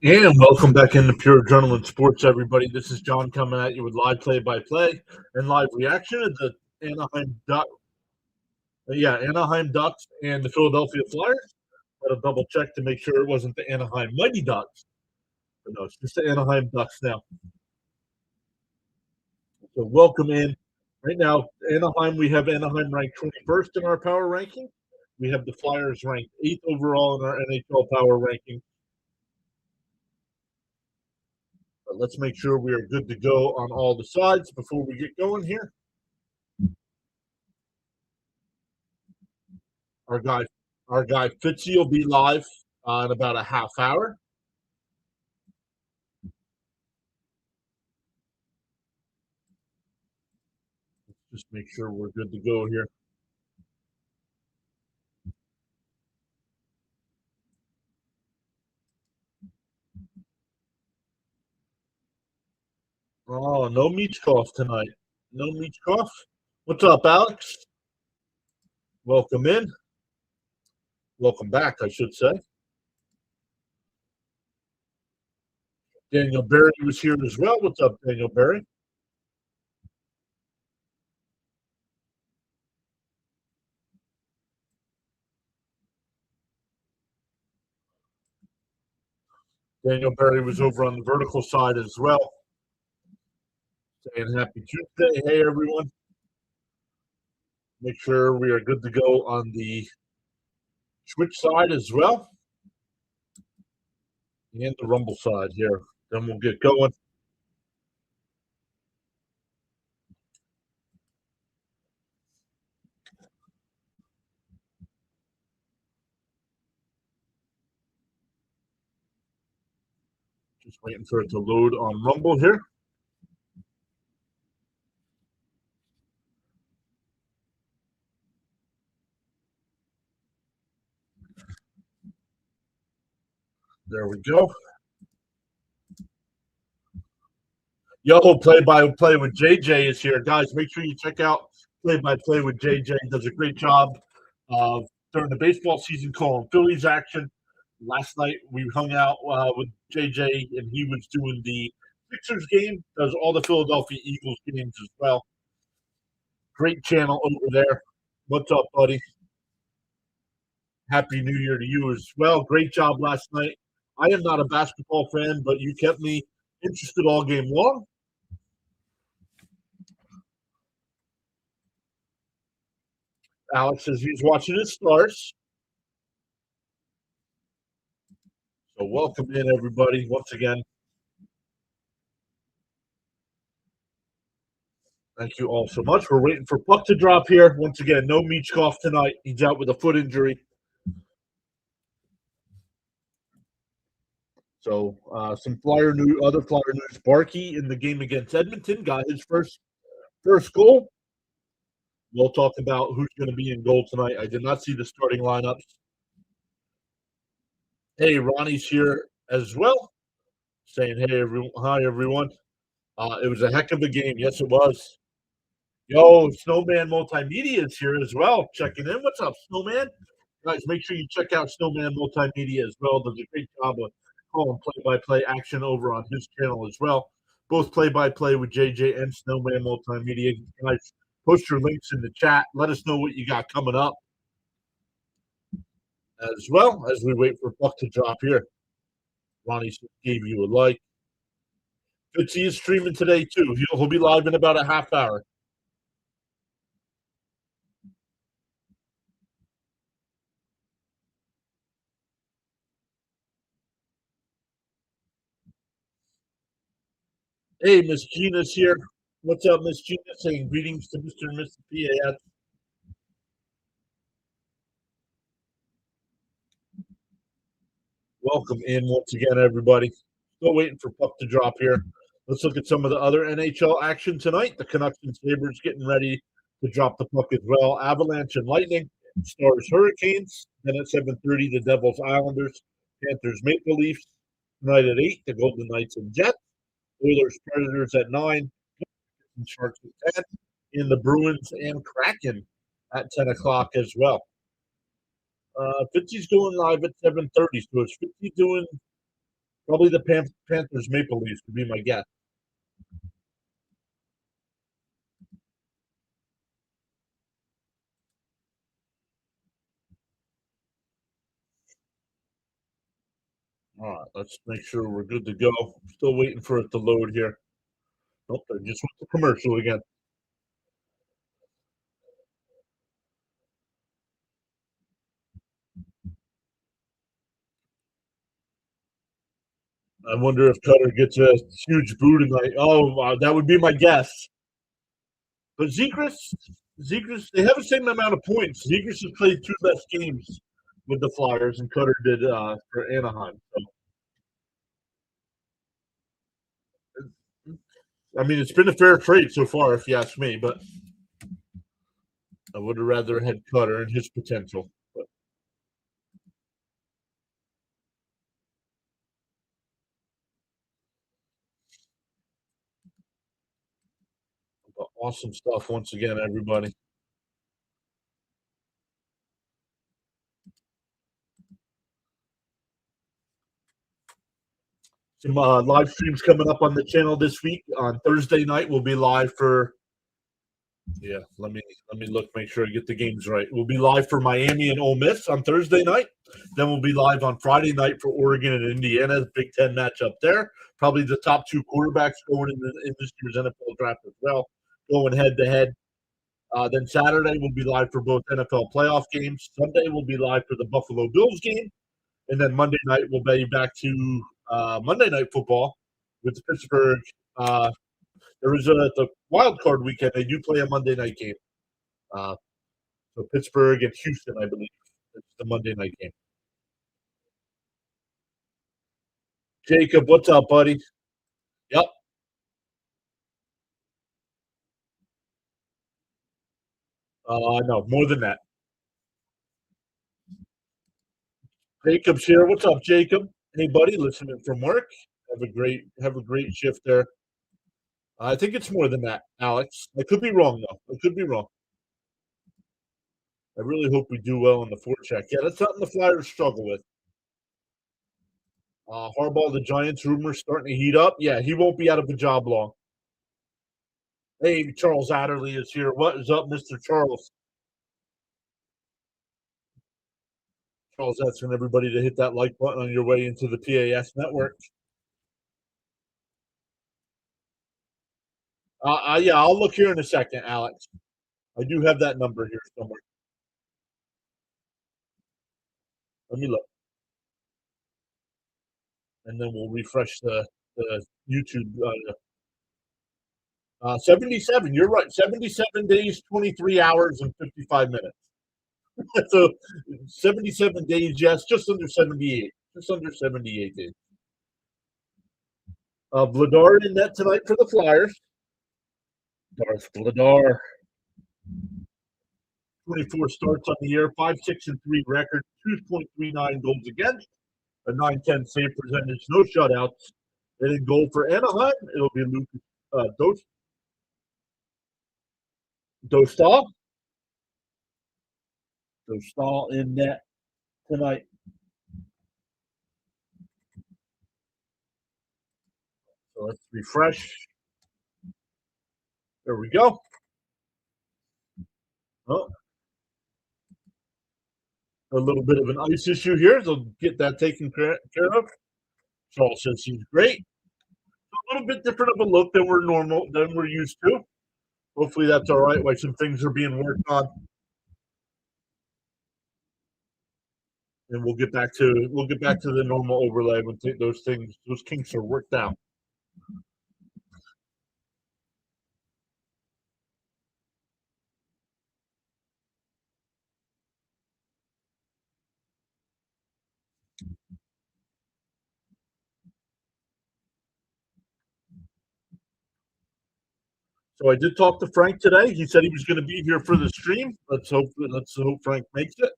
And welcome back into Pure Adrenaline Sports, everybody. This is John coming at you with live play-by-play and live reaction of the Anaheim Ducks and the Philadelphia Flyers. Got to double check to make sure it wasn't the Anaheim Mighty Ducks. But no, it's just the Anaheim Ducks now. So welcome in. Right now, Anaheim, we have Anaheim ranked 21st in our power ranking. We have the Flyers ranked 8th overall in our NHL power ranking. But let's make sure we are good to go on all the sides before we get going here. Our guy Fitzy will be live in about a half hour. Let's just make sure we're good to go here. Oh, no Michkov tonight. No Michkov. What's up, Alex? Welcome in. Welcome back, I should say. Daniel Berry was here as well. What's up, Daniel Berry? Daniel Berry was over on the vertical side as well. Saying happy Tuesday. Hey, everyone. Make sure we are good to go on the Twitch side as well. And the Rumble side here. Then we'll get going. Just waiting for it to load on Rumble here. There we go. Yo, play-by-play with JJ is here. Guys, make sure you check out play-by-play with JJ. He does a great job during the baseball season calling Phillies action. Last night we hung out with JJ, and he was doing the Sixers game, does all the Philadelphia Eagles games as well. Great channel over there. What's up, buddy? Happy New Year to you as well. Great job last night. I am not a basketball fan, but you kept me interested all game long. Alex says he's watching his stars. So welcome in, everybody, once again. Thank you all so much. We're waiting for Puck to drop here. Once again, no Michkov tonight. He's out with a foot injury. So some other Flyer news. Barkey in the game against Edmonton got his first goal. We'll talk about who's going to be in goal tonight. I did not see the starting lineups. Hey, Ronnie's here as well, saying, "Hey, everyone, hi, everyone." It was a heck of a game. Yes, it was. Yo, Snowman Multimedia is here as well, checking in. What's up, Snowman? Guys, make sure you check out Snowman Multimedia as well. Does a great job of calling play-by-play action over on his channel as well. Both play-by-play with JJ and Snowman Multimedia. Guys, post your links in the chat. Let us know what you got coming up as well as we wait for Buck to drop here. Ronnie gave you a like. Fitzy is streaming today, too. He'll be live in about a half hour. Hey, Miss Gina's here. What's up, Miss Gina? Saying greetings to Mr. and Mrs. PAS. Welcome in once again, everybody. Still waiting for Puck to drop here. Let's look at some of the other NHL action tonight. The Canucks and Sabres getting ready to drop the puck as well. Avalanche and Lightning, Stars Hurricanes. Then at 7:30, the Devils Islanders, Panthers Maple Leafs. Tonight at 8, the Golden Knights and Jets. Oilers Predators at 9, and Sharks at 10. In the Bruins and Kraken at 10 o'clock as well. Fitzy's going live at 7:30, so it's Fitzy doing probably the Panthers Maple Leafs would be my guess. All right, let's make sure we're good to go. Still waiting for it to load here. Nope, I just went to commercial again. I wonder if Cutter gets a huge boo tonight. Oh, that would be my guess. But Zegras, they have the same amount of points. Zegras has played 2 less games with the Flyers, and Cutter did for Anaheim. So, I mean, it's been a fair trade so far, if you ask me. But I would have rather had Cutter and his potential. But awesome stuff once again, everybody. Some live streams coming up on the channel this week. On Thursday night, we'll be live for. Yeah, let me look, make sure I get the games right. We'll be live for Miami and Ole Miss on Thursday night. Then we'll be live on Friday night for Oregon and Indiana, Big Ten matchup there. Probably the top 2 quarterbacks going in this year's NFL draft as well, going head to head. Then Saturday we'll be live for both NFL playoff games. Sunday we'll be live for the Buffalo Bills game, and then Monday night we'll be back to Monday Night Football with the Pittsburgh. There is the wild card weekend. They do play a Monday night game. Uh, so Pittsburgh and Houston, I believe, it's the Monday night game. Jacob, what's up, buddy? Yep. No, more than that. Jacob's here. What's up, Jacob? Hey, buddy, listening from work. Have a great shift there. I think it's more than that, Alex. I could be wrong though. I could be wrong. I really hope we do well in the forecheck. Yeah, that's something the Flyers struggle with. Harbaugh, the Giants rumors starting to heat up. Yeah, he won't be out of a job long. Hey, Charles Adderley is here. What is up, Mr. Charles? Charles asking everybody to hit that like button on your way into the PAS network. Yeah, I'll look here in a second, Alex. I do have that number here somewhere. Let me look, and then we'll refresh the YouTube. 77. You're right. 77 days, 23 hours, and 55 minutes. So 77 days, yes, just under 78. Just under 78 days. Vladar in net tonight for the Flyers. Darth Vladar. 24 starts on the year, 5-6-3 record, 2.39 goals against, a 910 save percentage, no shutouts. And in goal for Anaheim, it'll be Lucas Dostal. Dostal in net tonight. So let's refresh. There we go. Oh, a little bit of an ice issue here. They'll get that taken care of. Charles says he's great. A little bit different of a look than we're used to. Hopefully that's all right. While some things are being worked on, and we'll get back to the normal overlay when those kinks are worked out. So I did talk to Frank today. He said he was going to be here for the stream. Let's hope Frank makes it.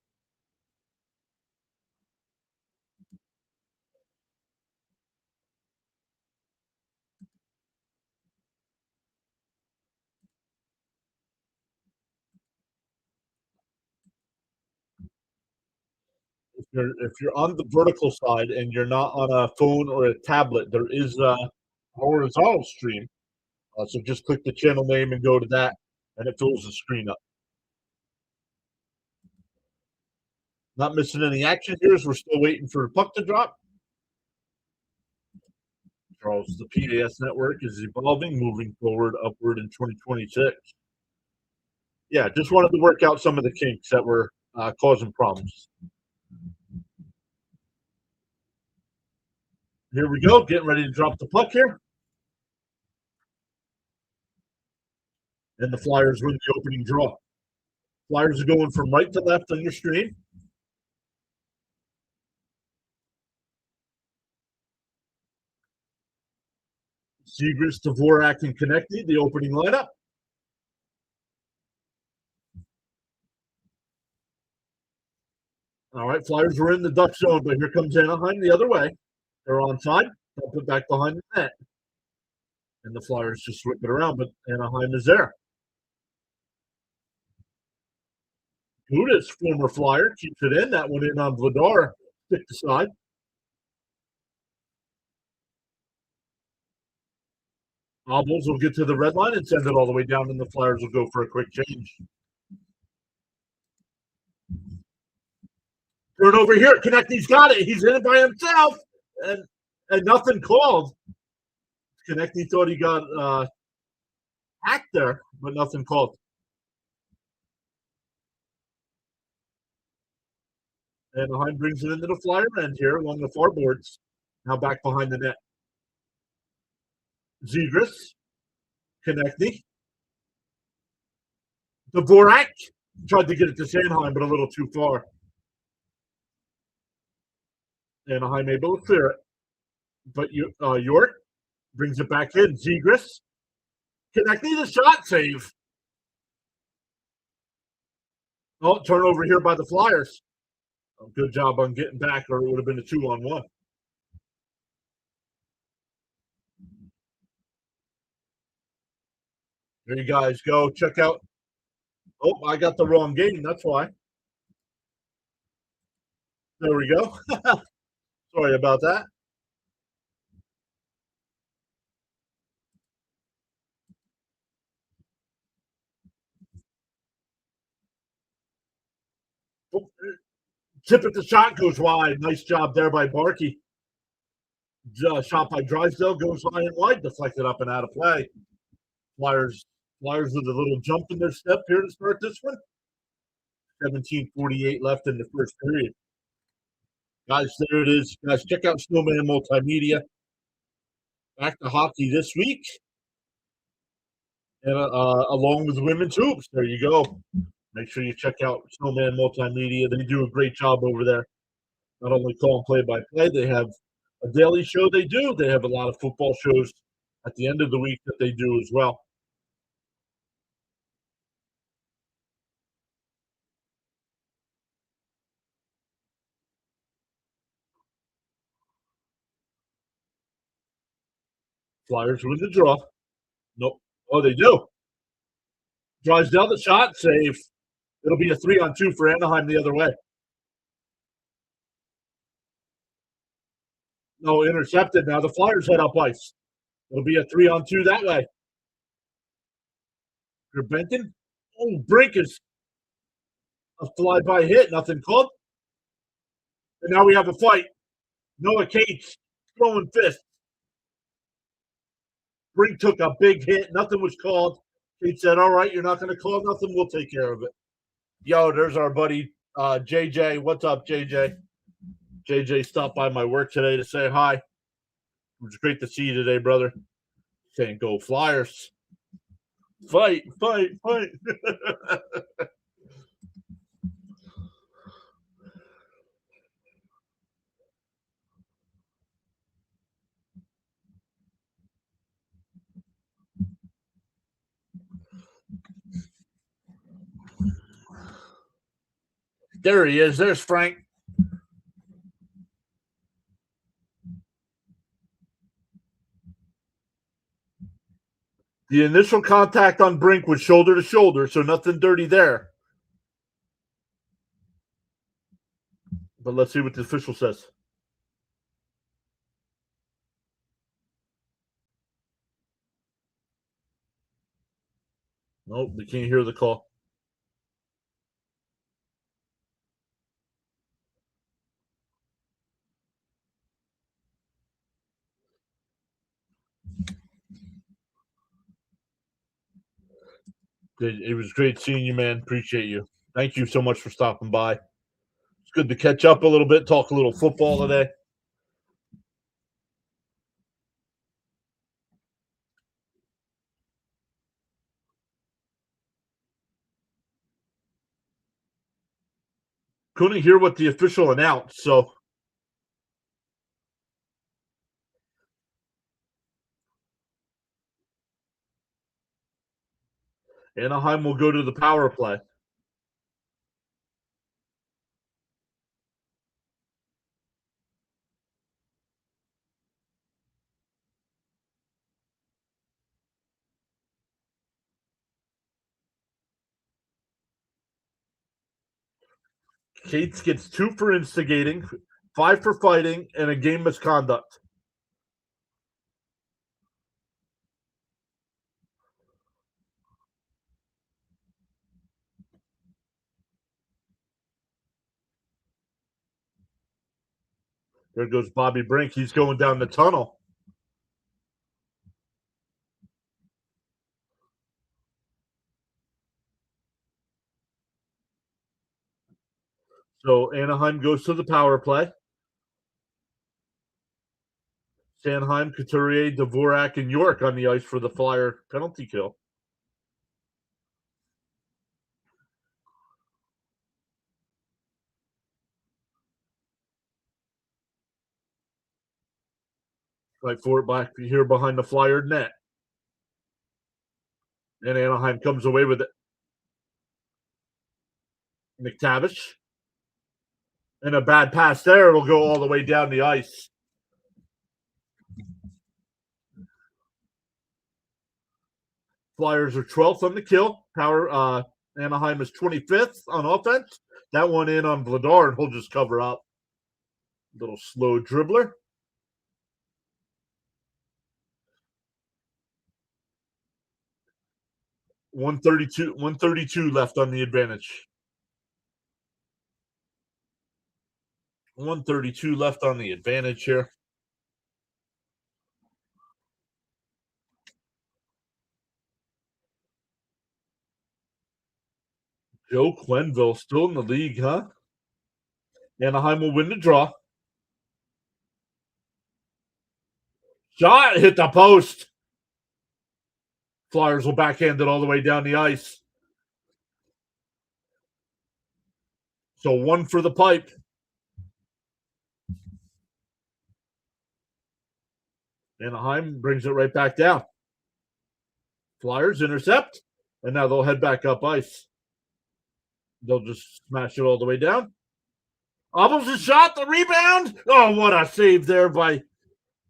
If you're on the vertical side and you're not on a phone or a tablet, there is a horizontal stream. So just click the channel name and go to that, and it fills the screen up. Not missing any action here as we're still waiting for the puck to drop. Charles, the PAS network is evolving, moving forward, upward in 2026. Yeah, just wanted to work out some of the kinks that were causing problems. Here we go, getting ready to drop the puck here. And the Flyers win the opening draw. Flyers are going from right to left on your screen. Zegras, Dvorak, and Konechny, the opening lineup. All right, Flyers were in the Duck zone, but here comes Anaheim the other way. They're onside. They'll put back behind the net. And the Flyers just whip it around, but Anaheim is there. Gudas, former Flyer, keeps it in. That one in on Vladar, stick to side. Obels will get to the red line and send it all the way down, and the Flyers will go for a quick change. Turnover here. Konechny's got it. He's in it by himself, and nothing called. Konechny thought he got hacked there, but nothing called. Anaheim brings it into the Flyer end here along the far boards. Now back behind the net. Zegras, Konechny, Dvorak tried to get it to Sanheim, but a little too far. Anaheim able to clear it, but York brings it back in. Zegras, Konechny, the shot save. Oh, turnover here by the Flyers. Good job on getting back, or it would have been a 2-on-1. There you guys go. Check out. Oh, I got the wrong game. That's why. There we go. Sorry about that. Oh, tip at the shot goes wide. Nice job there by Barkey. Shot by Drysdale goes high and wide, deflected up and out of play. Flyers with a little jump in their step here to start this one. 17:48 left in the first period. Guys, there it is. Guys, check out Snowman Multimedia. Back to hockey this week. And along with women's hoops. There you go. Make sure you check out Snowman Multimedia. They do a great job over there. Not only calling play-by-play, they have a daily show they do. They have a lot of football shows at the end of the week that they do as well. Flyers win the draw. Nope. Oh, they do. Drives down the shot, save. It'll be a 3-on-2 for Anaheim the other way. No, intercepted. Now the Flyers head up ice. It'll be a 3-on-2 that way. Benton. Oh, Brink is a fly-by hit. Nothing called. And now we have a fight. Noah Cates throwing fists. Brink took a big hit. Nothing was called. Cates said, all right, you're not going to call nothing. We'll take care of it. Yo, there's our buddy JJ. What's up, JJ? JJ stopped by my work today to say hi. It was great to see you today, brother. Saying go Flyers. Fight, fight, fight. There he is. There's Frank. The initial contact on Brink was shoulder to shoulder, so nothing dirty there. But let's see what the official says. Nope, we can't hear the call. It was great seeing you, man. Appreciate you. Thank you so much for stopping by. It's good to catch up a little bit, talk a little football today. Couldn't hear what the official announced, so Anaheim will go to the power play. Cates gets 2 for instigating, 5 for fighting, and a game misconduct. There goes Bobby Brink. He's going down the tunnel. So Anaheim goes to the power play. Sanheim, Couturier, Dvorak, and York on the ice for the Flyer penalty kill. Right for it back here behind the Flyer net. And Anaheim comes away with it. McTavish. And a bad pass there. It'll go all the way down the ice. Flyers are 12th on the kill. Anaheim is 25th on offense. That one in on Vladar, and he'll just cover up. Little slow dribbler. 132 left on the advantage. 132 left on the advantage here. Joe Quenneville still in the league, huh? Anaheim will win the draw. Shot hit the post. Flyers will backhand it all the way down the ice. So 1 for the pipe. Anaheim brings it right back down. Flyers intercept, and now they'll head back up ice. They'll just smash it all the way down. Almost a shot, the rebound. Oh, what a save there by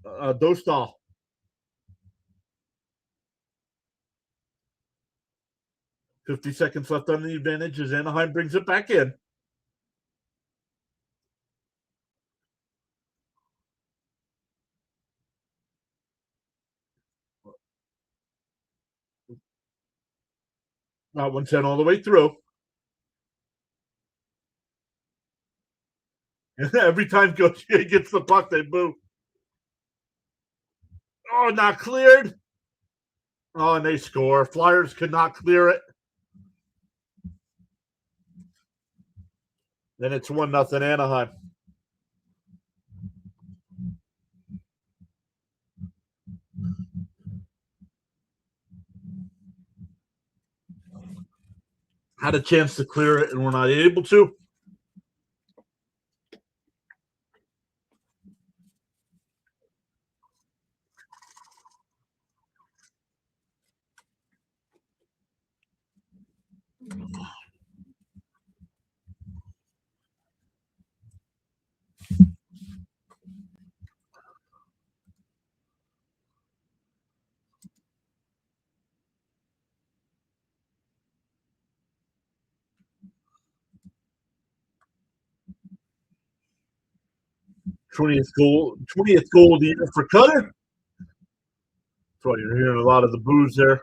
Dostal. 50 seconds left on the advantage as Anaheim brings it back in. That one sent all the way through. Every time Gauthier gets the puck, they boo. Oh, not cleared. Oh, and they score. Flyers could not clear it. Then it's 1-0 Anaheim. Had a chance to clear it, and we're not able to. 20th goal of the year for Cutter. That's why you're hearing a lot of the boos there.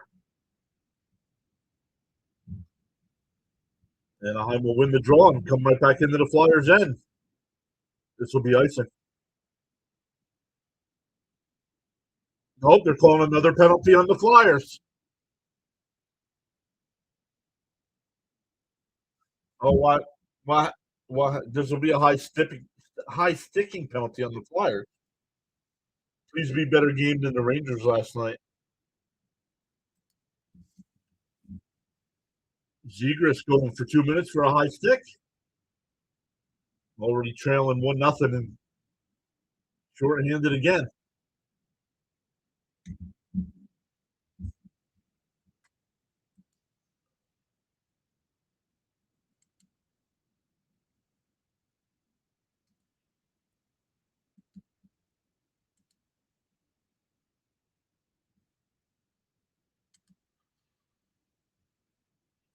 Anaheim will win the draw and come right back into the Flyers' end. This will be icing. Nope, they're calling another penalty on the Flyers. Oh, what? What? This will be a high sticking penalty on the Flyers. Please be better game than the Rangers last night. Zegras going for 2 minutes for a high stick. Already trailing 1-0 and short-handed again.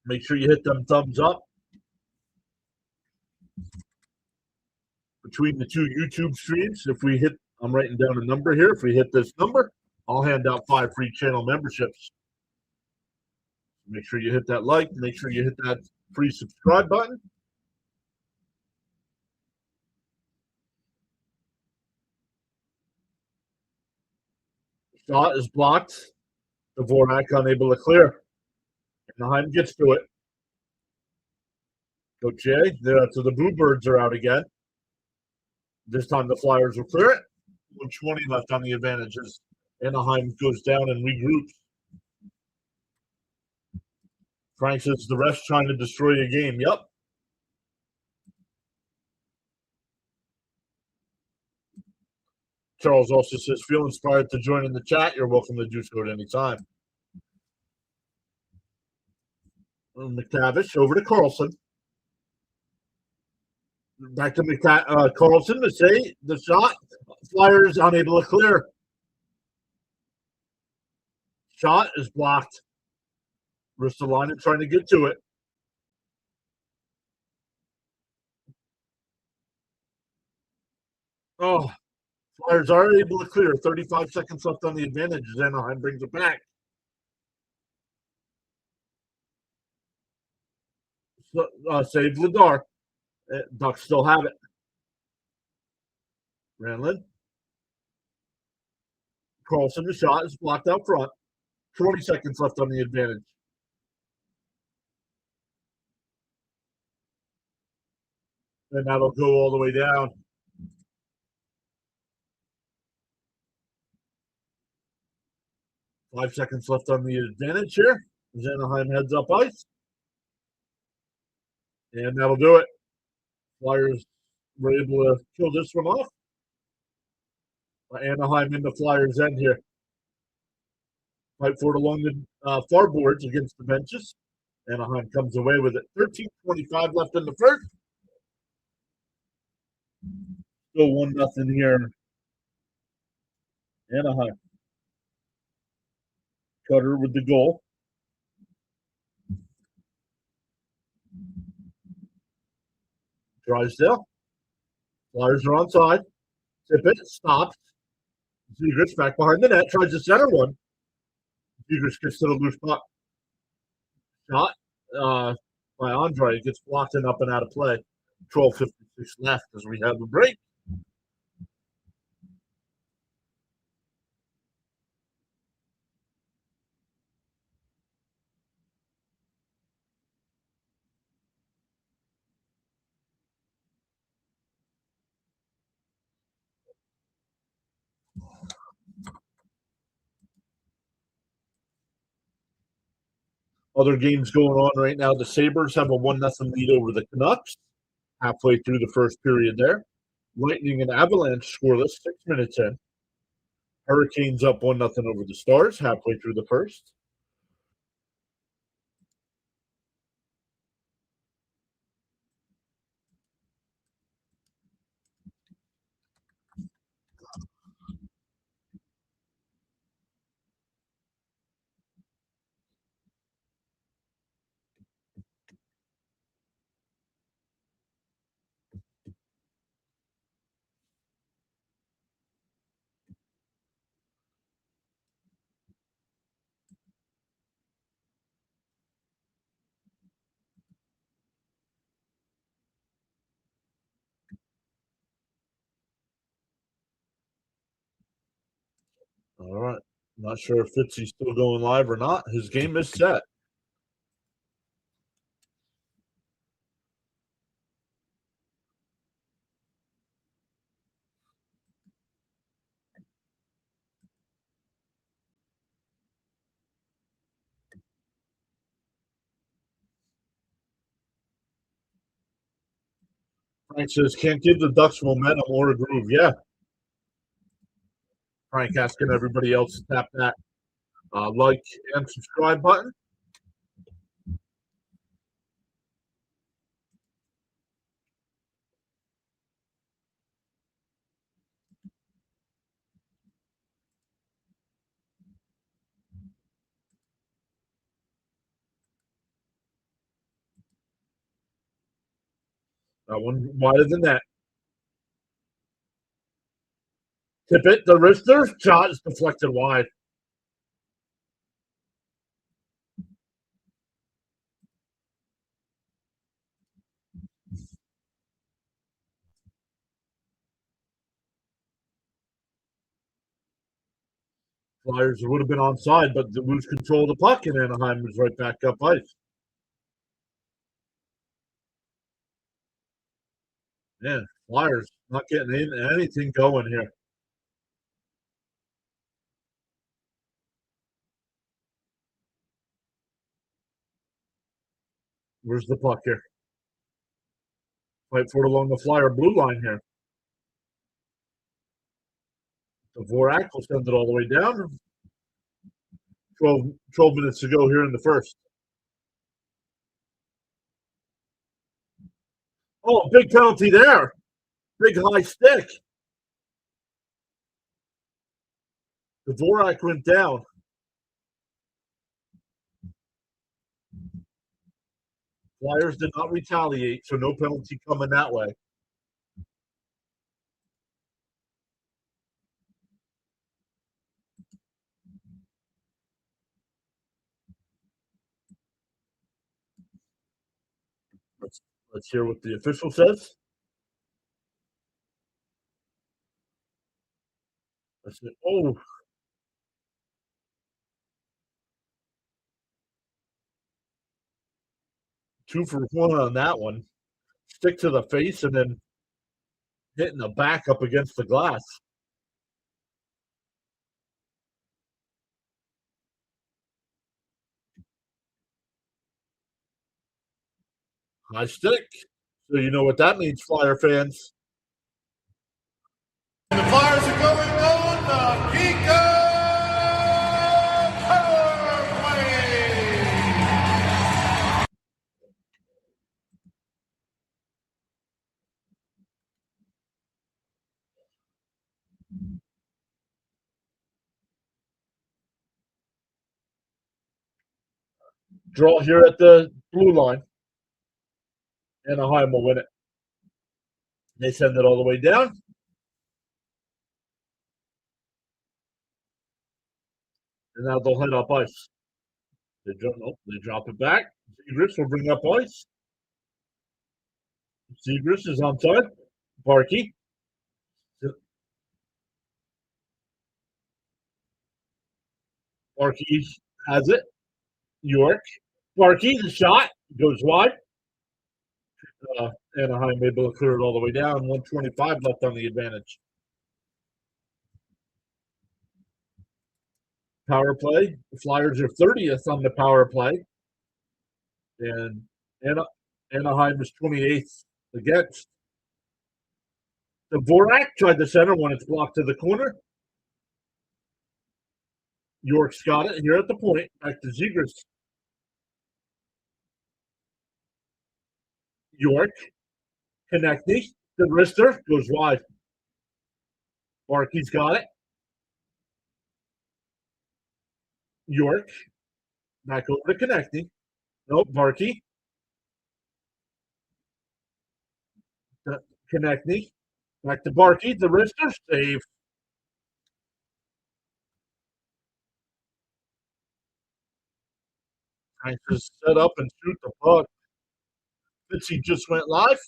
Make sure you hit them thumbs up. Between the two YouTube streams, I'm writing down a number here. If we hit this number, I'll hand out 5 free channel memberships. Make sure you hit that like. Make sure you hit that free subscribe button. Shot is blocked. Dvorak unable to clear. Anaheim gets to it. Coach Jay, so the Bluebirds are out again. This time the Flyers will clear it. 1:20 left on the advantages. Anaheim goes down and regroups. Frank says the ref's trying to destroy your game. Yep. Charles also says, feel inspired to join in the chat. You're welcome to do so at any time. McTavish over to Carlson. Back to Carlson to say the shot. Flyers unable to clear. Shot is blocked. Ristolainen trying to get to it. Oh, Flyers are able to clear. 35 seconds left on the advantage. Anaheim brings it back. Save Vladar. Ducks still have it. Ranlund. Carlson, the shot is blocked out front. 20 seconds left on the advantage. And that'll go all the way down. 5 seconds left on the advantage here. Anaheim heads up ice. And that'll do it. Flyers were able to kill this one off. Anaheim in the Flyers' end here. Fight for it along the far boards against the benches. Anaheim comes away with it. 13:25 left in the first. Still 1-0 here. Anaheim. Cutter with the goal. Drysdale. Flyers are onside. Tippett stops. Zegras back behind the net. Tries to center one. Zegras gets to the loose puck. Shot by Andre. It gets blocked and up and out of play. 12:56 left as we have a break. Other games going on right now. The Sabres have a 1-0 lead over the Canucks halfway through the first period there. Lightning and Avalanche scoreless 6 minutes in. Hurricanes up 1-0 over the Stars halfway through the first. All right. Not sure if Fitzy's still going live or not. His game is set. Frank says, can't give the Ducks momentum or a groove. Yeah. Frank asking everybody else to tap that like and subscribe button. That one wider than that. Tip it, the wrister shot is deflected wide. Flyers would have been onside, but the lose control of the puck, and Anaheim was right back up ice. Man, Flyers not getting anything going here. Where's the puck here? Fight for it along the Flyer blue line here. Dvorak will send it all the way down. 12 minutes to go here in the first. Oh, big penalty there. Big high stick. Dvorak went down. Flyers did not retaliate, so no penalty coming that way. Let's hear what the official says. Oh, 2 for 1 on that one. Stick to the face and then hitting the back up against the glass. High stick. So you know what that means, Flyer fans. The Flyers are going on the Kiko Power Play. Draw here at the blue line. Anaheim will win it. They send it all the way down. And now they'll head up ice. They drop it back. Zegras will bring up ice. Zegras is on side. Barkey. Barkey has it. York. Barkey, the shot goes wide. Anaheim able to clear it all the way down. 125 left on the advantage. Power play. The Flyers are 30th on the power play. And Anaheim is 28th against. The Dvorak tried the center when it's blocked to the corner. York's got it here at the point. Back to Zegras. York. Connecting. The wrister goes wide. Barkey's got it. York. Back over to connecting. Nope, Barkey. Connecting. Back to Barkey. The wrister. Save. Trying to set up and shoot the puck. Fitzy just went live.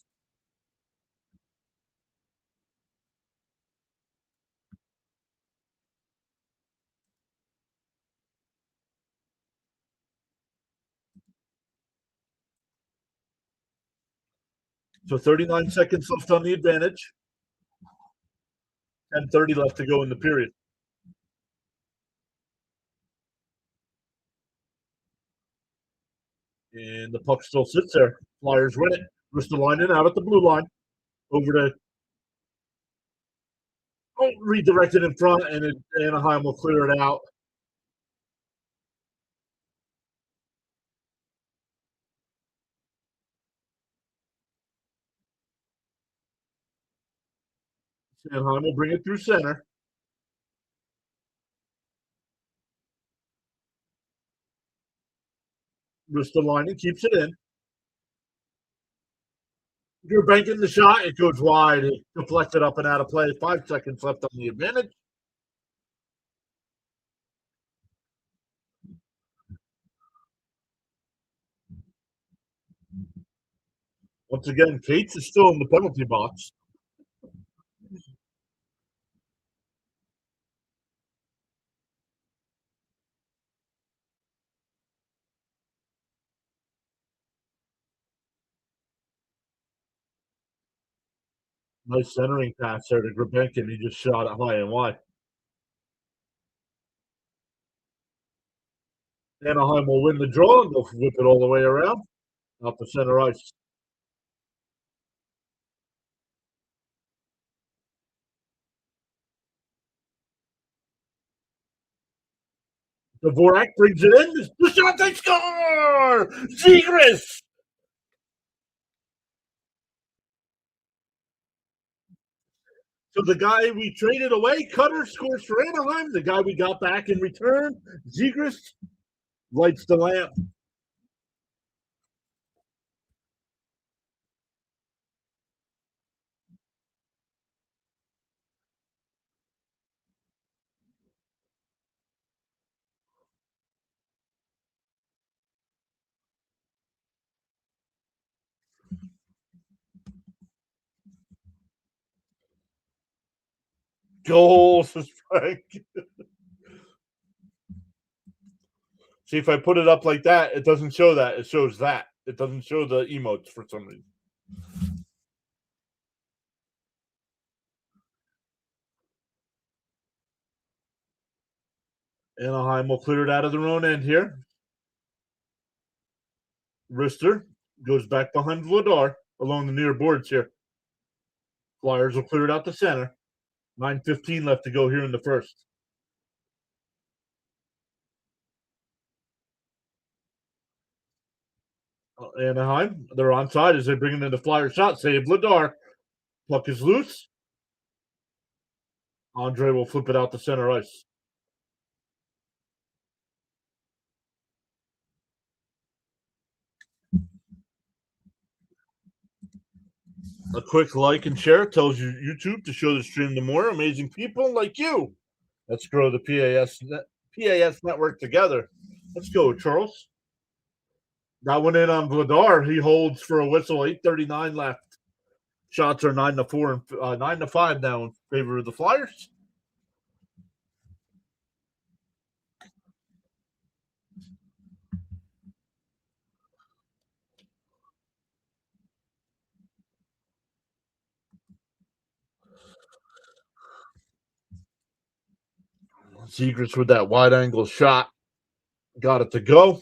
So 39 seconds left on the advantage. 10:30 left to go in the period. And the puck still sits there. Flyers win it. Ristolainen out at the blue line. Over to redirected in front, and Anaheim will clear it out. Anaheim will bring it through center. Ristolainen keeps it in. You're banking the shot. It goes wide. It deflected up and out of play. 5 seconds left on the advantage. Once again, Cates is still in the penalty box. Nice centering pass there to Grebenkin. He just shot it high and wide. Anaheim will win the draw and they'll whip it all the way around out the center ice. Dvorak brings it in. The shot, they score! Zegras! So the guy we traded away, Cutter, scores for Anaheim. The guy we got back in return, Zegras, lights the lamp. Goals, Frank. See, if I put it up like that, it doesn't show that. It shows that. It doesn't show the emotes for some reason. Anaheim will clear it out of their own end here. Rister goes back behind Vladar along the near boards here. Flyers will clear it out the center. 9:15 left to go here in the first. Anaheim, they're onside as they bring it in the Flyer shot. Save Vladar. Puck is loose. Andre will flip it out the center ice. A quick like and share tells you YouTube to show the stream to more amazing people like you. Let's grow the PAS network together. Let's go, Charles. That one in on Vladar. He holds for a whistle. 8:39 left. Shots are 9-4 and 9-5 now in favor of the Flyers. Zegras with that wide angle shot. Got it to go.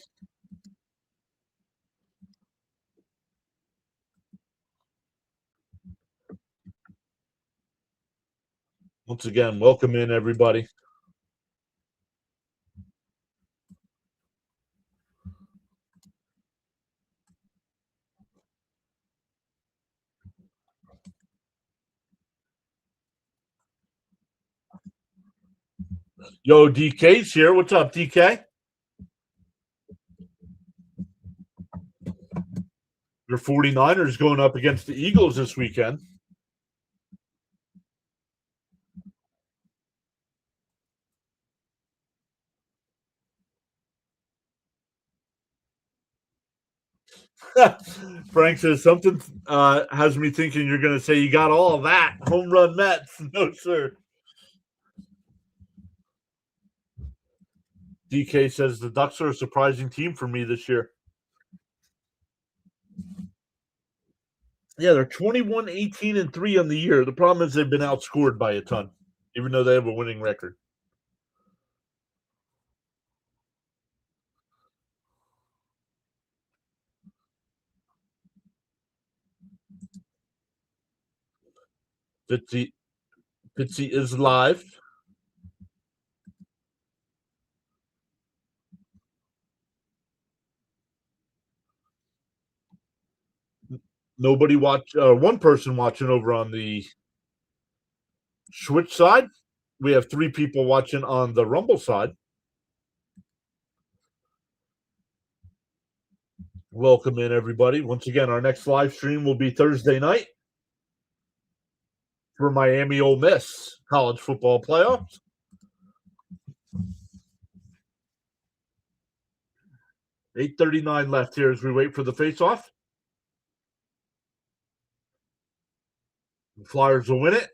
Once again, welcome in everybody. Yo, DK's here. What's up, DK? Your 49ers going up against the Eagles this weekend. Frank says something has me thinking you're going to say you got all of that. Home run Mets. No, sir. DK says the Ducks are a surprising team for me this year. Yeah, they're 21, 18, and 3 on the year. The problem is they've been outscored by a ton, even though they have a winning record. Fitzy, Fitzy is live. Nobody watch. One person watching over on the Switch side. We have 3 people watching on the Rumble side. Welcome in, everybody. Once again, our next live stream will be Thursday night for Miami Ole Miss college football playoffs. $8:39 left here as we wait for the face-off. The Flyers will win it.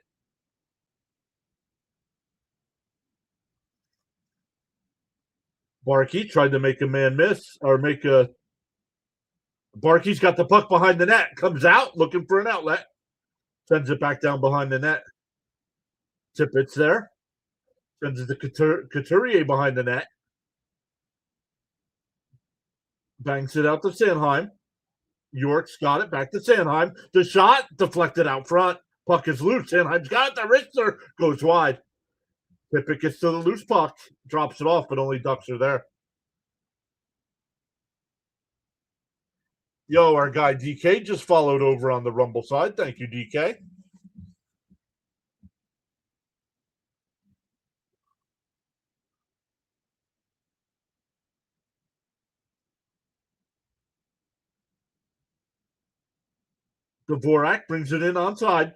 Barkey tried to make a man miss or make a. Barkey's got the puck behind the net. Comes out looking for an outlet. Sends it back down behind the net. Tippett's there. Sends it to Couturier behind the net. Bangs it out to Sanheim. York's got it back to Sanheim. The shot deflected out front. Puck is loose. Sanheim's got it. The wrister goes wide. Tippett gets to the loose puck. Drops it off, but only ducks are there. Yo, our guy DK just followed over on the Rumble side. Thank you, DK. Dvorak brings it in onside.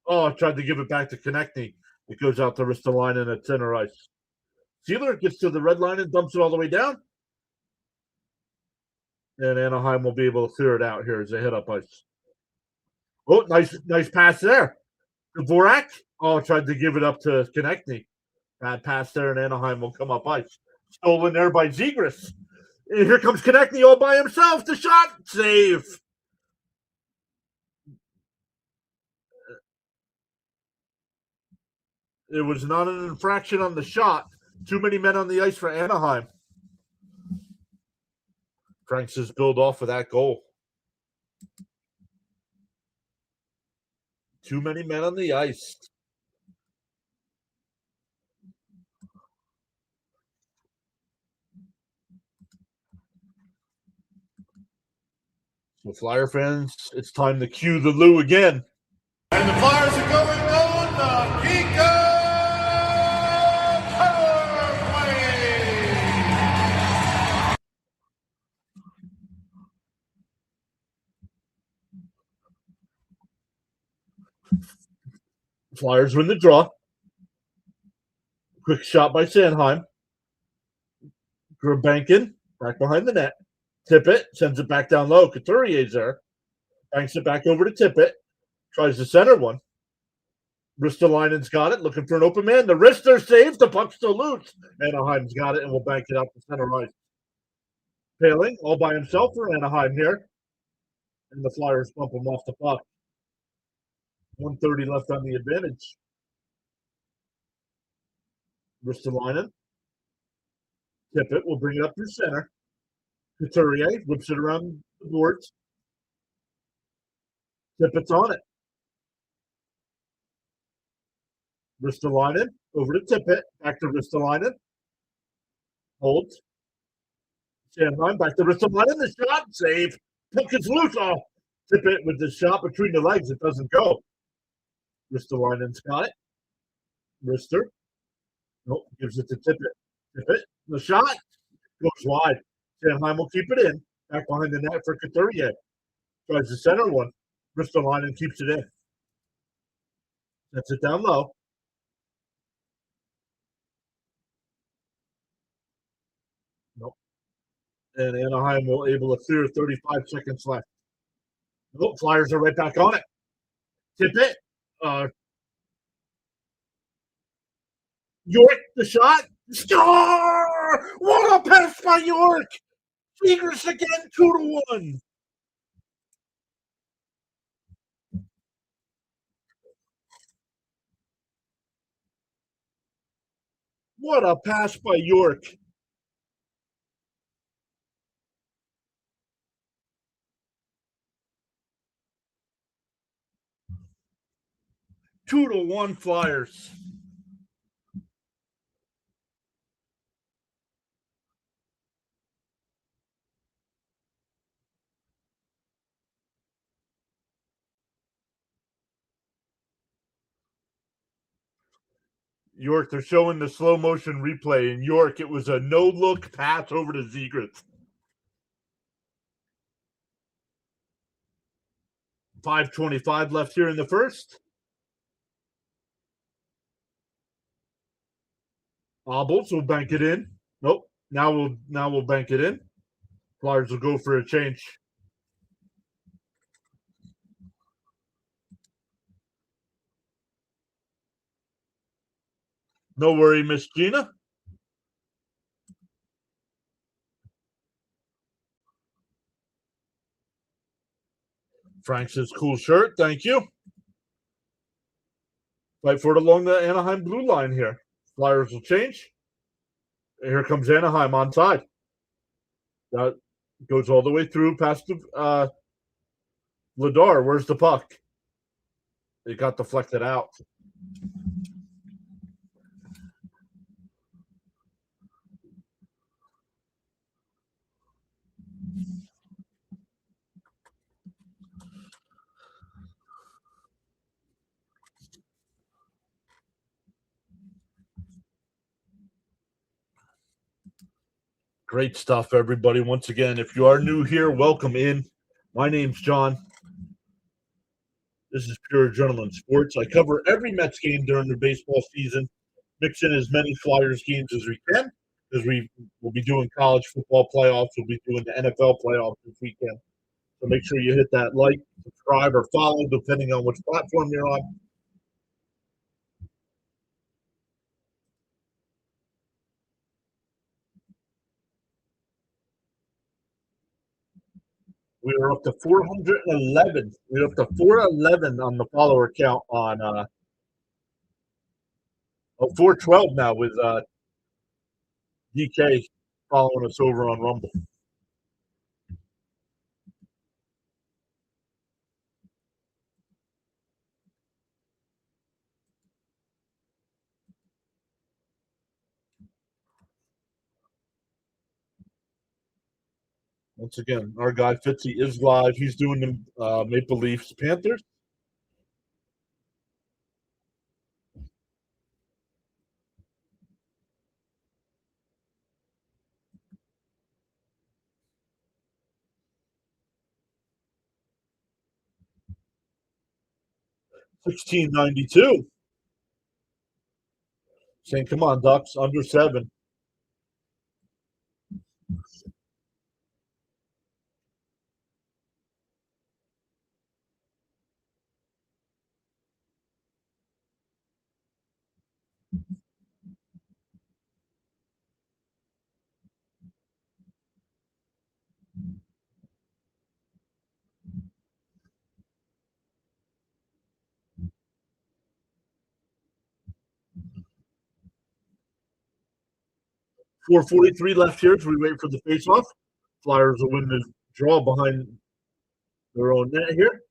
Oh, I tried to give it back to Konechny. It goes out the wrist of line and at center ice. Sealer gets to the red line and dumps it all the way down. And Anaheim will be able to clear it out here as they hit up ice. Oh, nice pass there. Dvorak. Oh, tried to give it up to Konechny. Bad pass there, and Anaheim will come up ice. Stolen there by Zegras. And here comes Konechny all by himself. The shot. Save. It was not an infraction on the shot. Too many men on the ice for Anaheim. Franks has built off of that goal. Too many men on the ice. So, Flyer fans, it's time to cue the Lou again. And the Flyers are going on the Kika Powerplay. Flyers win the draw. Quick shot by Sanheim. Grabankin back behind the net. Tippett sends it back down low. Couturier's there. Banks it back over to Tippett. Tries to center one. Ristolainen's got it. Looking for an open man. The wrister saves. The puck's still loose. Anaheim's got it and will bank it out to center ice. Paling all by himself for Anaheim here. And the Flyers bump him off the puck. 1:30 left on the advantage. Ristolainen. Tippett will bring it up through center. Couturier whips it around the boards. Tippett's on it. Ristolainen over to Tippett. Back to Ristolainen. Holds. Sanheim back to Ristolainen. The shot. Save. Puck is loose. Oh, Tippett with the shot between the legs. It doesn't go. Ristolainen's got it. Rister. Nope. Gives it to Tippett. Tippett. The shot goes wide. Sanheim will keep it in. Back behind the net for Couturier. Tries the center one. Ristolainen keeps it in. Sets it down low. Nope. And Anaheim will able to clear 35 seconds left. Nope. Flyers are right back on it. Tippett. York, the shot. Score! What a pass by York! Zegras again, 2-1. What a pass by York. Two to one Flyers. York, they're showing the slow motion replay. In York, it was a no look pass over to Zegras. 5:25 left here in the first. Obbles will bank it in. Nope. Now we'll bank it in. Flyers will go for a change. No worry, Miss Gina. Frank says, cool shirt. Thank you. Fight for it along the Anaheim blue line here. Flyers will change. Here comes Anaheim on side. That goes all the way through past the Vladar. Where's the puck? It got deflected out. Great stuff, everybody. Once again, if you are new here, welcome in. My name's John. This is Pure Adrenaline Sports. I cover every Mets game during the baseball season, mix in as many Flyers games as we can, because we will be doing college football playoffs. We'll be doing the NFL playoffs this weekend. So make sure you hit that like, subscribe, or follow, depending on which platform you're on. We are up to 411. We're up to 411 on the follower count on 412 now with DK following us over on Rumble. Once again, our guy Fitzy is live. He's doing the Maple Leafs Panthers. $16.92. Saying, come on, Ducks, under 7. $4:43 left here as we wait for the face-off. Flyers will win the draw behind their own net here.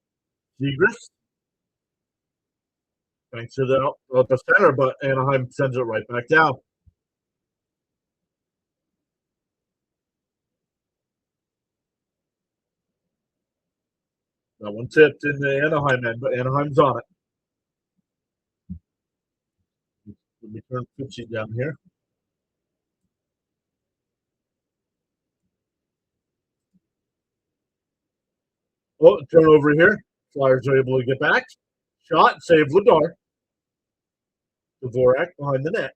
Zegras banks it out at the center, but Anaheim sends it right back down. That one tipped in the Anaheim end, but Anaheim's on it. Let me turn Fitzy down here. Oh, turnover here. Flyers are able to get back. Shot, save Vladar. Dvorak behind the net.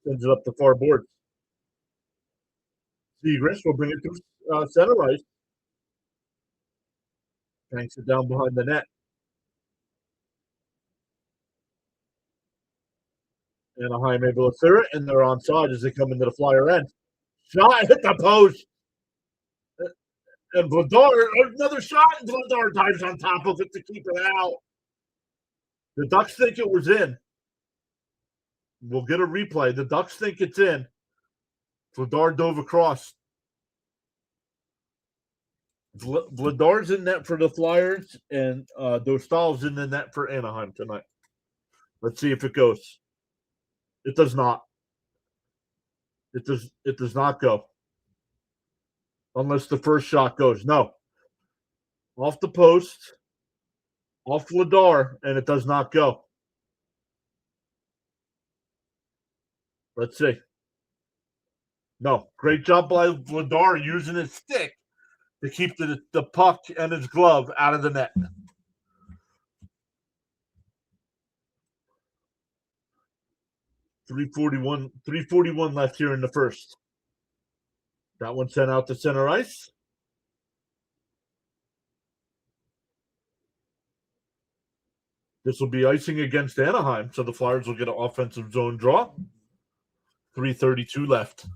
Sends it up the far boards. Zegras will bring it to center ice. Banks it down behind the net. Anaheim able to clear it, and they're onside as they come into the Flyer end. Shot, hit the post. And Vladar, another shot, and Vladar dives on top of it to keep it out. The Ducks think it was in. We'll get a replay. The Ducks think it's in. Vladar dove across. Vladar's in net for the Flyers, and Dostal's in the net for Anaheim tonight. Let's see if it goes. It does not. It does not go. Unless the first shot goes. No. Off the post. Off Vladar, and it does not go. Let's see. No. Great job by Vladar using his stick to keep the puck and his glove out of the net. .341 left here in the first. That one sent out to center ice. This will be icing against Anaheim, so the Flyers will get an offensive zone draw. 3:32 left.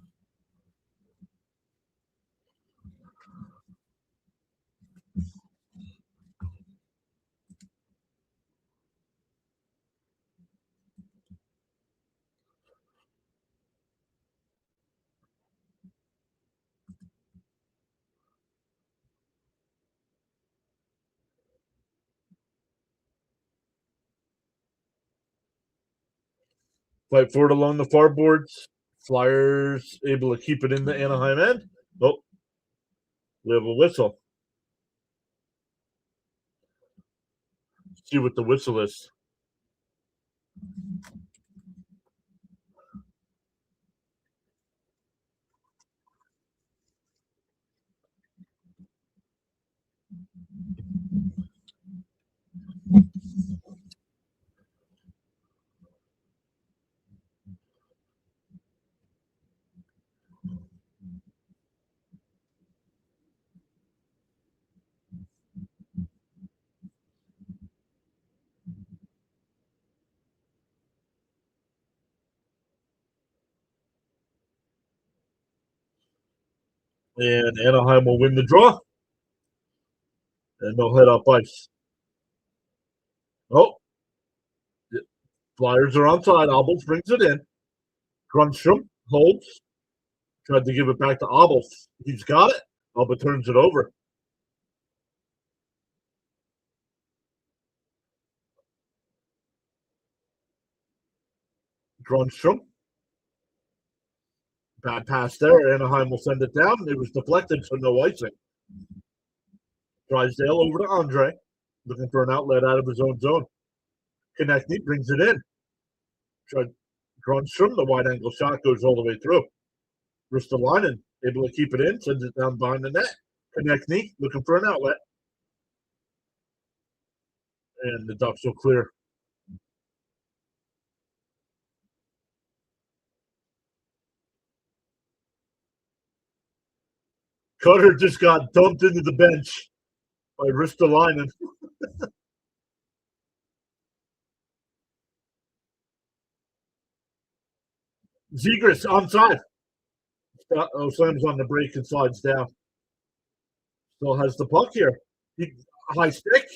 Fight for it along the far boards. Flyers able to keep it in the Anaheim end. Oh, we have a whistle. Let's see what the whistle is. And Anaheim will win the draw. And they'll head up ice. Oh. Flyers are onside. Abels brings it in. Grunstrom holds. Tried to give it back to Abels. He's got it. Alba turns it over. Grunstrom. Bad pass there. Anaheim will send it down. It was deflected, so no icing. Drysdale over to Andre. Looking for an outlet out of his own zone. Konechny brings it in. Grunstrom, the wide angle shot goes all the way through. Ristolainen able to keep it in, sends it down behind the net. Konechny looking for an outlet. And the Ducks will clear. Cutter just got dumped into the bench by Ristolainen. Zegras onside. Slams on the break and slides down. Still has the puck here. High stick.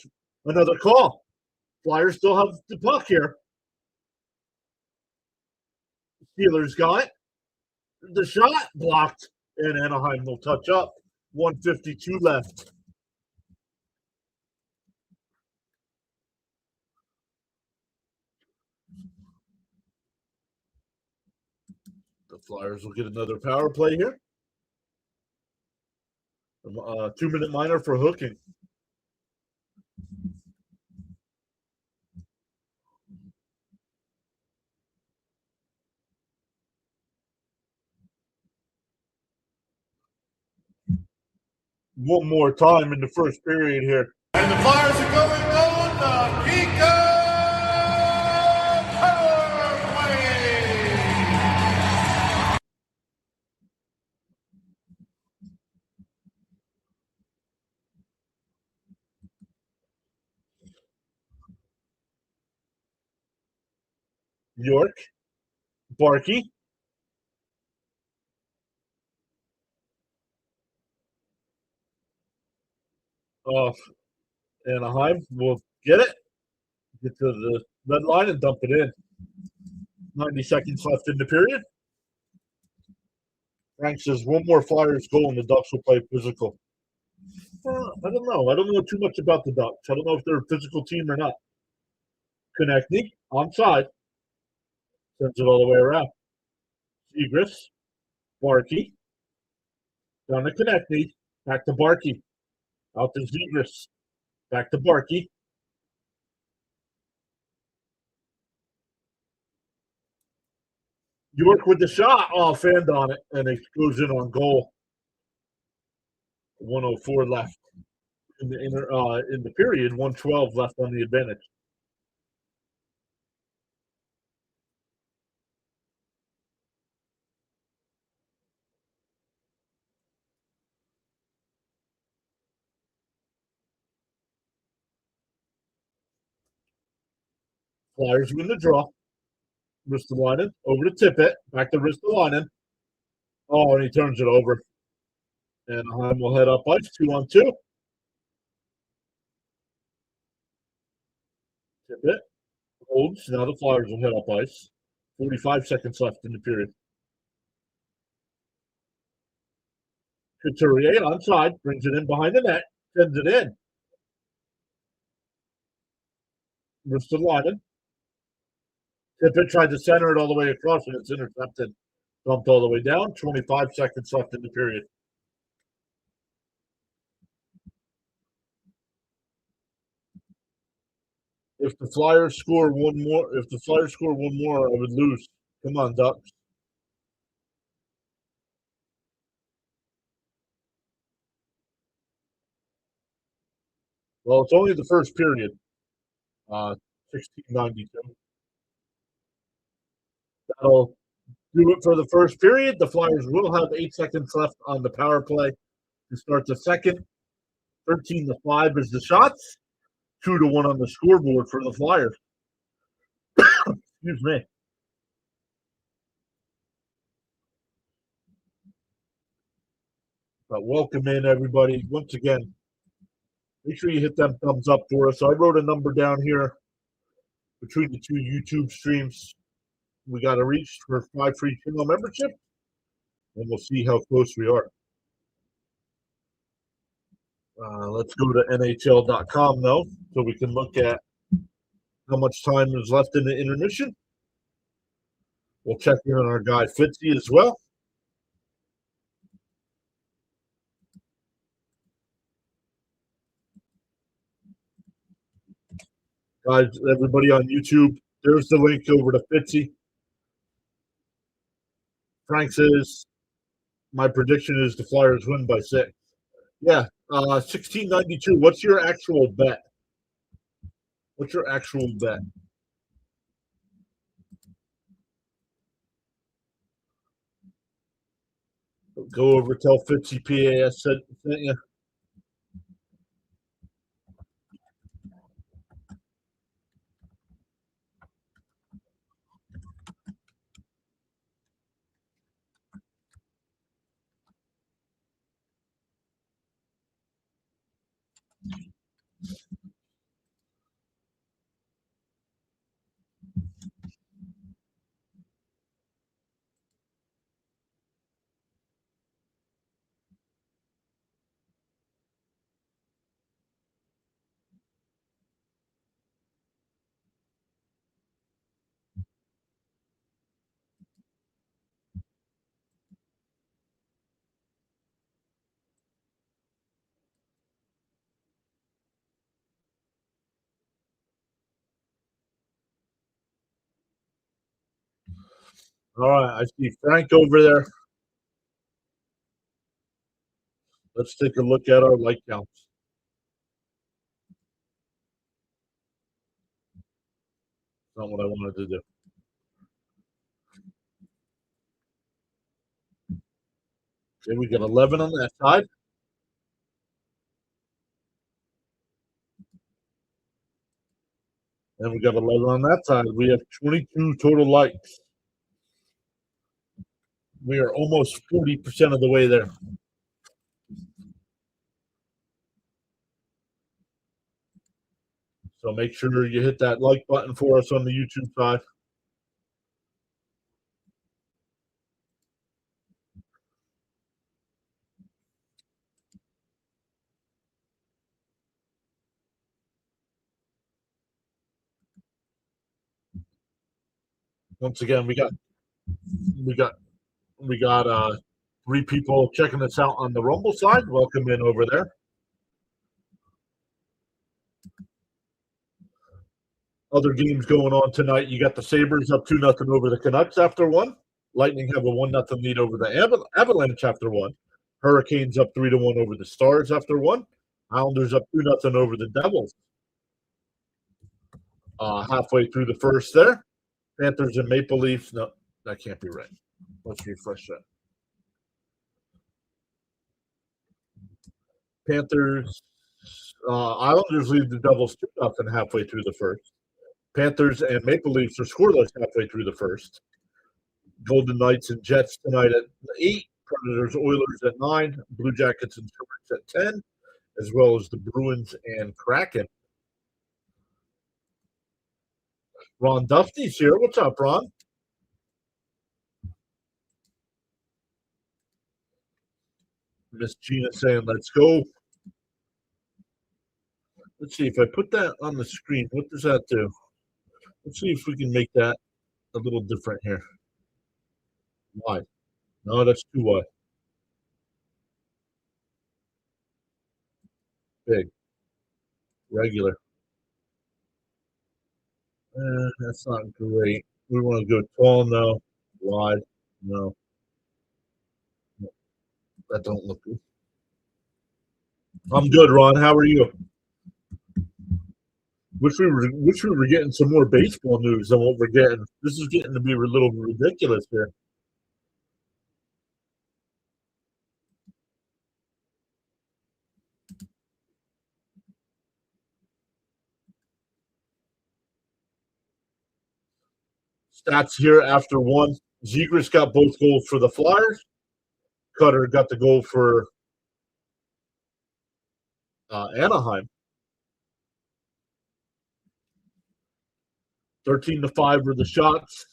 Another call. Flyers still have the puck here. Steelers got it. The shot blocked. And Anaheim will touch up. 1:52 left. The Flyers will get another power play here. 2-minute minor for hooking. One more time in the first period here. And the Flyers are going on the Kika Power Play. York. Barkey. Anaheim will get it. Get to the red line and dump it in. 90 seconds left in the period. Frank says one more Flyers goal and the Ducks will play physical. I don't know. I don't know too much about the Ducks. I don't know if they're a physical team or not. Konechny, onside. Sends it all the way around. Zegras, Barkey. Down to Konechny. Back to Barkey. Out to Zegras. Back to Barkey. York with the shot off end on it, and it goes in on goal. 104 left in the period. 112 left on the advantage. Flyers win the draw. Ristolainen over to Tippett. Back to Ristolainen. Oh, and he turns it over. Anaheim will head up ice. 2-on-2. Tippett holds. Now the Flyers will head up ice. 45 seconds left in the period. Couturier onside. Brings it in behind the net. Sends it in. Ristolainen. Tippett tried to center it all the way across, and it's intercepted. Dumped all the way down. 25 seconds left in the period. If the Flyers score one more, I would lose. Come on, Ducks. Well, it's only the first period. 1692. That'll do it for the first period. The Flyers will have 8 seconds left on the power play to start the second. 13-5 is the shots. 2-1 on the scoreboard for the Flyers. Excuse me. But welcome in, everybody. Once again, make sure you hit them thumbs up for us. I wrote a number down here between the two YouTube streams. We got to reach for 5 free channel membership, and we'll see how close we are. Let's go to NHL.com, though, so we can look at how much time is left in the intermission. We'll check in on our guy Fitzy as well. Guys, everybody on YouTube, there's the link over to Fitzy. Frank says, my prediction is the Flyers win by 6. Yeah, 1692. What's your actual bet? What's your actual bet? Go over, tell Fitzy PAS sent you. All right, I see Frank over there. Let's take a look at our like counts. Not what I wanted to do. Okay, we got 11 on that side. And we got 11 on that side. We have 22 total likes. We are almost 40% of the way there. So make sure you hit that like button for us on the YouTube side. Once again, we got we got 3 people checking us out on the Rumble side. Welcome in over there. Other games going on tonight. You got the Sabres up 2-0 over the Canucks after one. Lightning have a 1-0 lead over the Avalanche after one. Hurricanes up 3-1 over the Stars after one. Islanders up 2-0 over the Devils. Halfway through the first there. Panthers and Maple Leafs. No, that can't be right. Let's refresh that. Panthers, Islanders lead the Devils 2-0 halfway through the first. Panthers and Maple Leafs are scoreless halfway through the first. Golden Knights and Jets tonight at 8. Predators, Oilers at 9. Blue Jackets and Sharks at 10, as well as the Bruins and Kraken. Ron Dusty's here. What's up, Ron? Miss Gina saying, let's go. Let's see if I put that on the screen. What does that do? Let's see if we can make that a little different here. Why? No, that's too wide. Big. Regular. That's not great. We want to go tall, no. Wide, no. That don't look good. I'm good, Ron. How are you? Wish we were getting some more baseball news than what we're getting. This is getting to be a little ridiculous here. Stats here after one. Zegras got both goals for the Flyers. Cutter got the goal for Anaheim. 13-5 were the shots.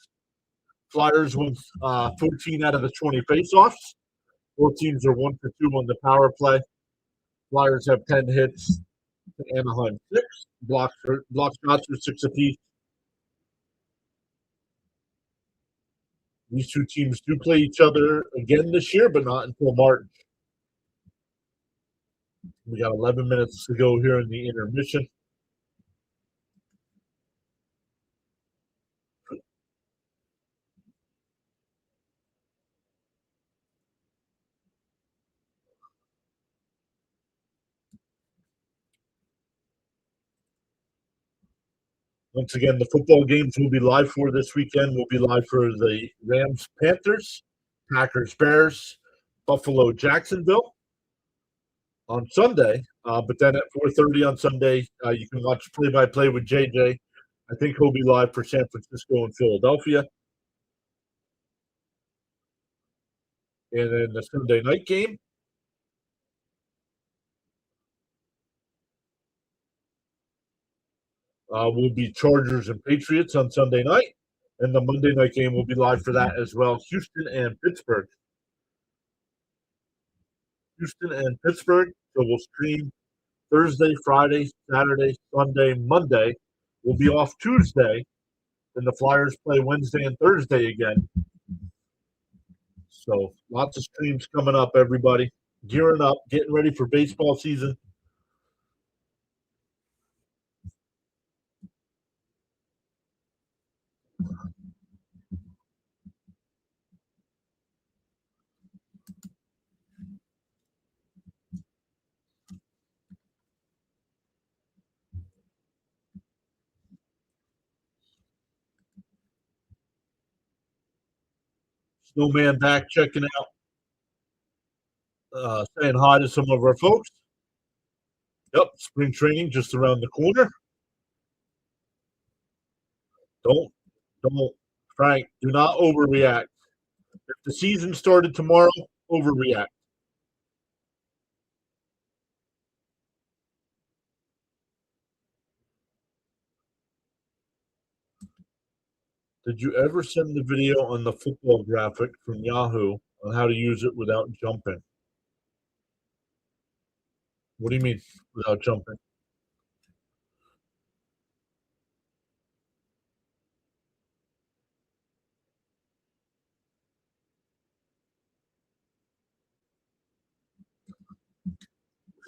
Flyers won 14 out of the 20 faceoffs. Both teams are 1 for 2 on the power play. Flyers have 10 hits. Anaheim 6. Block shots are 6 apiece. These two teams do play each other again this year, but not until March. We got 11 minutes to go here in the intermission. Once again, the football games we'll be live for this weekend. We'll be live for the Rams, Panthers, Packers, Bears, Buffalo, Jacksonville on Sunday. But then at 4:30 on Sunday, you can watch play-by-play with JJ. I think he'll be live for San Francisco and Philadelphia. And then the Sunday night game. Will be Chargers and Patriots on Sunday night. And the Monday night game will be live for that as well. Houston and Pittsburgh. Houston and Pittsburgh. So we'll stream Thursday, Friday, Saturday, Sunday, Monday. We'll be off Tuesday. Then the Flyers play Wednesday and Thursday again. So lots of streams coming up, everybody. Gearing up, getting ready for baseball season. Snowman back checking out, saying hi to some of our folks. Yep, spring training just around the corner. Don't, Frank, do not overreact. If the season started tomorrow, overreact. Did you ever send the video on the football graphic from Yahoo on how to use it without jumping? What do you mean without jumping?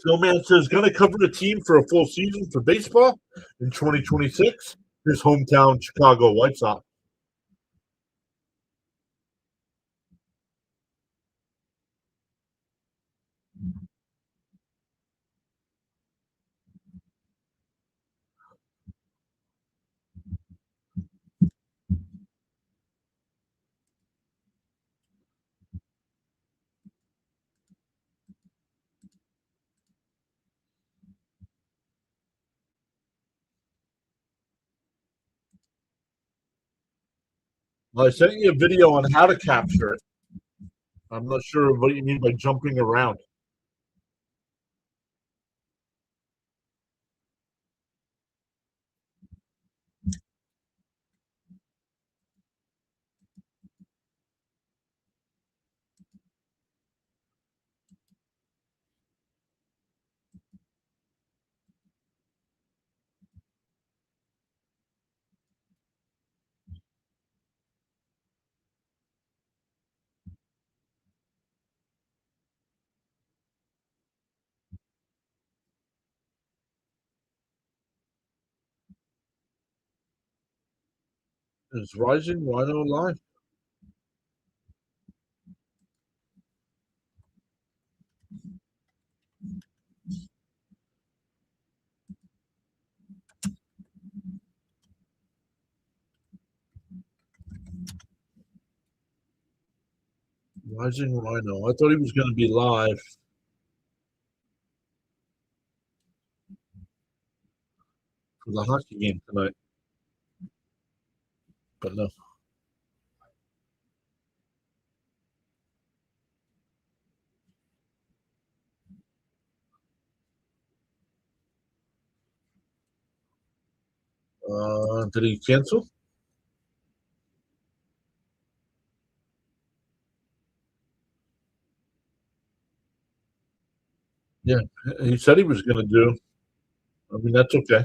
Snowman says going to cover the team for a full season for baseball in 2026. His hometown Chicago White Sox. Well, I sent you a video on how to capture it. I'm not sure what you mean by jumping around. Is Rising Rhino live? Rising Rhino. I thought he was going to be live for the hockey game tonight, but no. Did he cancel? Yeah, he said he was going to do. I mean, that's okay.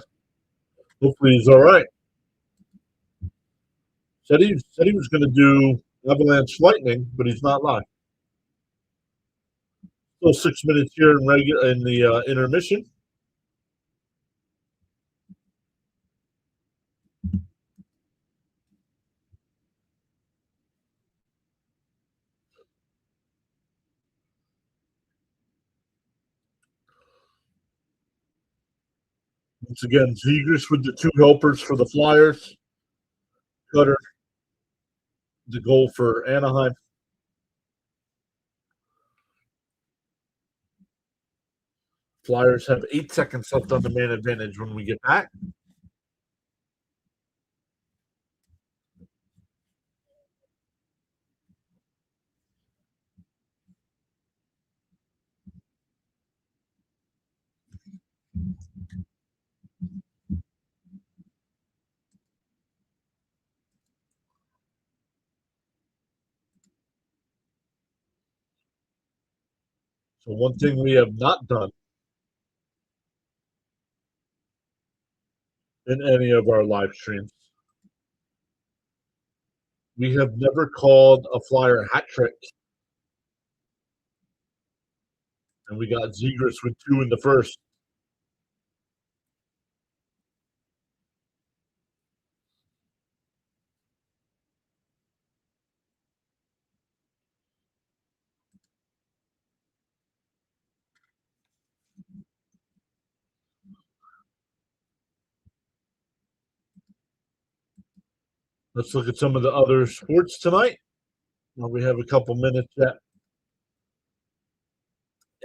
Hopefully, he's all right. Said he was going to do Avalanche Lightning, but he's not live. Still 6 minutes here in the intermission. Once again, Zegers with the two helpers for the Flyers. Cutter, the goal for Anaheim. Flyers have 8 seconds left on the man advantage when we get back. So one thing we have not done in any of our live streams, we have never called a Flyer hat trick. And we got Zegers with 2 in the first. Let's look at some of the other sports tonight. Well, we have a couple minutes yet.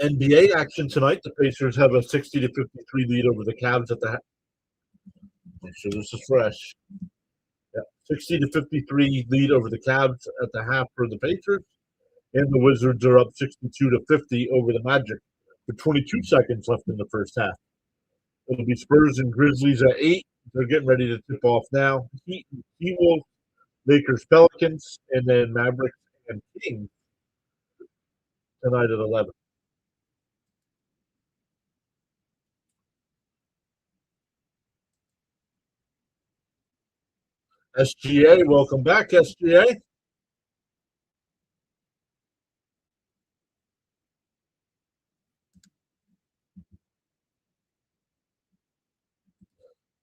NBA action tonight. The Pacers have a 60-53 lead over the Cavs at the half. Make sure this is fresh. Yeah, 60-53 lead over the Cavs at the half for the Pacers, and the Wizards are up 62-50 over the Magic with 22 seconds left in the first half. It'll be Spurs and Grizzlies at 8. They're getting ready to tip off now. Heat and T-Wolves, Lakers, Pelicans, and then Mavericks and Kings tonight at 11. SGA, welcome back, SGA.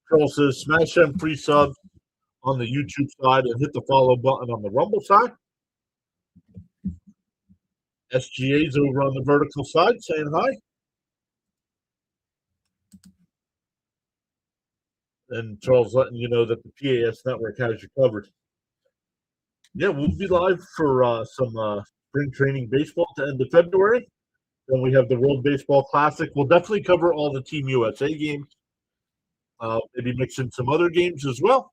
Charles says, smash them free subs on the YouTube side and hit the follow button on the Rumble side. SGA's over on the vertical side saying hi. And Charles letting you know that the PAS network has you covered. Yeah, we'll be live for some spring training baseball at the end of February. Then we have the World Baseball Classic. We'll definitely cover all the Team USA games. Maybe mix in some other games as well.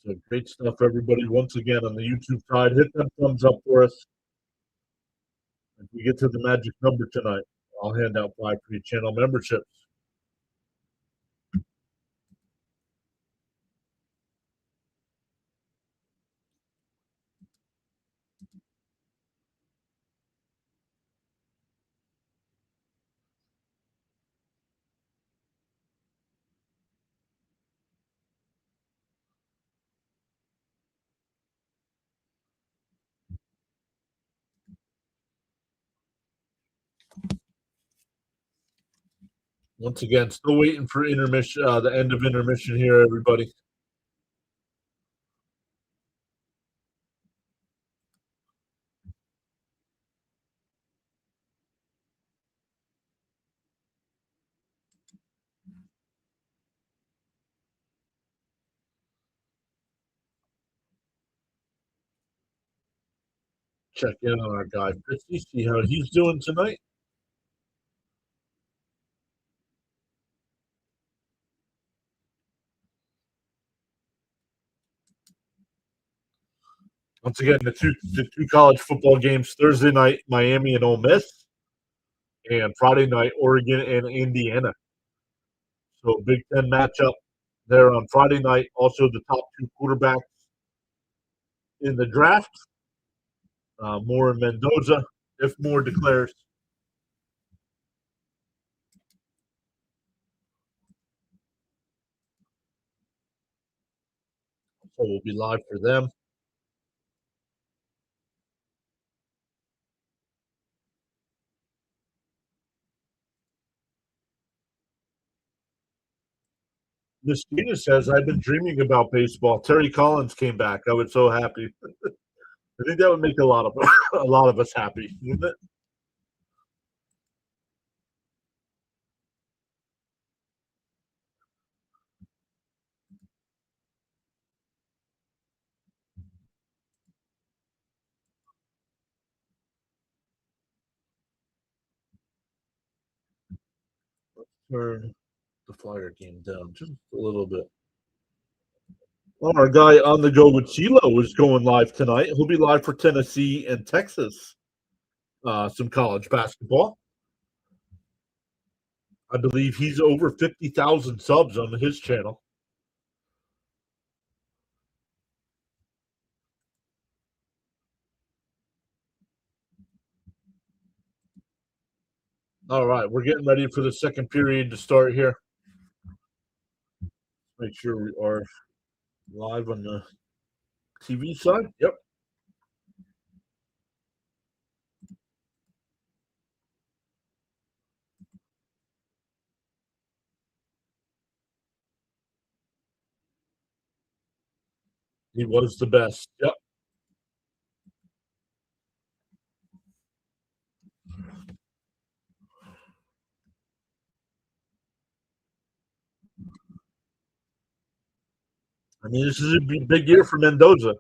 So great stuff, everybody. Once again, on the YouTube side, hit that thumbs up for us. If we get to the magic number tonight, I'll hand out 5 free channel memberships. Once again, still waiting for intermission, the end of intermission here, everybody. Check in on our guy, Christy, see how he's doing tonight. Once again, the two college football games Thursday night, Miami and Ole Miss, and Friday night, Oregon and Indiana. So Big Ten matchup there on Friday night. Also, the top 2 quarterbacks in the draft. Moore and Mendoza, if Moore declares. So we'll be live for them. Miss Tina says, I've been dreaming about baseball. Terry Collins came back. I was so happy. I think that would make a lot of us happy, wouldn't it? Let's turn the Flyer game down just a little bit. Well, our guy on the go with CeeLo is going live tonight. He'll be live for Tennessee and Texas. Some college basketball. I believe he's over 50,000 subs on his channel. All right, we're getting ready for the second period to start here. Make sure we are live on the TV side. Yep. He was the best. Yep. I mean, this is a big year for Mendoza. A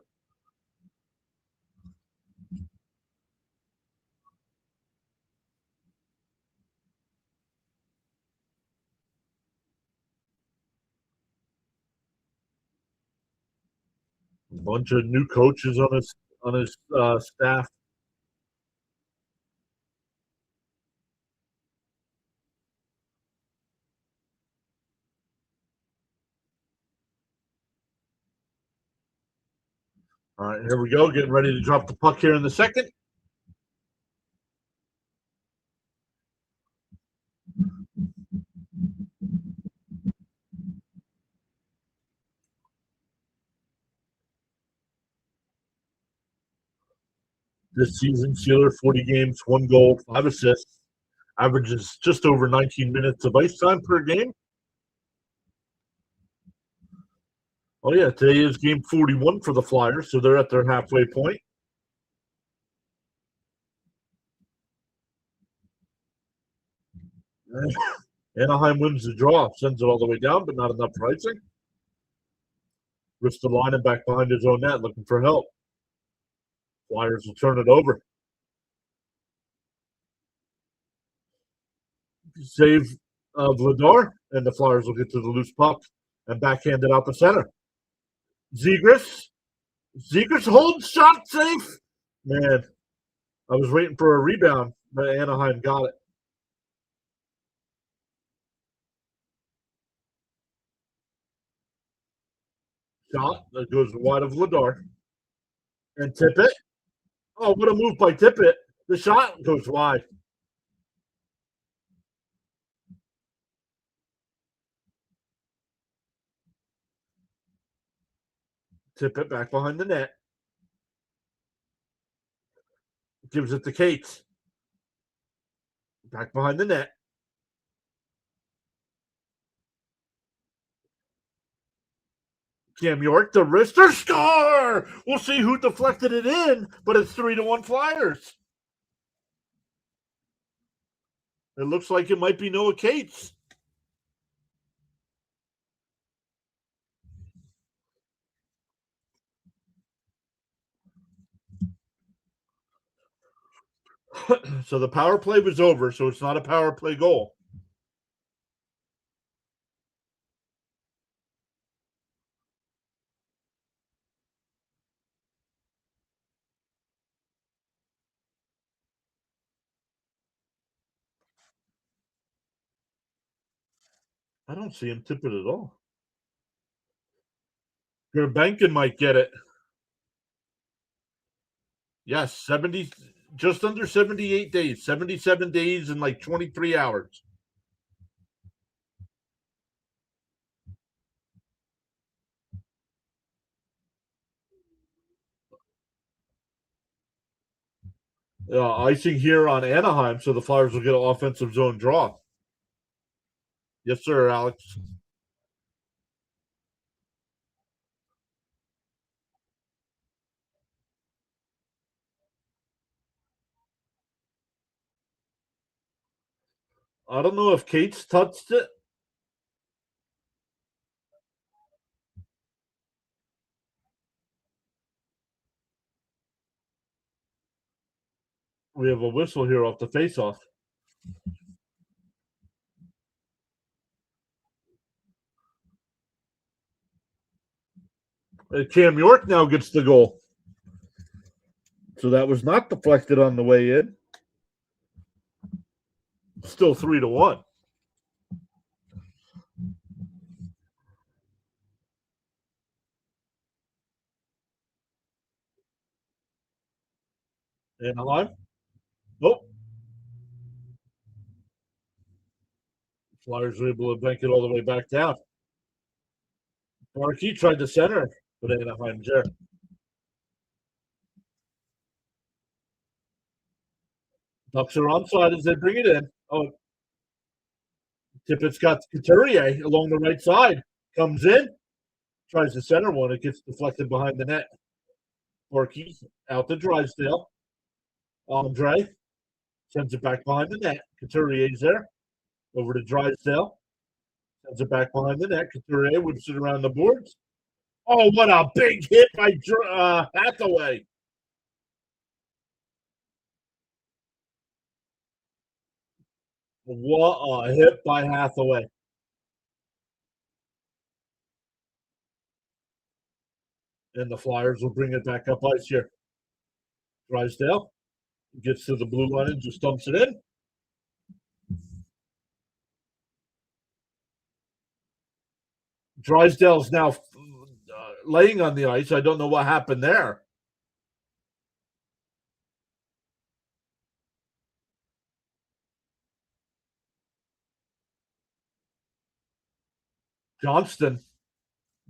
bunch of new coaches on his staff. All right, here we go. Getting ready to drop the puck here in the second. This season, Sealer, 40 games, 1 goal, 5 assists, averages just over 19 minutes of ice time per game. Oh, yeah, today is game 41 for the Flyers, so they're at their halfway point. Anaheim wins the draw, sends it all the way down, but not enough pricing. Rips the line and back behind his own net, looking for help. Flyers will turn it over. Save Vladar, and the Flyers will get to the loose puck and backhand it out the center. Zegras holds, shot safe. Man, I was waiting for a rebound, but Anaheim got it. Shot that goes wide of Vladar. And Tippett. Oh, what a move by Tippett. The shot goes wide. Tippett back behind the net. Gives it to Cates. Back behind the net. Cam York, the wrister, score! We'll see who deflected it in, but it's 3-1 Flyers. It looks like it might be Noah Cates. So the power play was over, so it's not a power play goal. I don't see him tip it at all. Gerbankin might get it. Yes, 70, just under 78 days, 77 days and like 23 hours. Icing here on Anaheim, so the Flyers will get an offensive zone draw. Yes, sir, Alex. I don't know if Cates touched it. We have a whistle here off the faceoff. Cam York now gets the goal. So that was not deflected on the way in. Still 3-1. Anaheim. Nope. Flyers were able to bank it all the way back down. Markey tried to center, but Anaheim's there. Ducks are onside as they bring it in. Oh, Tippett's got Couturier along the right side. Comes in, tries to center one. It gets deflected behind the net. Markey out to Drysdale. Andre sends it back behind the net. Couturier's there. Over to Drysdale. Sends it back behind the net. Couturier whips it around the boards. Oh, what a big hit by Hathaway. What a hit by Hathaway. And the Flyers will bring it back up ice here. Drysdale gets to the blue line and just dumps it in. Drysdale's now laying on the ice. I don't know what happened there. Johnston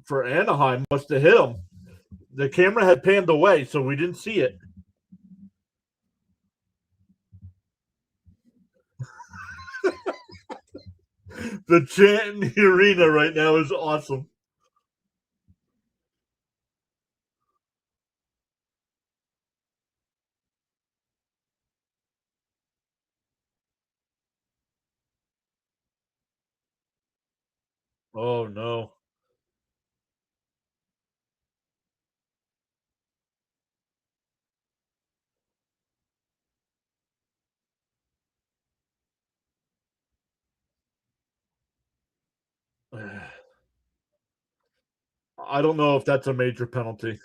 for Anaheim must have hit him. The camera had panned away, so we didn't see it. The chant in the arena right now is awesome. Oh no. I don't know if that's a major penalty.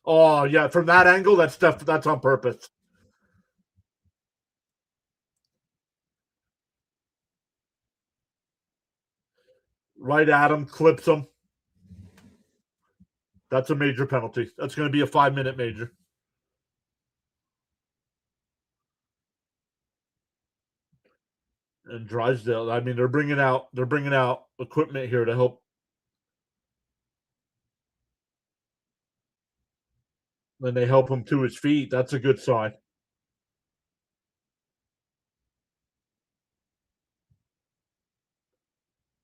Oh yeah, from that angle, that's on purpose. Right at him, clips him. That's a major penalty. That's going to be a 5-minute major. And Drysdale, I mean, they're bringing out equipment here to help. Then they help him to his feet. That's a good sign.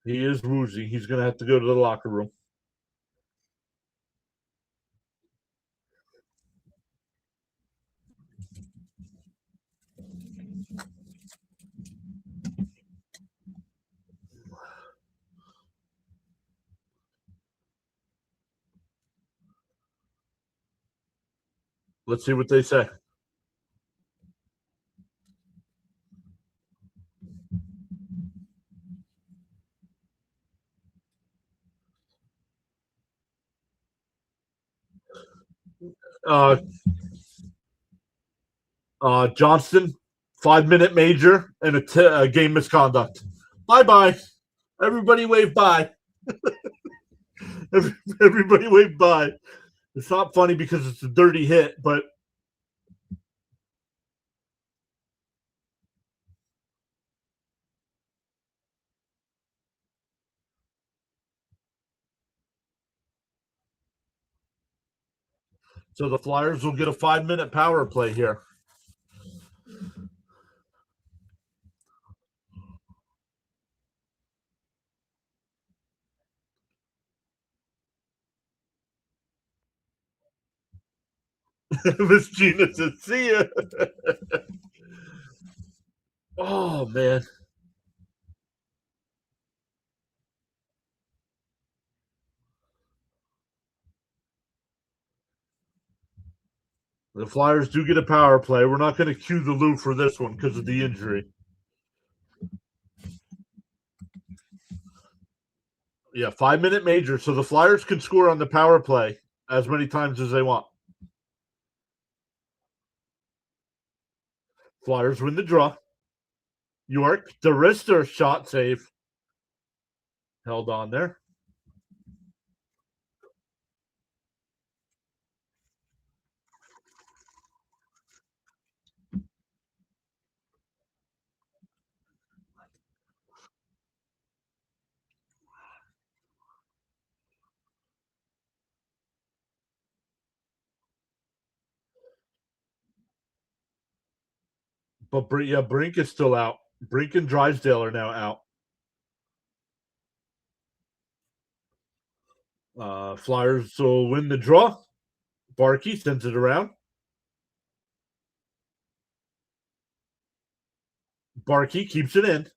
He is woozy. He's going to have to go to the locker room. Let's see what they say. Johnston, 5-minute major and a game misconduct. Bye. Everybody wave bye. Everybody wave bye. It's not funny because it's a dirty hit, but so the Flyers will get a 5-minute power play here. Miss Gina says, see ya. Oh, man. The Flyers do get a power play. We're not going to cue the Lou for this one because of the injury. Yeah, 5-minute major. So the Flyers can score on the power play as many times as they want. Flyers win the draw. York, the wrister shot save. Held on there. But yeah, Brink is still out. Brink and Drysdale are now out. Flyers will win the draw. Barkey sends it around. Barkey keeps it in.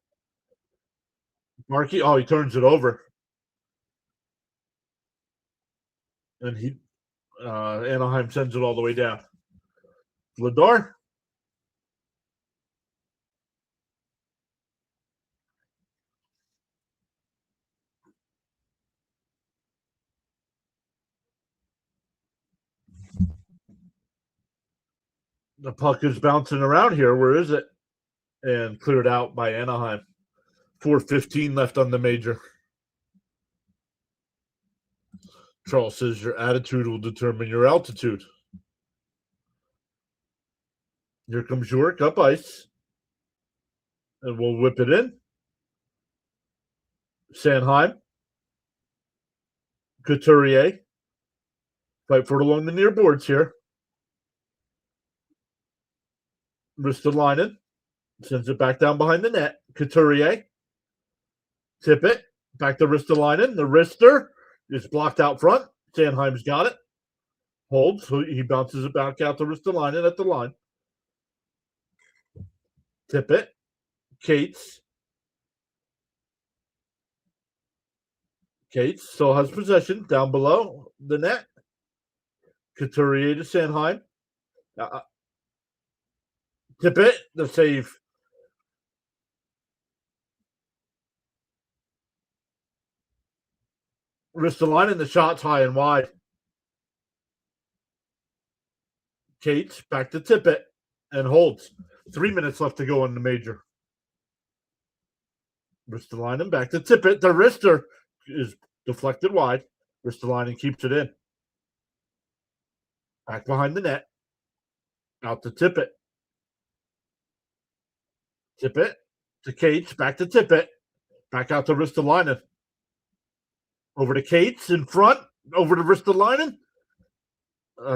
Barkey, he turns it over. And Anaheim sends it all the way down. Vladar. The puck is bouncing around here. Where is it? And cleared out by Anaheim. 4:15 left on the major. Charles says your attitude will determine your altitude. Here comes York up ice. And we'll whip it in. Sanheim, Couturier. Fight for it along the near boards here. Ristolainen sends it back down behind the net. Couturier. Tip it. Back to Ristolainen. The wrister is blocked out front. Sanheim's got it. Holds. So he bounces it back out to Ristolainen at the line. Tip it. Cates. Cates still has possession down below the net. Couturier to Sanheim. Tip it. The save. Ristolainen, the shot's high and wide. Cates back to tip it and holds. 3 minutes left to go in the major. Ristolainen back to tip it. The wrister is deflected wide. Ristolainen keeps it in. Back behind the net. Out to tip it. Tip it to Cates. Back to tip it. Back out to Ristolainen. Over to Cates in front. Over to Ristolainen.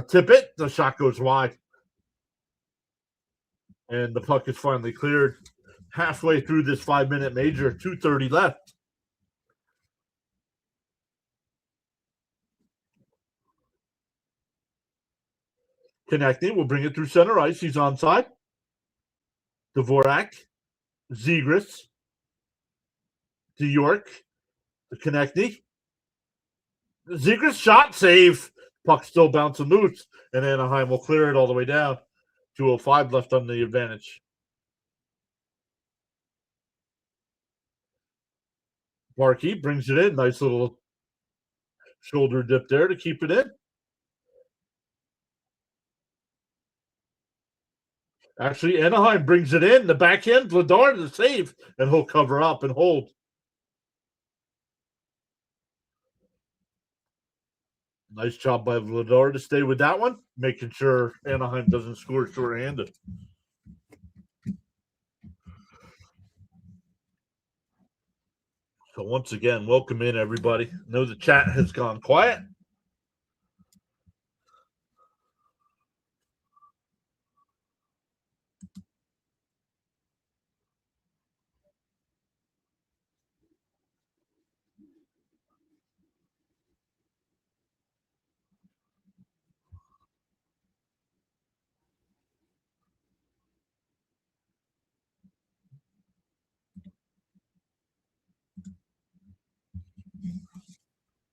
Tip it. The shot goes wide. And the puck is finally cleared. Halfway through this 5-minute major. 2:30 left. Konechny will bring it through center ice. He's onside. Dvorak. Zegras. To York. To Konechny. Zegras shot save. Puck still bouncing loose. And Anaheim will clear it all the way down. 2:05 left on the advantage. Barkey brings it in. Nice little shoulder dip there to keep it in. Actually, Anaheim brings it in. The backhand, Vladar, the save, and he'll cover up and hold. Nice job by Vladar to stay with that one, making sure Anaheim doesn't score shorthanded. So once again, welcome in, everybody. I know the chat has gone quiet.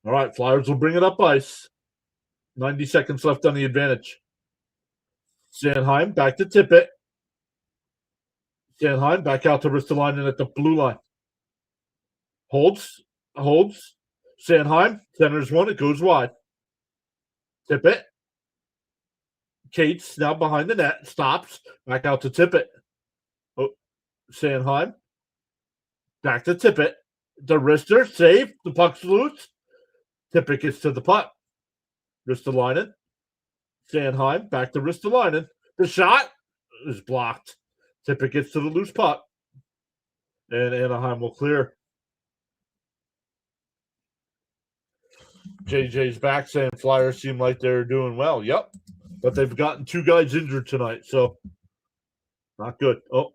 All right, Flyers will bring it up ice. 90 seconds left on the advantage. Sanheim back to tip it. Sanheim back out to Ristolainen at the blue line. Holds. Sanheim centers one. It goes wide. Tip it. Cates now behind the net. Stops. Back out to tip it. Oh, Sanheim. Back to tip it. The wrister. Save. The puck's loose. Tippett gets to the puck. Ristolainen. Sanheim. Back to Ristolainen. The shot is blocked. Tippett gets to the loose puck. And Anaheim will clear. JJ's back saying Flyers seem like they're doing well. Yep. But they've gotten 2 guys injured tonight, so not good. Oh.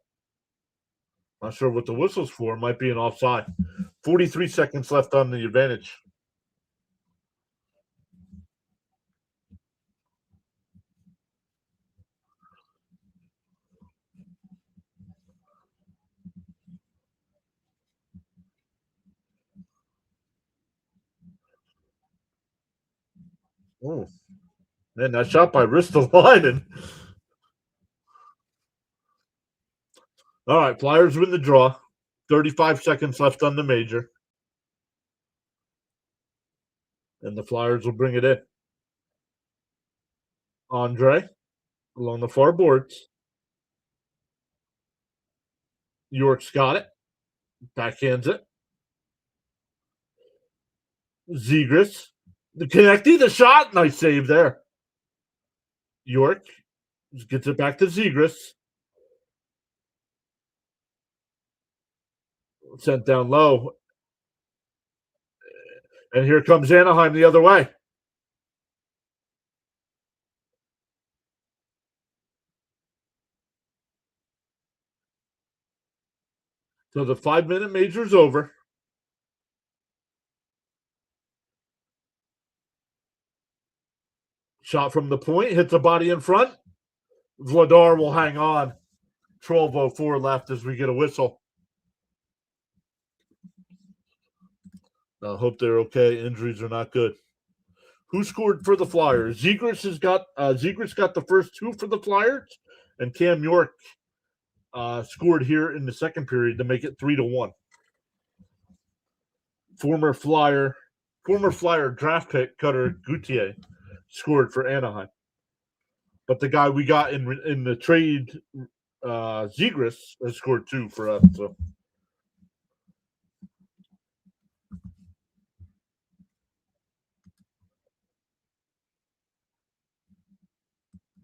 Not sure what the whistle's for. Might be an offside. 43 seconds left on the advantage. Oh, man, that shot by Ristolainen. All right, Flyers win the draw. 35 seconds left on the major. And the Flyers will bring it in. Andre along the far boards. York's got it. Backhands it. Zegras. The Konechny, the shot. Nice save there. York gets it back to Zegras. Sent down low. And here comes Anaheim the other way. So the 5-minute major's over. Shot from the point, hits the body in front. Vladar will hang on. 12:04 left as we get a whistle. I hope they're okay. Injuries are not good. Who scored for the Flyers? Zegras got the first two for the Flyers, and Cam York scored here in the second period to make it 3-1. Former Flyer draft pick Cutter Gauthier scored for Anaheim, but the guy we got in the trade, Zegras, has scored two for us. So.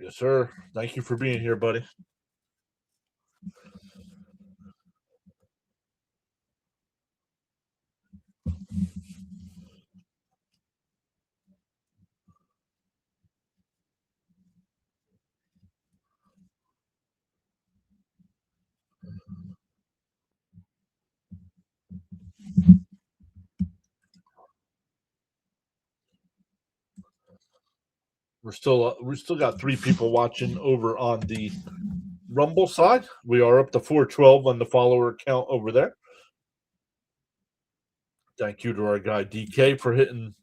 Yes, sir. Thank you for being here, buddy. We still got 3 people watching over on the Rumble side. We are up to 412 on the follower count over there. Thank you to our guy DK for hitting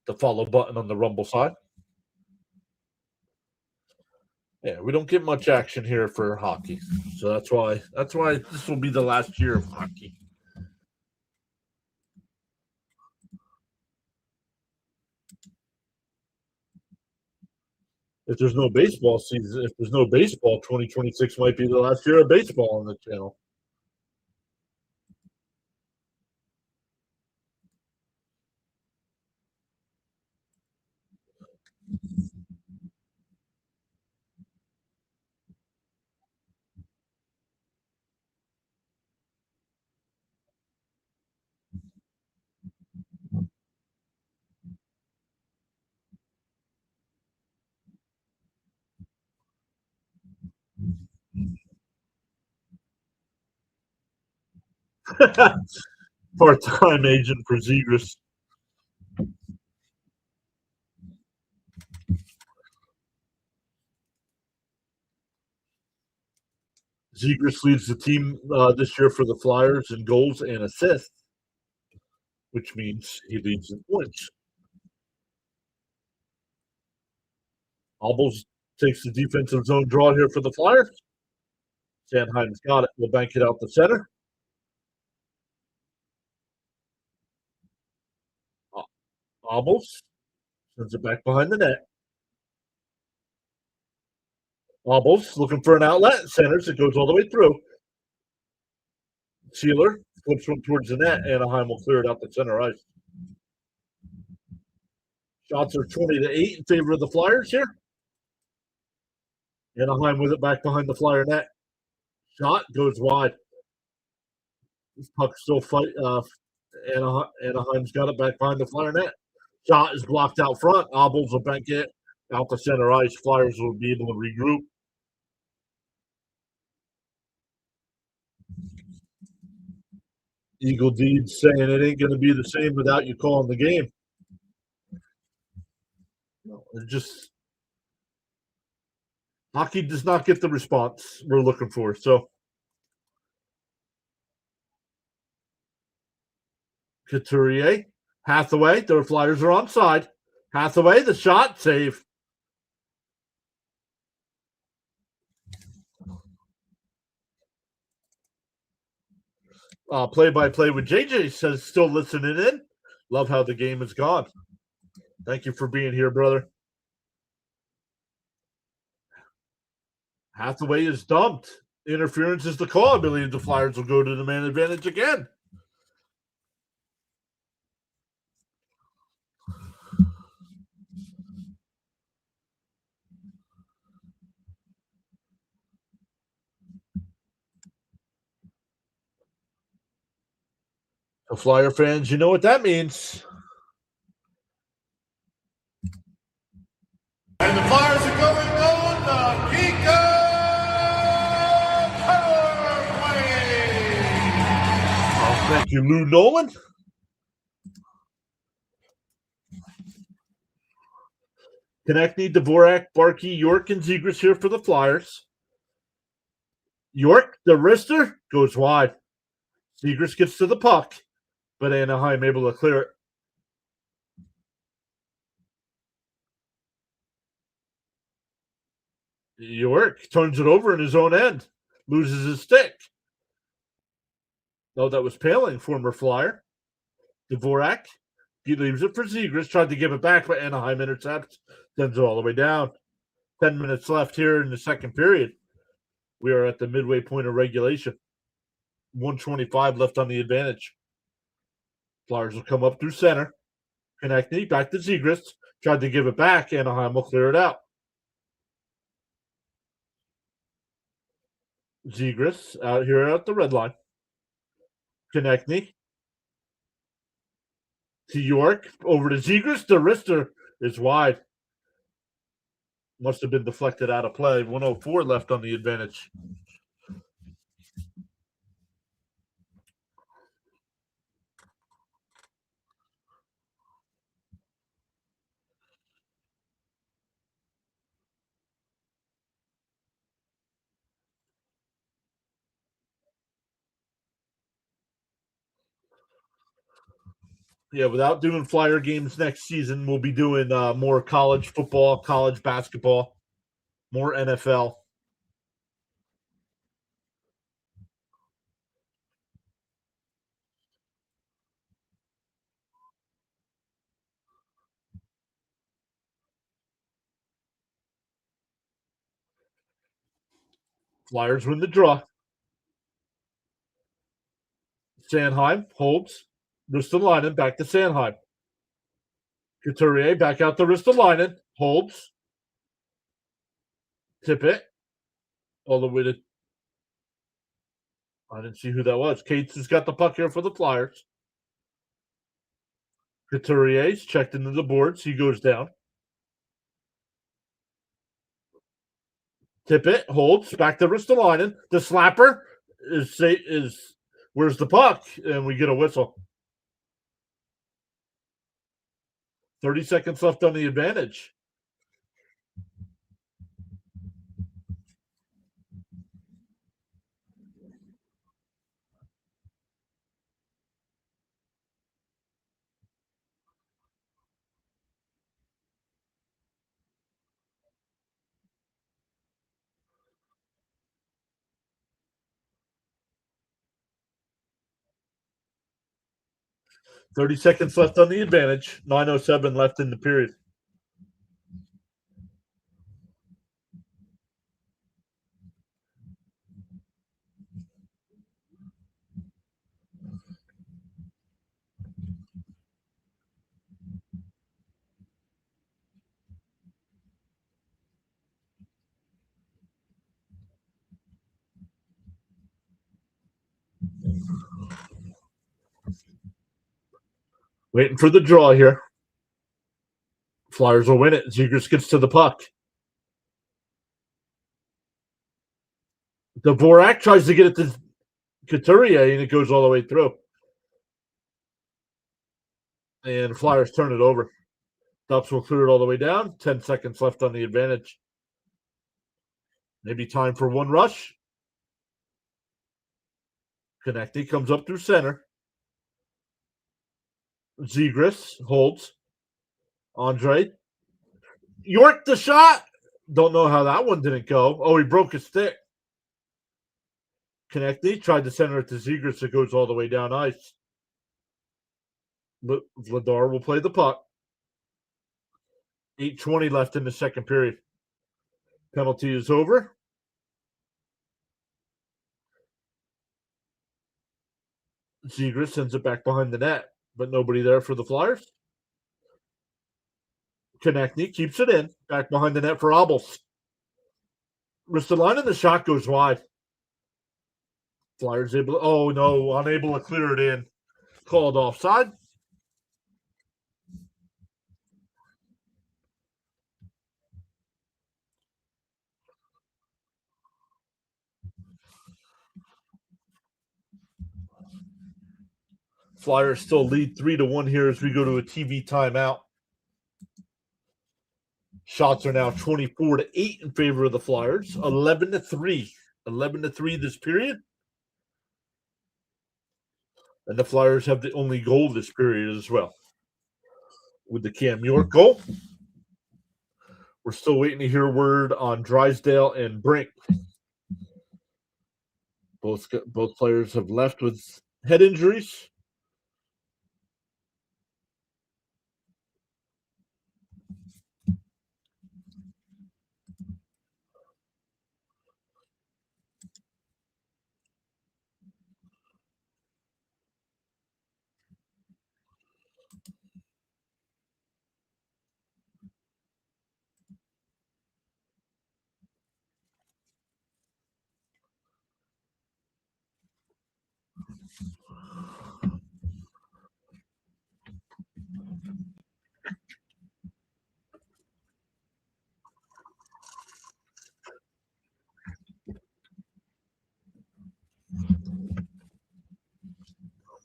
the follow button on the Rumble side. Yeah, we don't get much action here for hockey, so that's why this will be the last year of hockey. If there's no baseball season, if there's no baseball, 2026 might be the last year of baseball on the channel. Part-time agent for Zegras. Zegras leads the team this year for the Flyers in goals and assists, which means he leads in points. Albles takes the defensive zone draw here for the Flyers. Sandheim's got it. We'll bank it out the center. Albles sends it back behind the net. Albles looking for an outlet. Centers. It goes all the way through. Sealer flips one towards the net. Anaheim will clear it out the center ice. Shots are 20-8 in favor of the Flyers here. Anaheim with it back behind the Flyer net. Shot goes wide. This puck still fight. Anaheim's got it back behind the Flyer net. Shot is blocked out front. Albles will bank it out the center ice. Flyers will be able to regroup. Eagle Deeds saying it ain't going to be the same without you calling the game. It just hockey does not get the response we're looking for. So Couturier, Hathaway, their Flyers are onside. Hathaway, the shot, save. Play-by-play with JJ says still listening in. Love how the game has gone. Thank you for being here, brother. Hathaway is dumped. Interference is the call. I believe the Flyers will go to the man advantage again. So Flyer fans, you know what that means. Thank you, Lou Nolan. Konechny, Dvorak, Barkey, York, and Zegras here for the Flyers. York, the wrister, goes wide. Zegras gets to the puck, but Anaheim able to clear it. York turns it over in his own end, loses his stick. No, that was Paling, former Flyer. Dvorak, he leaves it for Zegras, tried to give it back, but Anaheim intercepts, sends it all the way down. 10 minutes left here in the second period. We are at the midway point of regulation. 125 left on the advantage. Flyers will come up through center. Konechny, back to Zegras. Tried to give it back. Anaheim will clear it out. Zegras out here at the red line. Konechny to York. Over to Zegras. The wrister is wide. Must have been deflected out of play. 104 left on the advantage. Yeah, without doing Flyer games next season, we'll be doing more college football, college basketball, more NFL. Flyers win the draw. Sanheim holds. Ristolainen back to Sanheim. Couturier back out to Ristolainen. Holds. Tip it. All the way to. I didn't see who that was. Cates has got the puck here for the Flyers. Couturier's checked into the boards. He goes down. Tip it. Holds. Back to Ristolainen. The slapper is where's the puck? And we get a whistle. 30 seconds left on the advantage. Thirty seconds left on the advantage. 9:07 left in the period. Waiting for the draw here. Flyers will win it. Zegras gets to the puck. Dvorak tries to get it to Couturier, and it goes all the way through. And Flyers turn it over. Ducks will clear it all the way down. 10 seconds left on the advantage. Maybe time for one rush. Konechny comes up through center. Zegras holds. Andre. York the shot. Don't know how that one didn't go. Oh, he broke his stick. Konechny tried to center it to Zegras. It goes all the way down ice. Vladar will play the puck. 8:20 left in the second period. Penalty is over. Zegras sends it back behind the net, but nobody there for the Flyers. Konechny keeps it in, back behind the net for Abels. Ristolainen, the shot goes wide. Flyers able to, unable to clear it in. Called offside. Flyers still lead 3-1 here as we go to a TV timeout. Shots are now 24-8 in favor of the Flyers. 11-3. 11-3 this period. And the Flyers have the only goal this period as well. With the Cam York goal. We're still waiting to hear word on Drysdale and Brink. Both players have left with head injuries.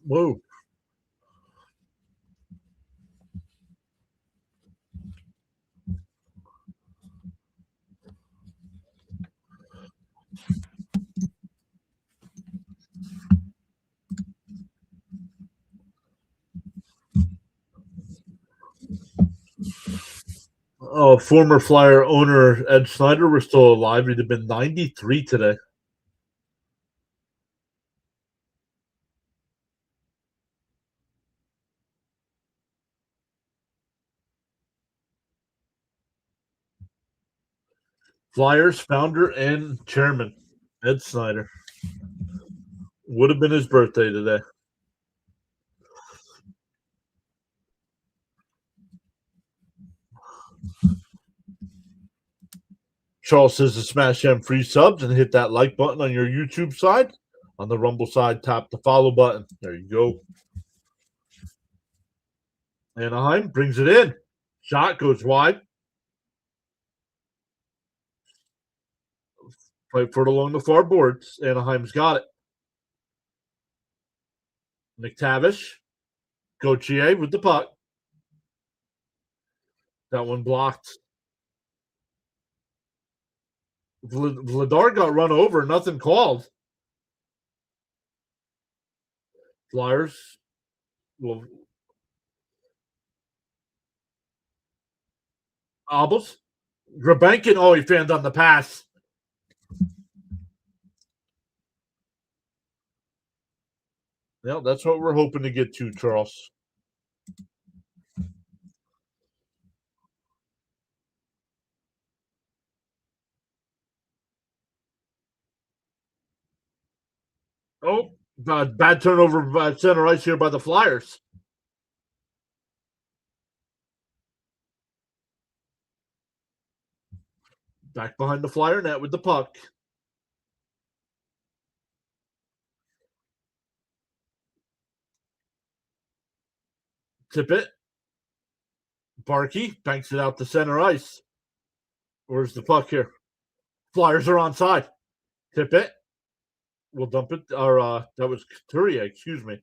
Whoa. Oh, former Flyer owner Ed Snyder was still alive. He'd have been 93 today. Flyers founder and chairman, Ed Snyder. Would have been his birthday today. Charles says to smash them free subs and hit that like button on your YouTube side. On the Rumble side, tap the follow button. There you go. Anaheim brings it in. Shot goes wide. Fight for it along the far boards. Anaheim's got it. McTavish. Gauthier with the puck. That one blocked. Vladar got run over. Nothing called. Flyers. Well, Obels. Grabenkin. Oh, he fanned on the pass. Yeah, that's what we're hoping to get to, Charles. Oh, bad turnover by center ice here by the Flyers. Back behind the Flyer net with the puck. Tip it. Barkey banks it out to center ice. Where's the puck here? Flyers are onside. Tip it. We'll dump it. Or that was Couturier, excuse me.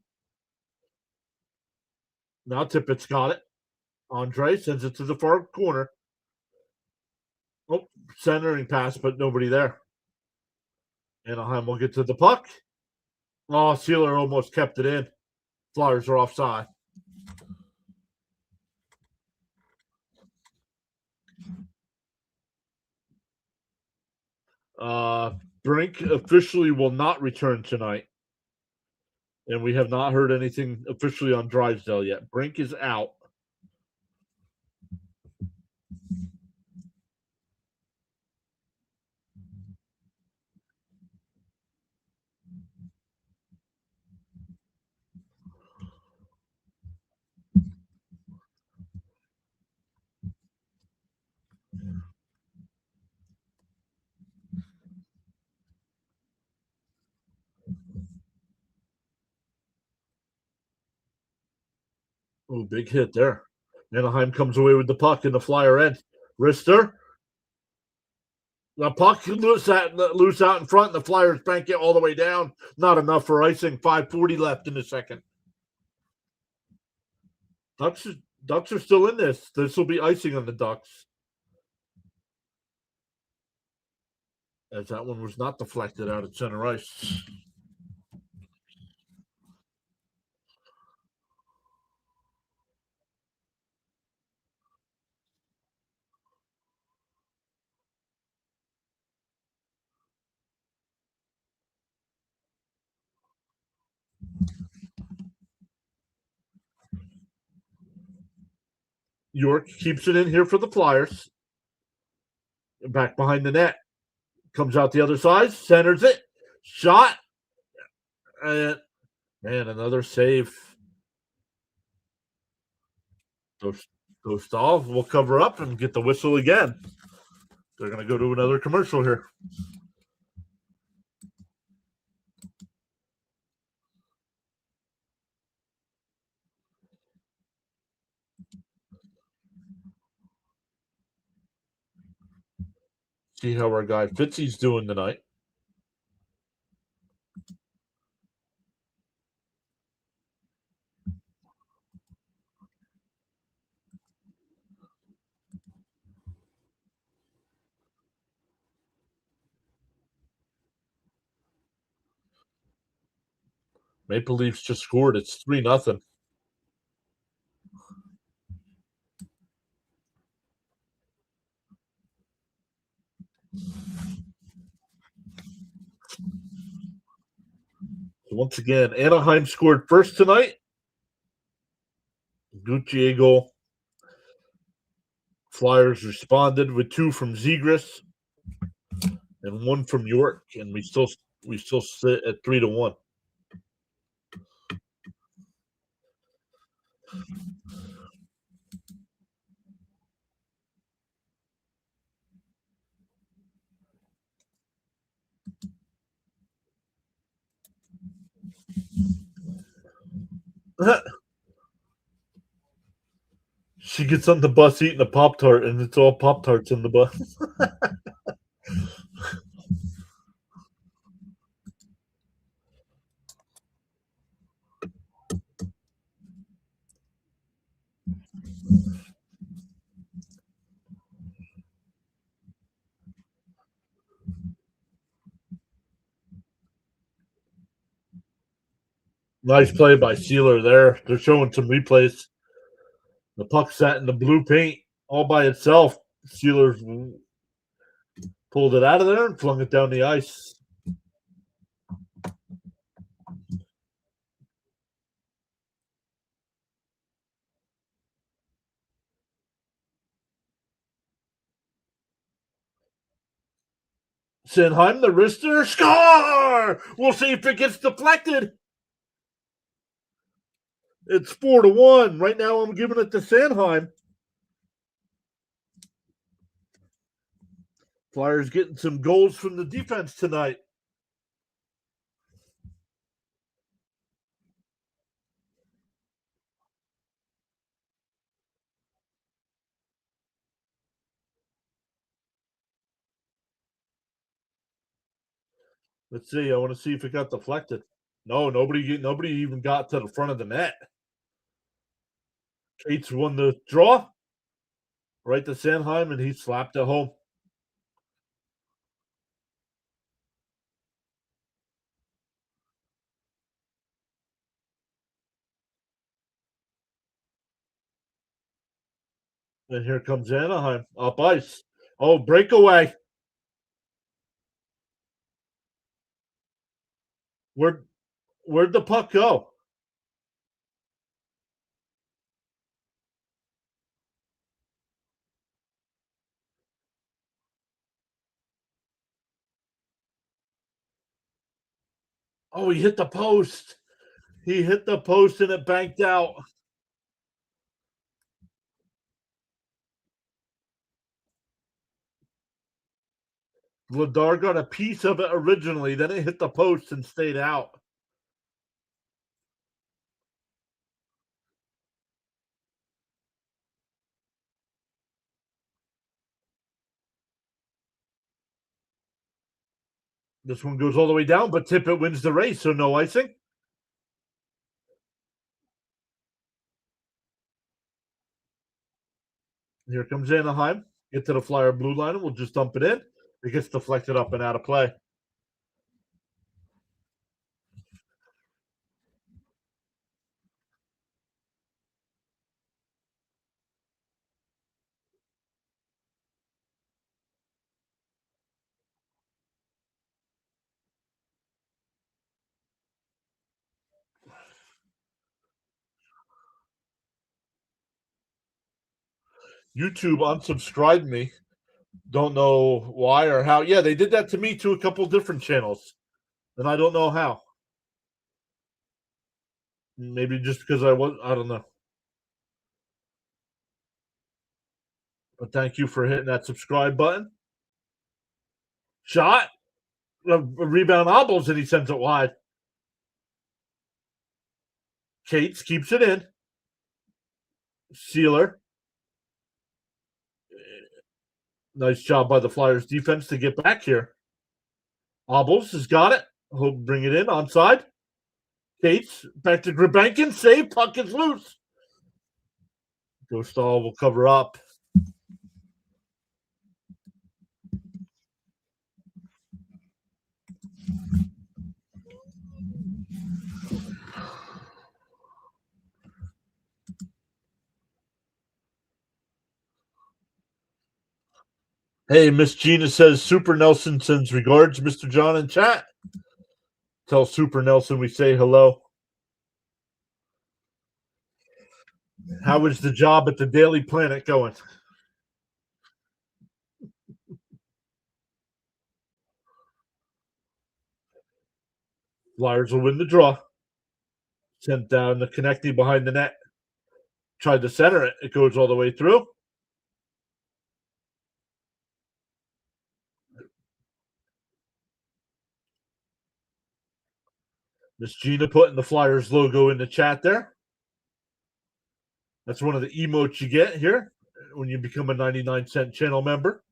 Now Tippett's got it. Andre sends it to the far corner. Oh, centering pass, but nobody there. Anaheim will get to the puck. Oh, Sealer almost kept it in. Flyers are offside. Brink officially will not return tonight. And we have not heard anything officially on Drysdale yet. Brink is out. Oh, big hit there. Anaheim comes away with the puck in the Flyer end. Rister. The puck loose out in front, and the Flyers bank it all the way down. Not enough for icing. 5:40 left in the second. Ducks Ducks are still in this. This will be icing on the Ducks, as that one was not deflected out at center ice. York keeps it in here for the Flyers. Back behind the net. Comes out the other side, centers it. Shot. And man, another save. Dostal will cover up and get the whistle again. They're going to go to another commercial here. See how our guy Fitzy's doing tonight. Maple Leafs just scored. It's 3-0. So once again, Anaheim scored first tonight. Gucci goal. Flyers responded with 2 from Zegras and 1 from York, and we still sit at 3-1. She gets on the bus eating a Pop-Tart, and it's all Pop-Tarts in the bus. Nice play by Sealer there. They're showing some replays. The puck sat in the blue paint all by itself. Sealer pulled it out of there and flung it down the ice. Sanheim, the wrister, score! We'll see if it gets deflected. It's 4-1. Right now, I'm giving it to Sanheim. Flyers getting some goals from the defense tonight. Let's see. I want to see if it got deflected. No, nobody even got to the front of the net. Cates won the draw. Right to Sanheim, and he slapped it home. And here comes Anaheim up ice. Oh, breakaway. Where'd the puck go? Oh, he hit the post. He hit the post and it banked out. Vladar got a piece of it originally, then it hit the post and stayed out. This one goes all the way down, but Tippett wins the race, so no icing. Here comes Anaheim. Get to the Flyer blue line, and we'll just dump it in. It gets deflected up and out of play. YouTube unsubscribed me. Don't know why or how. Yeah, they did that to me to a couple different channels, and I don't know how. Maybe just because I don't know. But thank you for hitting that subscribe button. Shot. A rebound obbles, and he sends it wide. Cates keeps it in. Sealer. Nice job by the Flyers defense to get back here. Obbles has got it. He'll bring it in onside. Cates back to Grabankin. Save. Puck is loose. Dostal will cover up. Hey, Miss Gina says Super Nelson sends regards, Mr. John in chat. Tell Super Nelson we say hello. How is the job at the Daily Planet going? Flyers will win the draw. Sent down the connecting behind the net. Tried to center it. It goes all the way through. Miss Gina putting the Flyers logo in the chat there. That's one of the emotes you get here when you become a 99-cent channel member.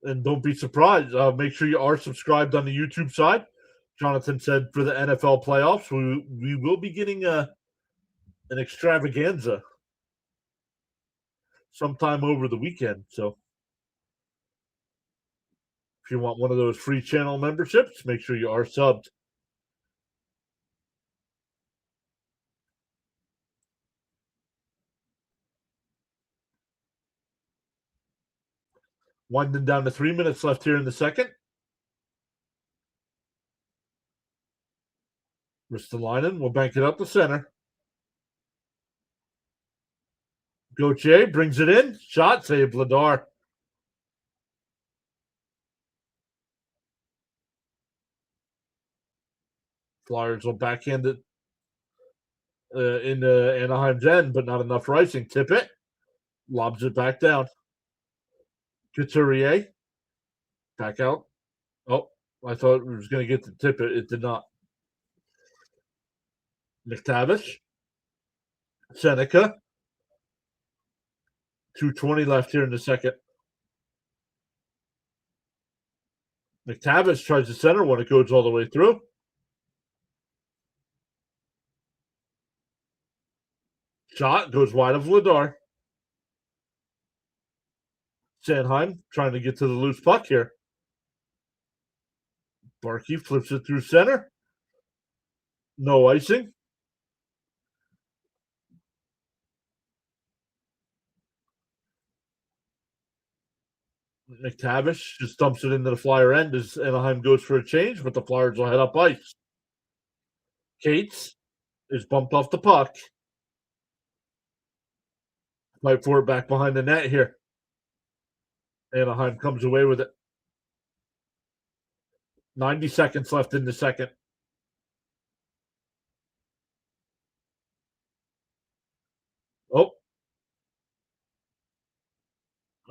And don't be surprised. Make sure you are subscribed on the YouTube side. Jonathan said for the NFL playoffs, we will be getting an extravaganza sometime over the weekend. So if you want one of those free channel memberships, make sure you are subbed. Winding down to 3 minutes left here in the second. Ristolainen will bank it up the center. Gauthier brings it in. Shot save Vladar. Flyers will backhand it in Anaheim's end, but not enough ricing. Tip it. Lobs it back down. Couturier. Back out. Oh, I thought it was going to get to tip it. It did not. McTavish. Seneca. 2:20 left here in the second. McTavish tries to center one. It goes all the way through. Shot goes wide of Vladar. Sanheim trying to get to the loose puck here. Barkey flips it through center. No icing. McTavish just dumps it into the Flyer end as Anaheim goes for a change, but the Flyers will head up ice. Cates is bumped off the puck. Fight for it back behind the net here. Anaheim comes away with it. 90 seconds left in the second.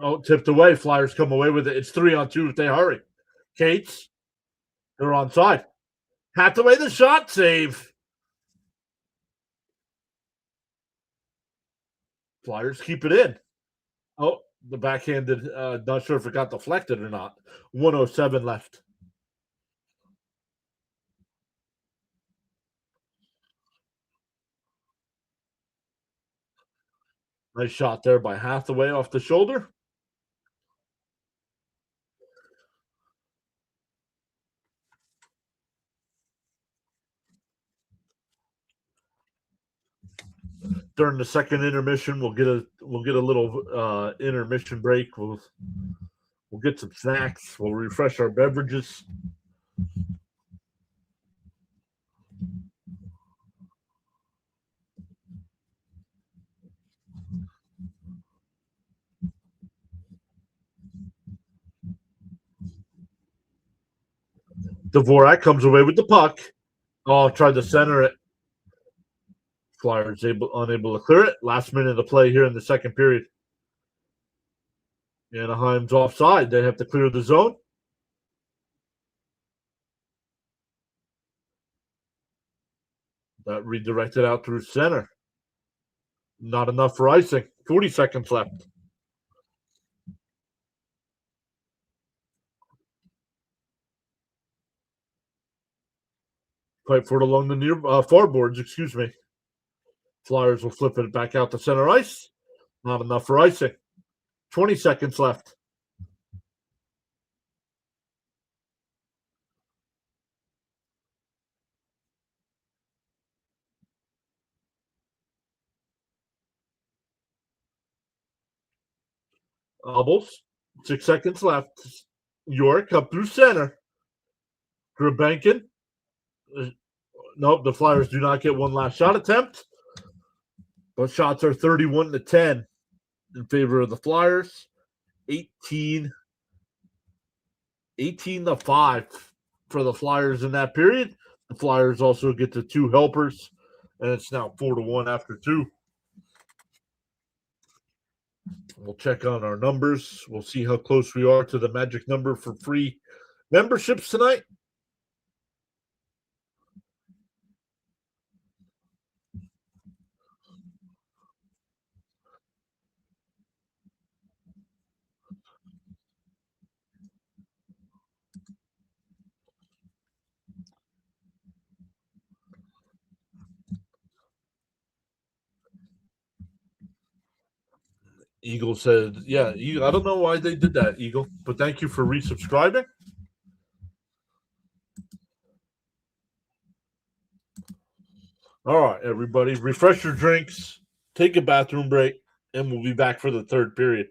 Oh, tipped away. Flyers come away with it. It's 3-on-2 if they hurry. Cates, they're onside. Hathaway, the shot save. Flyers keep it in. Oh, the backhanded, not sure if it got deflected or not. 1:07 left. Nice shot there by Hathaway off the shoulder. During the second intermission, we'll get a little intermission break. We'll get some snacks. We'll refresh our beverages. Dvorak comes away with the puck. Oh, tried to center it. Flyers unable to clear it. Last minute of play here in the second period. Anaheim's offside. They have to clear the zone. That redirected out through center. Not enough for icing. 40 seconds left. Fight for it along the near far boards, excuse me. Flyers will flip it back out to center ice. Not enough for icing. 20 seconds left. Obels, 6 seconds left. York up through center. Grabenkin. Nope, the Flyers do not get one last shot attempt. But shots are 31-10 in favor of the Flyers. 18-5 for the Flyers in that period. The Flyers also get the 2 helpers, and it's now 4-1 after 2. We'll check on our numbers. We'll see how close we are to the magic number for free memberships tonight. Eagle said, yeah, I don't know why they did that, Eagle, but thank you for resubscribing. All right, everybody, refresh your drinks, take a bathroom break, and we'll be back for the third period.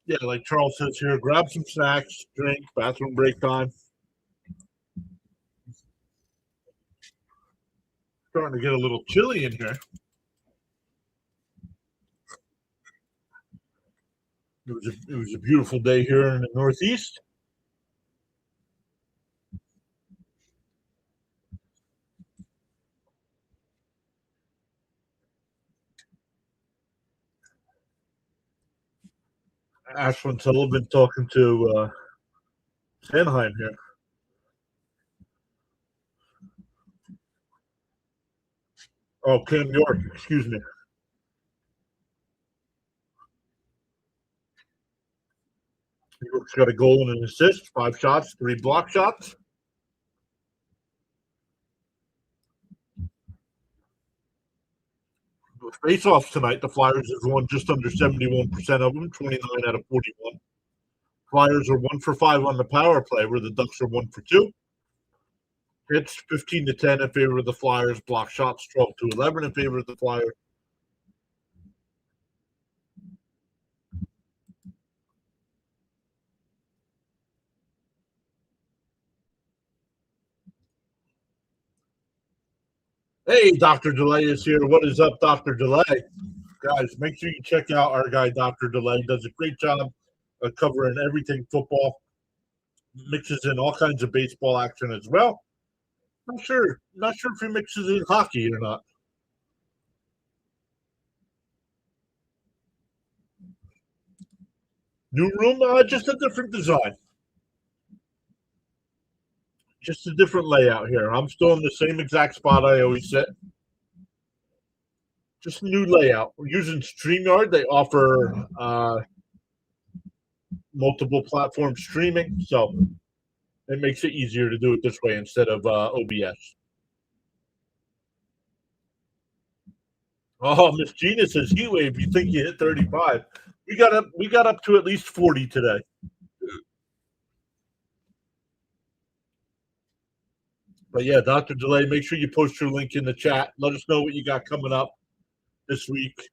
Yeah, like Charles says here, grab some snacks, drink, bathroom break time. Starting to get a little chilly in here. It was a beautiful day here in the Northeast. Ashwin Sullivan talking to Anaheim here. Oh, Cam York, excuse me. York's got a goal and an assist, 5 shots, 3 block shots. Face-offs tonight, the Flyers have won just under 71% of them, 29 out of 41. Flyers are 1 for 5 on the power play, where the Ducks are 1 for 2. Hits 15-10 in favor of the Flyers. Block shots 12-11 in favor of the Flyers. Hey, Dr. Delay is here. What is up, Dr. Delay? Guys, make sure you check out our guy, Dr. Delay. Does a great job of covering everything football. Mixes in all kinds of baseball action as well. Not sure if he mixes in hockey or not. New room, just a different design. Just a different layout here. I'm still in the same exact spot I always sit. Just a new layout. We're using StreamYard. They offer multiple platform streaming, so it makes it easier to do it this way instead of OBS. Oh, Miss Gina says, "Heat wave. You think you hit 35? We got up to at least 40 today." But yeah, Dr. Delay, make sure you post your link in the chat. Let us know what you got coming up this week.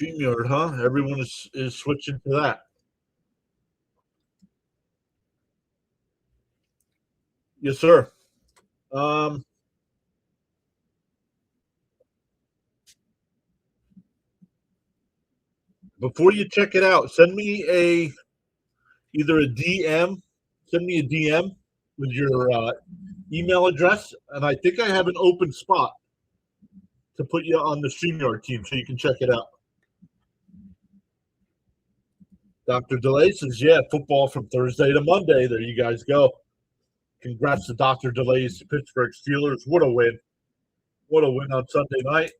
StreamYard, huh? Everyone is switching to that. Yes, sir. Before you check it out, send me either a DM, send me a DM with your email address, and I think I have an open spot to put you on the StreamYard team so you can check it out. Dr. Delay says, yeah, football from Thursday to Monday. There you guys go. Congrats to Dr. Delay's Pittsburgh Steelers. What a win. What a win on Sunday night.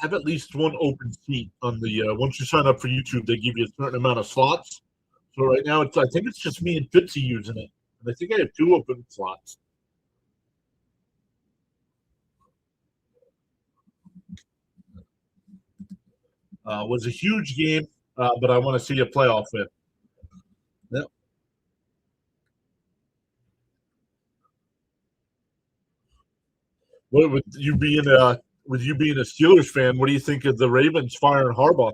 Have at least one open seat on the once you sign up for YouTube, they give you a certain amount of slots. So right now I think it's just me and Fitzy using it. And I think I have 2 open slots. Was a huge game, but I want to see a playoff win. Yep. What with you being a Steelers fan, what do you think of the Ravens firing Harbaugh?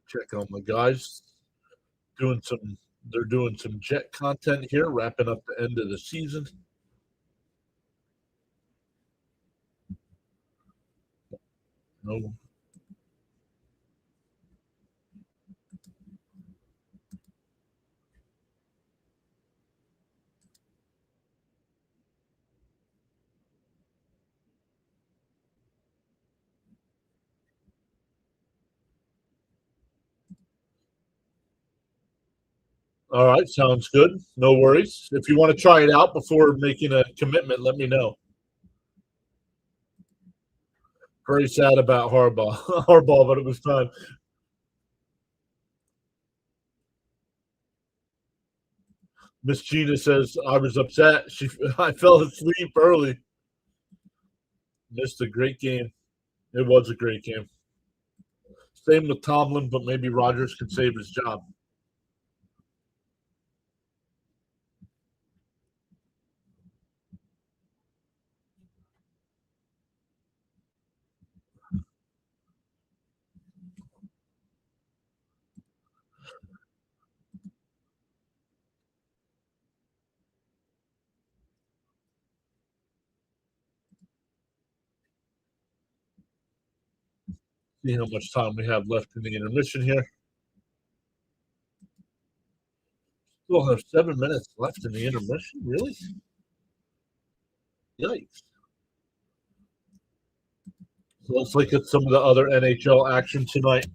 Check on the guys. doing some they're doing some Jet content here, wrapping up the end of the season. No. All right, sounds good. No worries. If you want to try it out before making a commitment, let me know. Very sad about Harbaugh, Harbaugh, but it was time. Miss Gina says I was upset. I fell asleep early. Missed a great game. It was a great game. Same with Tomlin, but maybe Rodgers could save his job. See how much time we have left in the intermission here. Still have 7 minutes left in the intermission. Really? Yikes. So let's look at some of the other NHL action tonight.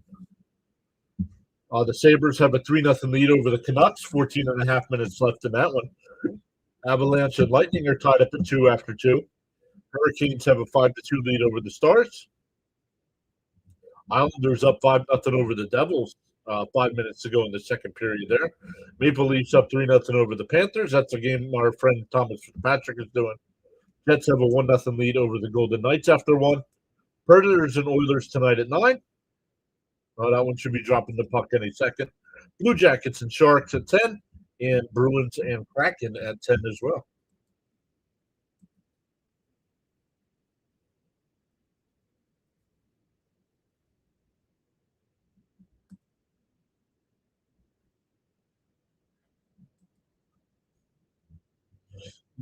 The Sabres have a 3-0 lead over the Canucks. 14 and a half minutes left in that one. Avalanche and Lightning are tied up at 2 after 2. Hurricanes have a 5-2 lead over the Stars. Islanders up 5-0 over the Devils. 5 minutes to go in the second period there. Maple Leafs up 3-0 over the Panthers. That's a game our friend Thomas Patrick is doing. Jets have a 1-0 lead over the Golden Knights after 1. Predators and Oilers tonight at 9. That one should be dropping the puck any second. Blue Jackets and Sharks at 10. And Bruins and Kraken at 10 as well.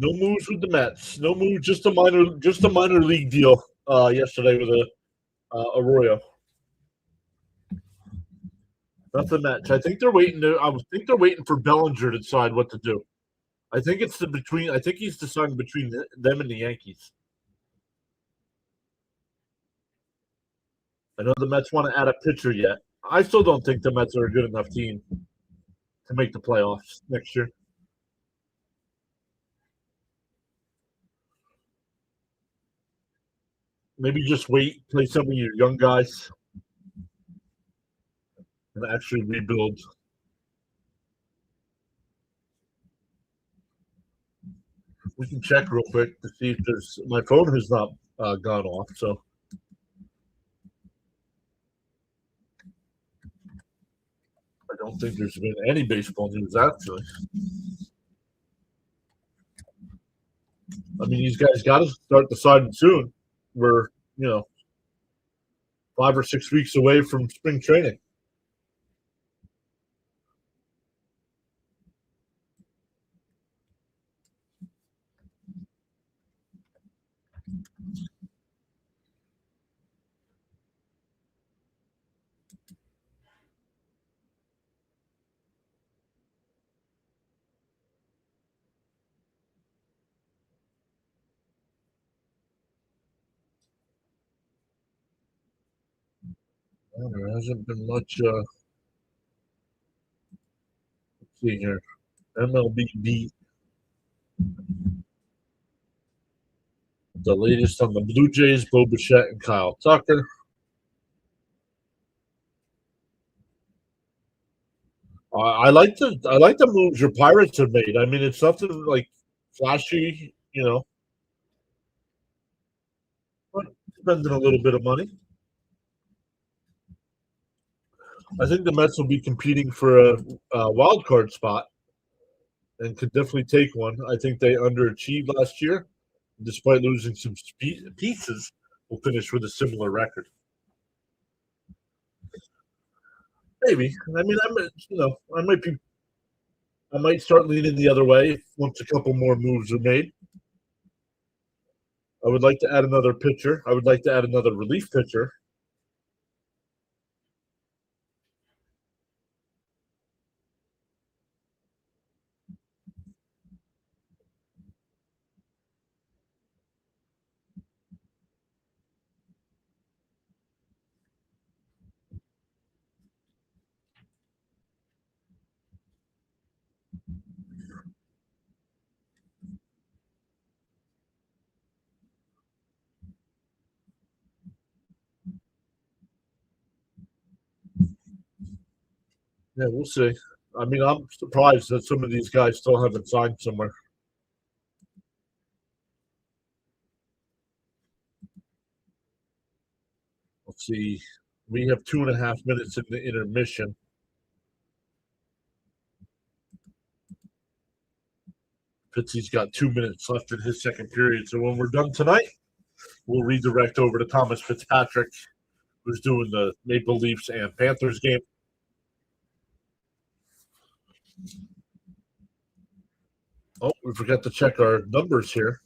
No moves with the Mets. No move. Just a minor league deal yesterday with Arroyo. Nothing much. I think they're waiting. I think they're waiting for Bellinger to decide what to do. I think it's between. I think he's deciding between them and the Yankees. I know the Mets want to add a pitcher yet. I still don't think the Mets are a good enough team to make the playoffs next year. Maybe just wait, play some of your young guys, and actually rebuild. We can check real quick to see if there's. My phone has not gone off, so. I don't think there's been any baseball news actually. I mean, these guys got to start deciding soon. We're 5 or 6 weeks away from spring training. There hasn't been much. Let's see here. MLB beat the latest on the Blue Jays, Bo Bichette and Kyle Tucker. I like the moves your Pirates have made. I mean, it's nothing like flashy, but spending a little bit of money. I think the Mets will be competing for a wild card spot and could definitely take one. I think they underachieved last year, despite losing some pieces. Will finish with a similar record. Maybe. I mean, I might start leaning the other way once a couple more moves are made. I would like to add another pitcher. I would like to add another relief pitcher. Yeah, we'll see. I mean, I'm surprised that some of these guys still haven't signed somewhere. Let's see. We have 2.5 minutes in the intermission. Fitzy's got 2 minutes left in his second period. So when we're done tonight, we'll redirect over to Thomas Fitzpatrick, who's doing the Maple Leafs and Panthers game. Oh, we forgot to check our numbers here.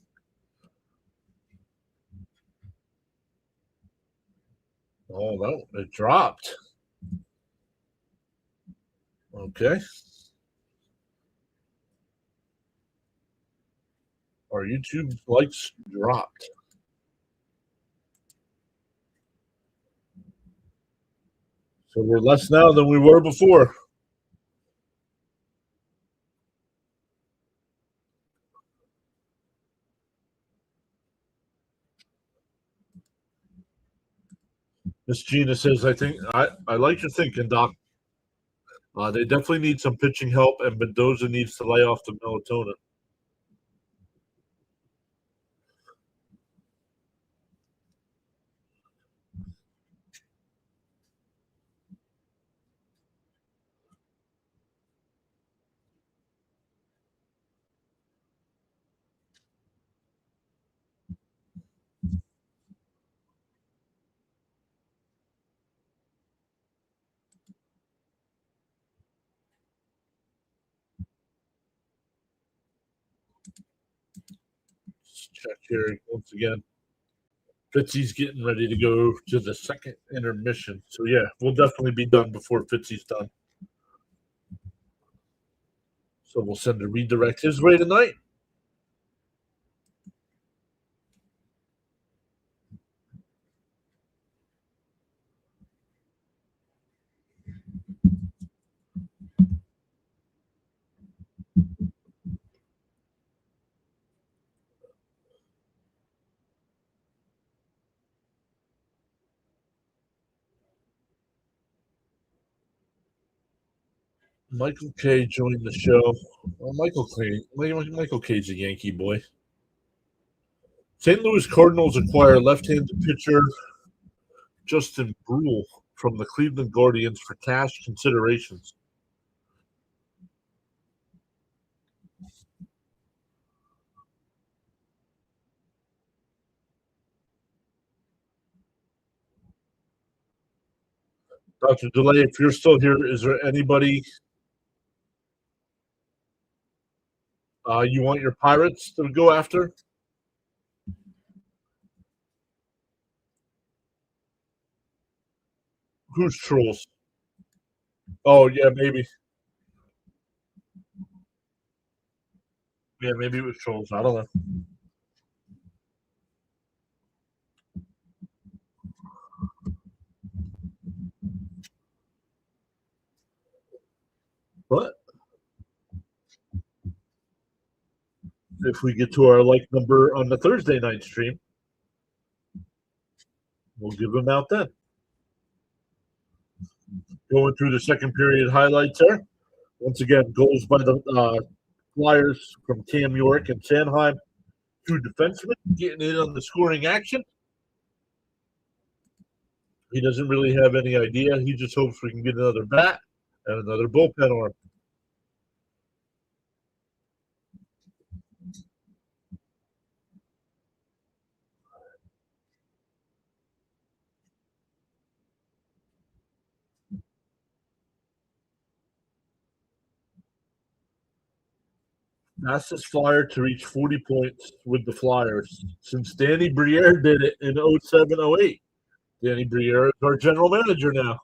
Oh, no, it dropped. Okay. Our YouTube likes dropped. So we're less now than we were before. Miss Gina says, I like your thinking, Doc. They definitely need some pitching help, and Mendoza needs to lay off the melatonin. Let's check here once again. Fitzy's getting ready to go to the second intermission. So, yeah, we'll definitely be done before Fitzy's done. So we'll send a redirect his way tonight. Michael K joined the show. Well, Michael K's a Yankee boy. St. Louis Cardinals acquire left-handed pitcher Justin Brule from the Cleveland Guardians for cash considerations. Dr. DeLay, if you're still here, is there anybody you want your Pirates to go after? Who's trolls? Oh, yeah, maybe. Yeah, maybe it was trolls. I don't know. But if we get to our like number on the Thursday night stream, we'll give them out then. Going through the second period highlights there. Once again, goals by the Flyers from Cam York and Sanheim. Two defensemen getting in on the scoring action. He doesn't really have any idea. He just hopes we can get another bat and another bullpen arm. Fastest Flyer to reach 40 points with the Flyers since Danny Briere did it in 07-08. Danny Briere is our general manager now.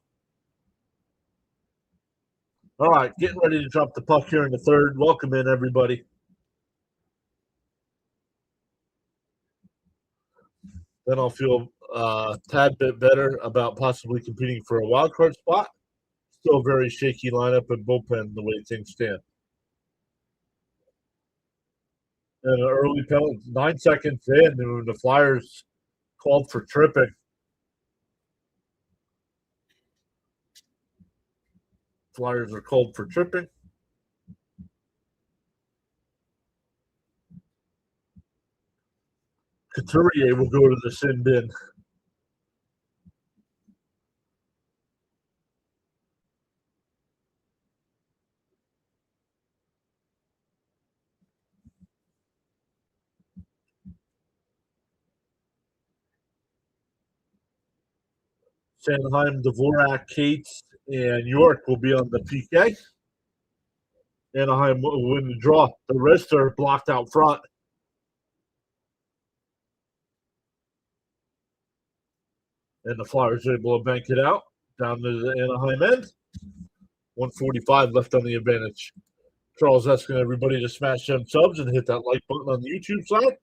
All right, getting ready to drop the puck here in the third. Welcome in, everybody. Then I'll feel a tad bit better about possibly competing for a wild card spot. Still a very shaky lineup and bullpen the way things stand. And an early penalty, 9 seconds in, when the Flyers called for tripping. Flyers are called for tripping. Couturier will go to the sin bin. Anaheim, Dvorak, Cates, and York will be on the PK. Anaheim will win the draw. The rest are blocked out front. And the Flyers are able to bank it out down to the Anaheim end. 1:45 left on the advantage. Charles asking everybody to smash them subs and hit that like button on the YouTube side.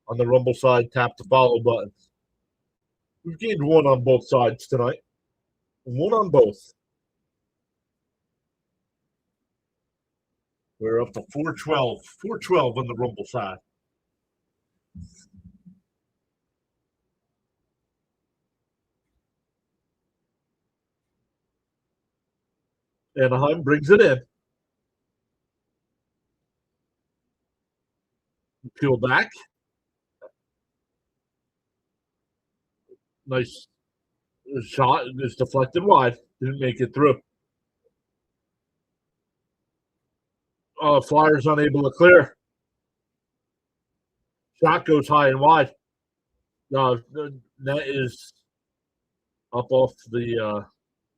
On the Rumble side, tap the follow button. We've gained one on both sides tonight. One on both. We're up to 412. 412 on the Rumble side. Anaheim brings it in. Peel back. Nice shot. It's deflected wide. Didn't make it through. Flyers unable to clear. Shot goes high and wide. The net is up off the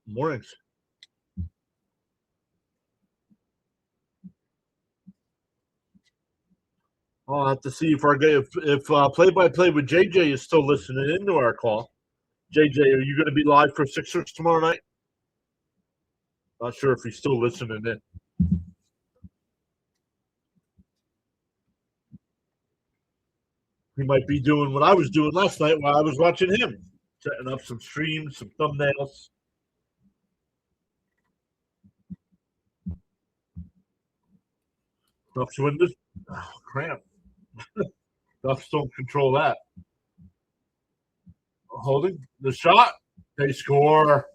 moorings. I'll have to see if play-by-play with JJ is still listening into our call. JJ, are you going to be live for Sixers tomorrow night? Not sure if he's still listening in. He might be doing what I was doing last night while I was watching him, setting up some streams, some thumbnails. Ducks win this. Oh, cramp. Ducks don't control that. Holding the shot. They score.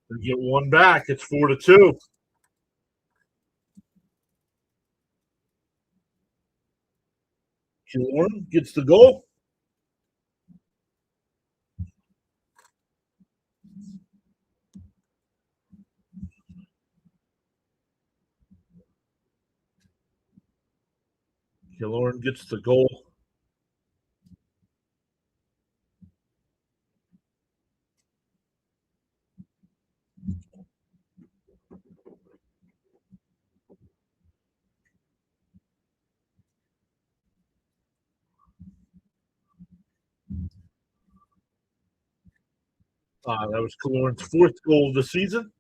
They get one back. It's 4-2. Killorn gets the goal. Killorn gets the goal. That was Killorn's fourth goal of the season.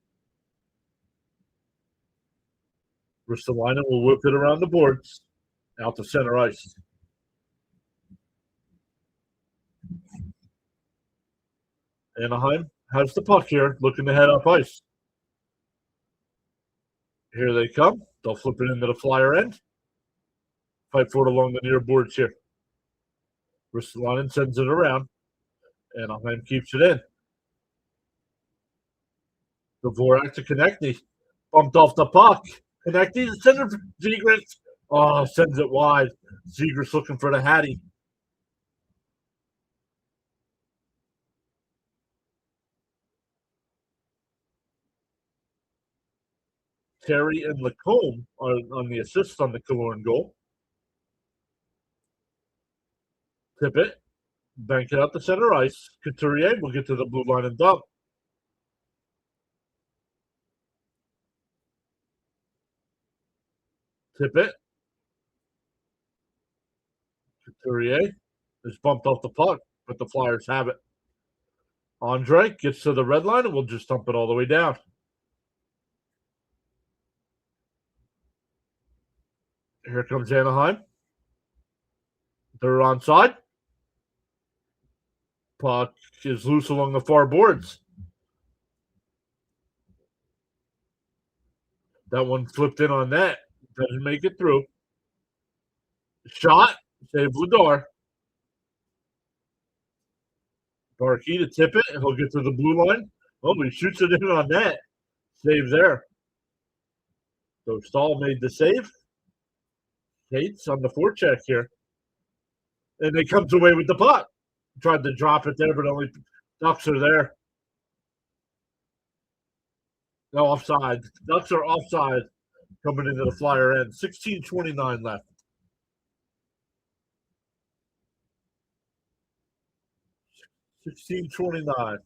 Ristolainen will whip it around the boards, out to center ice. Anaheim has the puck here, looking to head up ice. Here they come. They'll flip it into the Flyer end. Fight for it along the near boards here. Ristolainen sends it around. Anaheim keeps it in. Dvorak to Konechny. Bumped off the puck. Konechny to center for Zegras. Oh, sends it wide. Zegras looking for the Hattie. Terry and Lacombe are on the assist on the Killorn goal. Tip it. Bank it out to center ice. Couturier will get to the blue line and dump. Tip it. Couturier is bumped off the puck, but the Flyers have it. Andre gets to the red line and we'll just dump it all the way down. Here comes Anaheim. They're onside. Puck is loose along the far boards. That one flipped in on net. Doesn't make it through. Shot. Save Vladar. Barkey to tip it, and he'll get to the blue line. Oh, he shoots it in on net. Save there. So Stahl made the save. Cates on the forecheck here. And he comes away with the puck. Tried to drop it there, but only Ducks are there. No, offside. Ducks are offside coming into the Flyer end. 16:29 left. $16.29.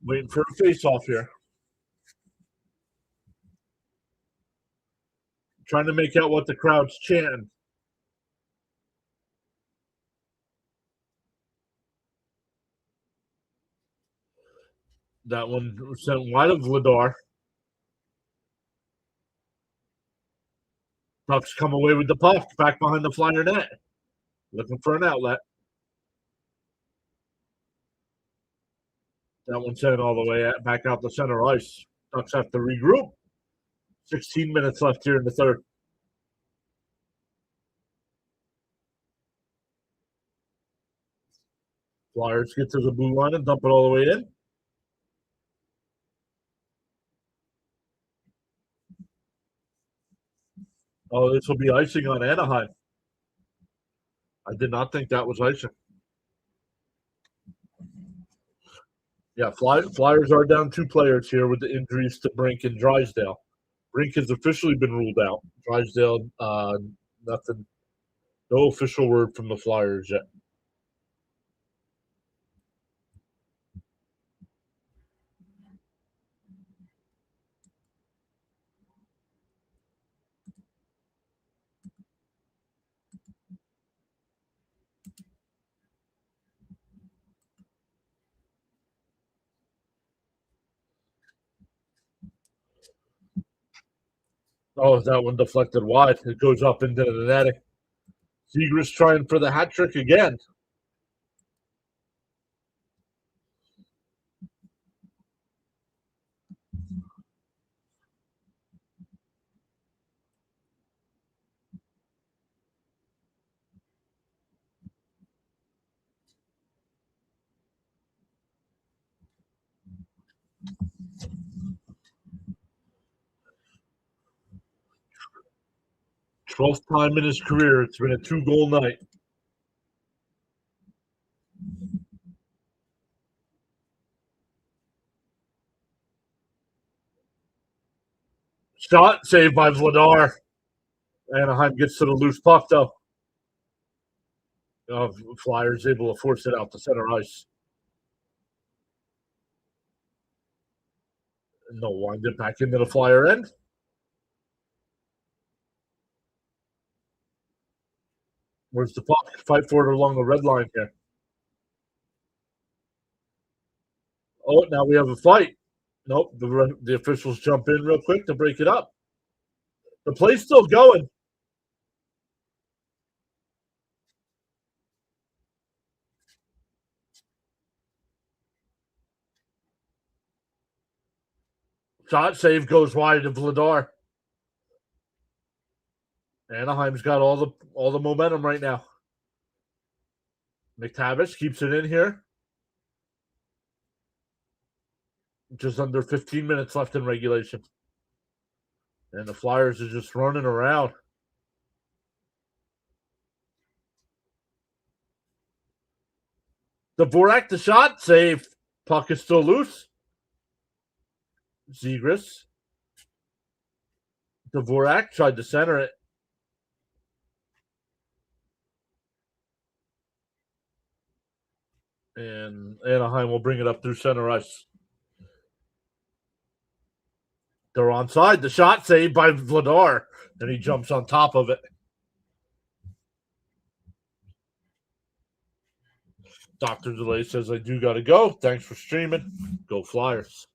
Waiting for a face-off here. Trying to make out what the crowd's chanting. That one was sent wide of Vladar. Ducks come away with the puck back behind the Flyer net. Looking for an outlet. That one sent all the way back out the center ice. Ducks have to regroup. 16 minutes left here in the third. Flyers get to the blue line and dump it all the way in. Oh, this will be icing on Anaheim. I did not think that was icing. Yeah, Flyers are down 2 players here with the injuries to Brink and Drysdale. Brink has officially been ruled out. Drysdale, nothing. No official word from the Flyers yet. Oh, that one deflected wide. It goes up into the netting. Zegras trying for the hat trick again. Twelfth time in his career. It's been a 2-goal night. Shot saved by Vladar. Anaheim gets to the loose puck though. Flyers able to force it out to center ice. And they'll wind it back into the Flyer end. Where's the puck? Fight for it along the red line here. Oh, now we have a fight. Nope, the officials jump in real quick to break it up. The play's still going. Shot save goes wide to Vladar. Anaheim's got all the momentum right now. McTavish keeps it in here. Just under 15 minutes left in regulation. And the Flyers are just running around. Dvorak, the shot, save. Puck is still loose. Zegras. Dvorak tried to center it. And Anaheim will bring it up through center ice. They're onside. The shot saved by Vladar. And he jumps on top of it. Dr. Delay says, I do got to go. Thanks for streaming. Go Flyers.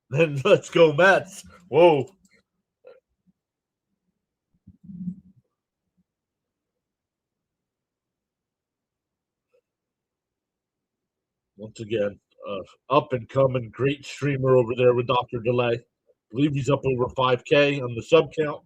Then let's go Mets. Whoa. Once again, up and coming, great streamer over there with Dr. Delay. I believe he's up over 5K on the sub count.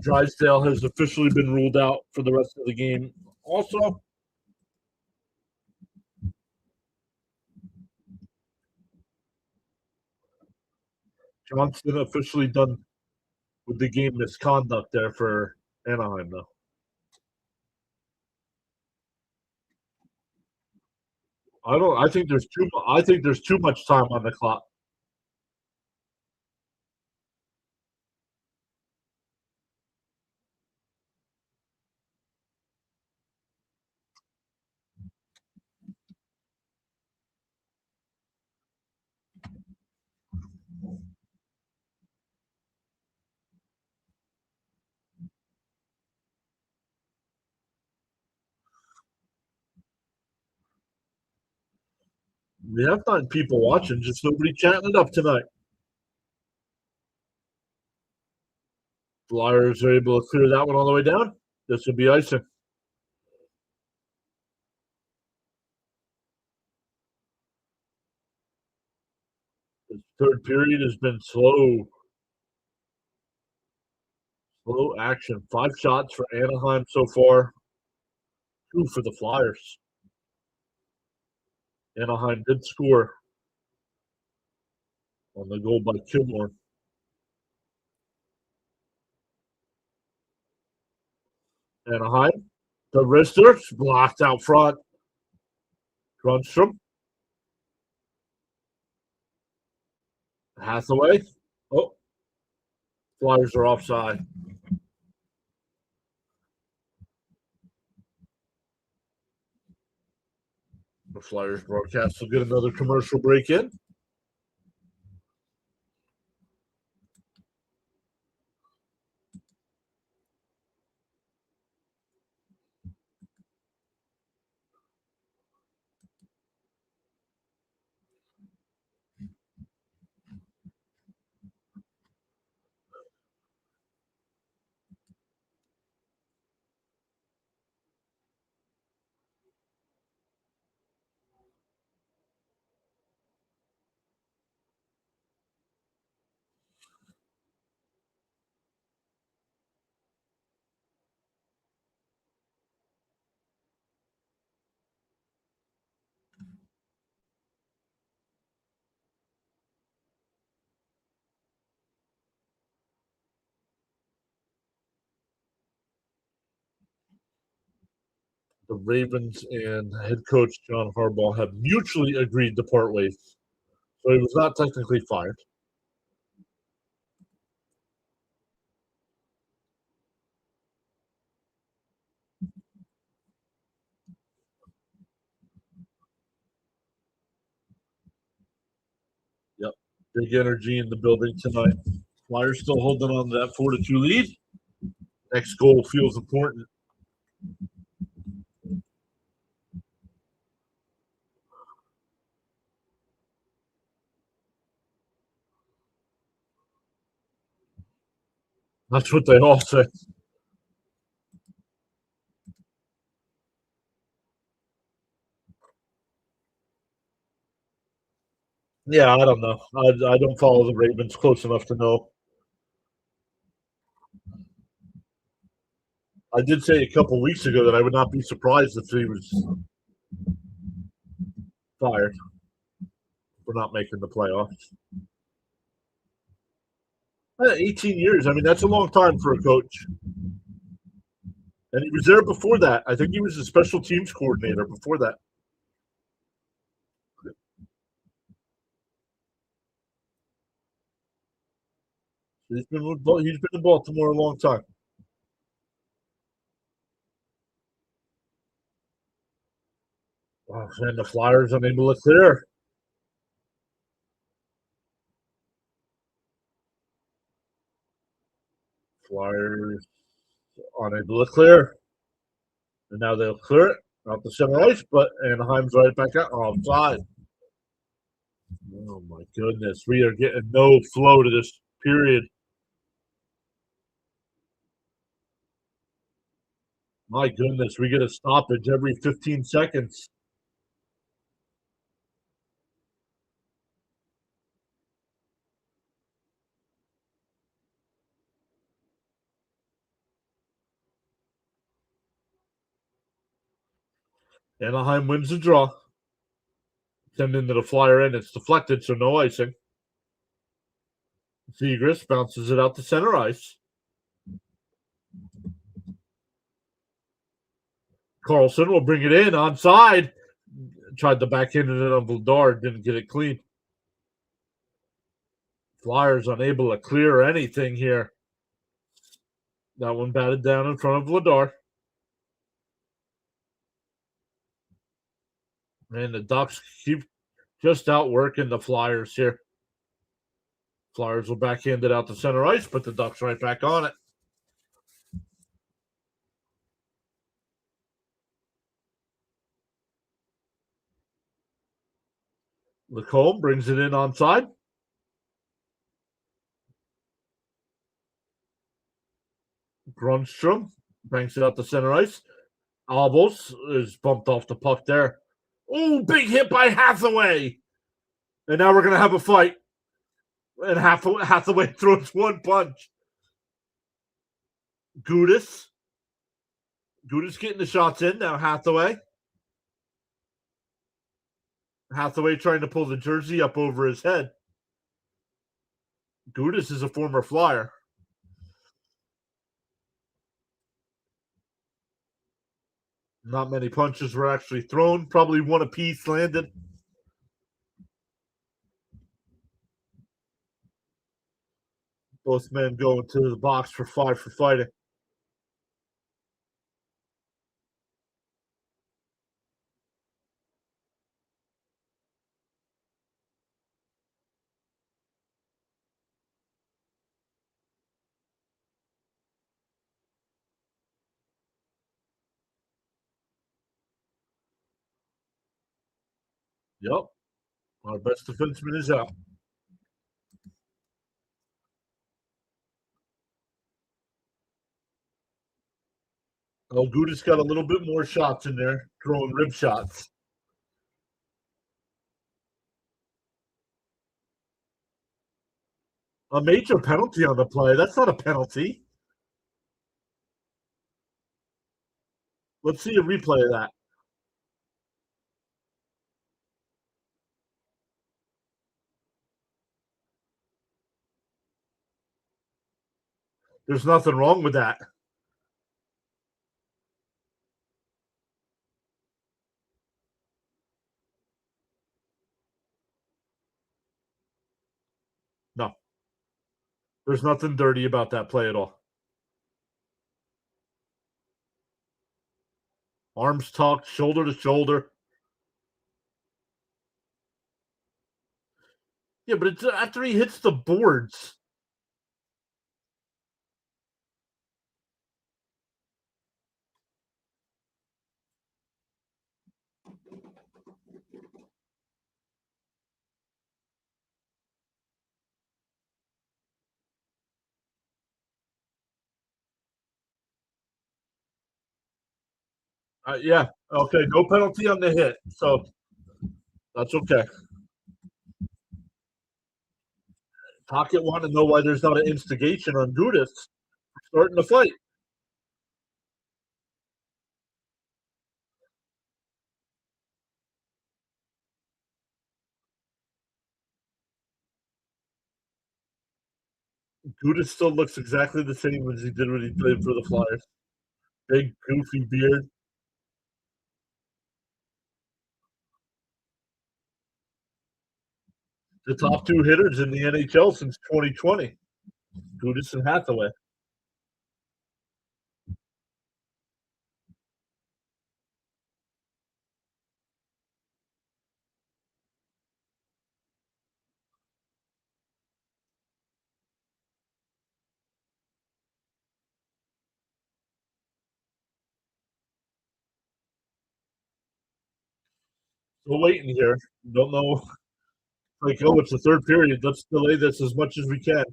Drysdale has officially been ruled out for the rest of the game. Also, Johnson officially done with the game misconduct there for Anaheim, though. I think there's too much time on the clock. We have 9 people watching, just nobody chatting it up tonight. Flyers are able to clear that one all the way down. This would be icing. The third period has been slow action. 5 shots for Anaheim so far, 2 for the Flyers. Anaheim did score on the goal by Kilmore. Anaheim, the wrister blocked out front. Grunstrom, Hathaway. Oh, Flyers are offside. The Flyers broadcast will get another commercial break in. The Ravens and head coach John Harbaugh have mutually agreed to part ways. So he was not technically fired. Yep. Big energy in the building tonight. Flyers still holding on to that 4-2 lead. Next goal feels important. That's what they all say. Yeah, I don't know. I don't follow the Ravens close enough to know. I did say a couple weeks ago that I would not be surprised if he was fired for not making the playoffs. 18 years. I mean, that's a long time for a coach. And he was there before that. I think he was a special teams coordinator before that. He's been in Baltimore a long time. Oh, and the Flyers unable to clear. Flyers unable to clear. And now they'll clear it out the center ice, but Anaheim's right back out offside. Oh my goodness. We are getting no flow to this period. My goodness, we get a stoppage every 15 seconds. Anaheim wins the draw. Send into the Flyer end. It's deflected, so no icing. Zegras bounces it out to center ice. Carlson will bring it in onside. Tried the backhand it on Vladar, didn't get it clean. Flyers unable to clear anything here. That one batted down in front of Vladar. And the Ducks keep just outworking the Flyers here. Flyers will backhand it out to center ice, but the Ducks right back on it. Lacombe brings it in onside. Grunstrom banks it out to center ice. Albos is bumped off the puck there. Oh, big hit by Hathaway. And now we're going to have a fight. And Hathaway throws one punch. Gudis getting the shots in. Now Hathaway trying to pull the jersey up over his head. Gudis is a former Flyer. Not many punches were actually thrown. Probably one apiece landed. Both men going to the box for 5 for fighting. Yep. Our best defenseman is out. Oh, Gudis got a little bit more shots in there, throwing rib shots. A major penalty on the play. That's not a penalty. Let's see a replay of that. There's nothing wrong with that. No. There's nothing dirty about that play at all. Arms tucked, shoulder to shoulder. Yeah, but it's after he hits the boards. Yeah. Okay. No penalty on the hit. So that's okay. Pocket want to know why there's not an instigation on Gudis starting the fight. Gudis still looks exactly the same as he did when he played for the Flyers. Big, goofy beard. The top two hitters in the NHL since 2020, Gudis and Hathaway. Still waiting here. Don't know. Like, oh, it's the third period. Let's delay this as much as we can.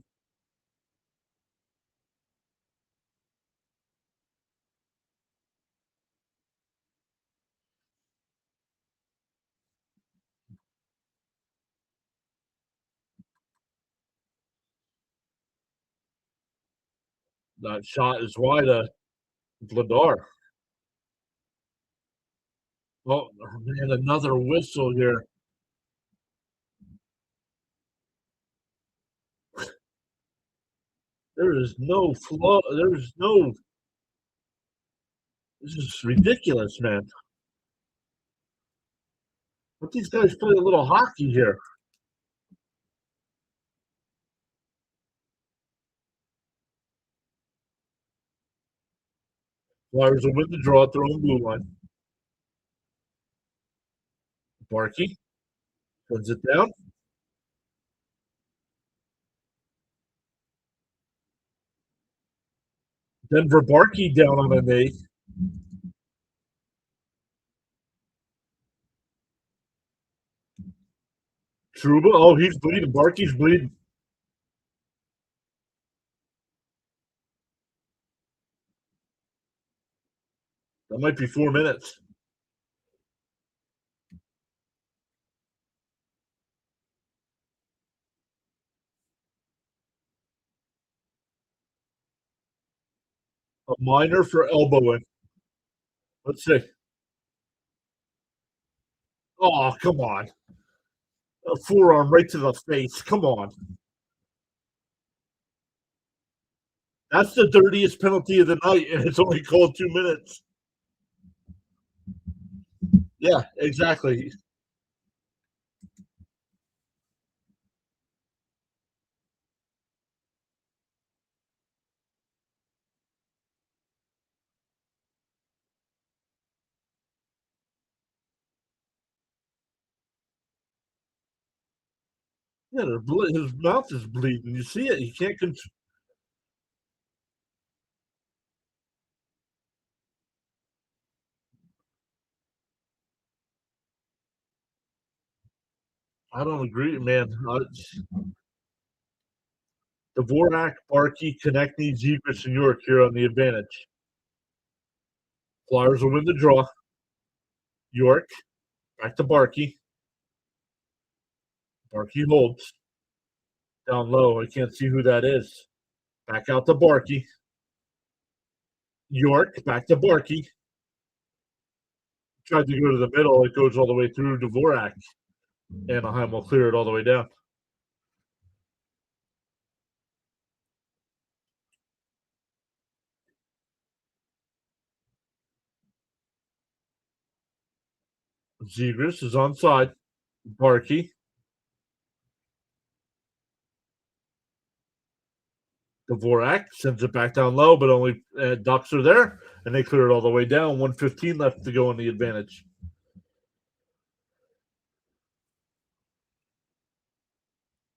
That shot is wide. Vladar. Oh man, another whistle here. There is no flow. There's no. This is ridiculous, man. But these guys play a little hockey here. Flyers will win the draw at their own blue line. Barkey sends it down. Denver Barkey down on a knee. Trouba. Oh, he's bleeding. Barkey's bleeding. That might be 4 minutes. A minor for elbowing. Let's see. Oh, come on. A forearm right to the face. Come on. That's the dirtiest penalty of the night, and it's only called 2 minutes. Yeah, exactly. Yeah, his mouth is bleeding. You see it. He can't control. I don't agree, man. Dvorak, Barkey, Konechny, Zegras, and York here on the advantage. Flyers will win the draw. York, back to Barkey. Barkey holds. Down low. I can't see who that is. Back out to Barkey. York, back to Barkey. Tried to go to the middle. It goes all the way through Dvorak. Anaheim will clear it all the way down. Zegras is onside. Barkey. Dvorak sends it back down low, but only Ducks are there, and they clear it all the way down. 1:15 left to go in the advantage.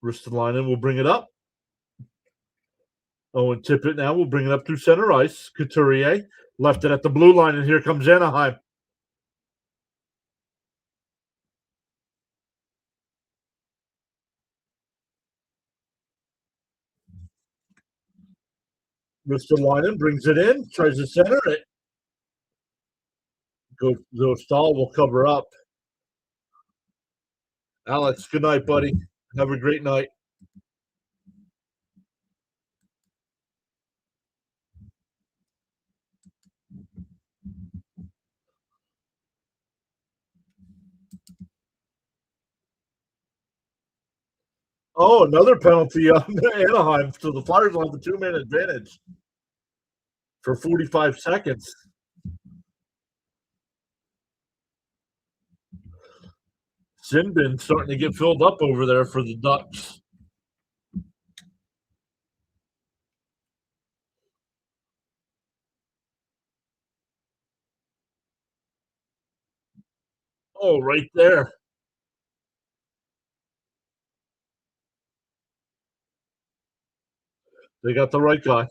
Ristolainen will bring it up. Owen Tippett now will bring it up through center ice. Couturier left it at the blue line, and here comes Anaheim. Ristolainen brings it in, tries to center it. Stahl will cover up. Alex, good night, buddy. Have a great night. Oh, another penalty on Anaheim. So the Flyers will have the 2-man advantage for 45 seconds. Sin bin starting to get filled up over there for the Ducks. Oh, right there. They got the right guy.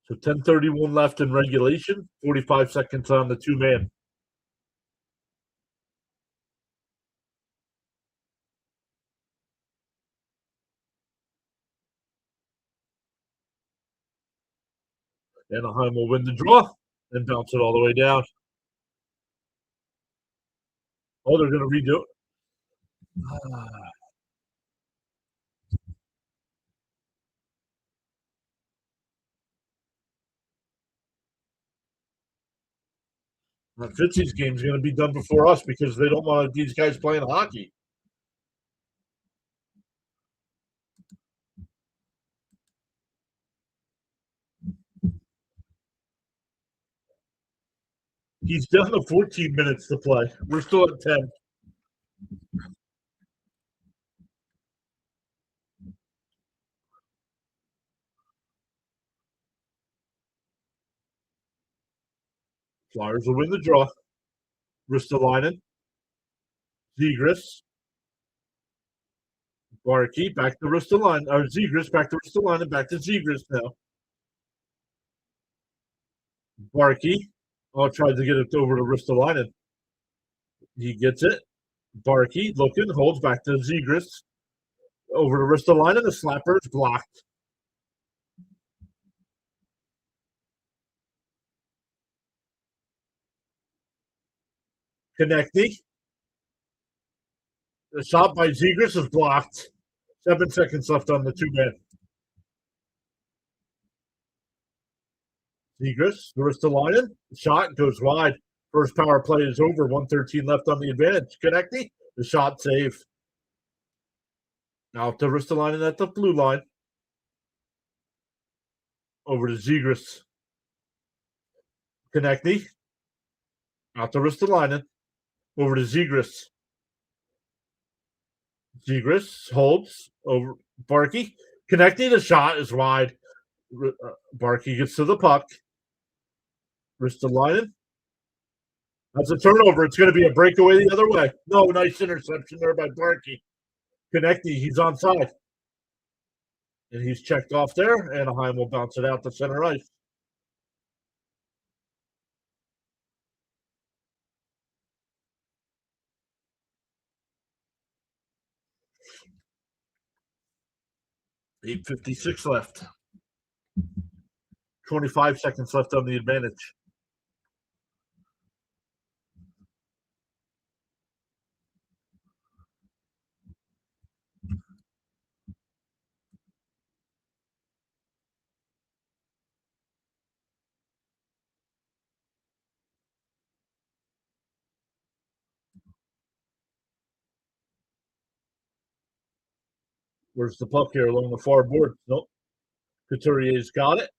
So 10:31 left in regulation, 45 seconds on the 2-man. Anaheim will win the draw and bounce it all the way down. Oh, they're going to redo it. Fitzy's game is going to be done before us because they don't want these guys playing hockey. He's down to 14 minutes to play. We're still at 10. Flyers will win the draw. Ristolainen, Zegras, Barkey, back to Ristolainen, or Zegras, back to Ristolainen, back to Zegras now. Barkey, tries to get it over to Ristolainen. He gets it. Barkey looking, holds back to Zegras. Over to Ristolainen, the slapper is blocked. Konechny. The shot by Zegras is blocked. 7 seconds left on the 2-man. Zegras, Ristolainen, shot goes wide. First power play is over. 1:13 left on the advantage. Konechny, the shot save. Now to Ristolainen at the blue line. Over to Zegras. Konechny. Out to Ristolainen. Over to Zegras. Zegras holds over Barkey. Konechny, the shot is wide. Barkey gets to the puck. Ristolainen. That's a turnover. It's going to be a breakaway the other way. No, nice interception there by Barkey. Konechny, he's onside. And he's checked off there. Anaheim will bounce it out to center ice. $8:56 left. 25 seconds left on the advantage. Where's the puck here along the far board? Nope. Couturier's got it.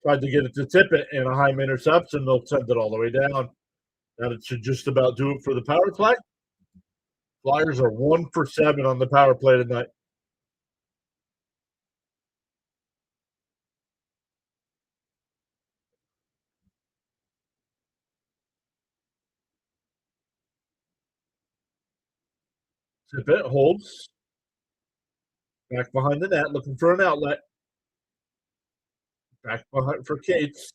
Tried to get it to tip it. Anaheim intercepts, and they'll send it all the way down. That it should just about do it for the power play. Flyers are 1 for 7 on the power play tonight. Tip it, holds. Back behind the net, looking for an outlet. Back behind for Cates.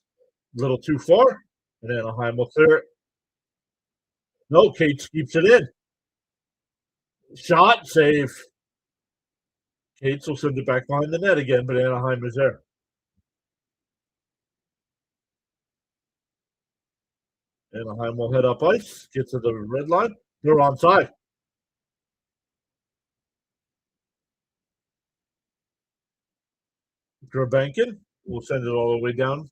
A little too far. And Anaheim will clear it. No, Cates keeps it in. Shot, save. Cates will send it back behind the net again, but Anaheim is there. Anaheim will head up ice, get to the red line. They're onside. Grabankin will send it all the way down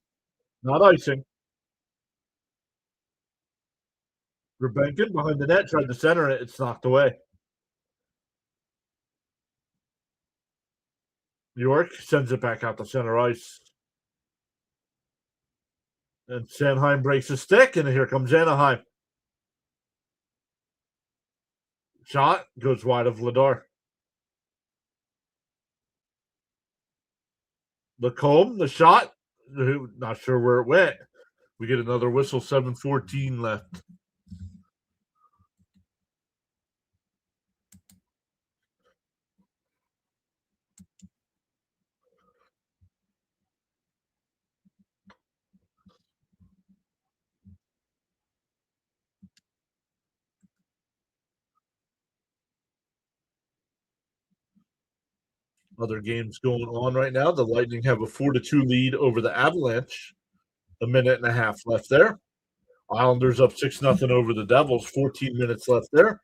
Not icing. Rebenkin behind the net tried to center it. It's knocked away. York sends it back out to center ice. And Sanheim breaks a stick, and here comes Anaheim. Shot goes wide of Vladar. Lacombe, the shot. Not sure where it went. We get another whistle, 7:14 left. Other games going on right now. The Lightning have a 4-2 lead over the Avalanche. A minute and a half left there. Islanders up 6-0 over the Devils. 14 minutes left there.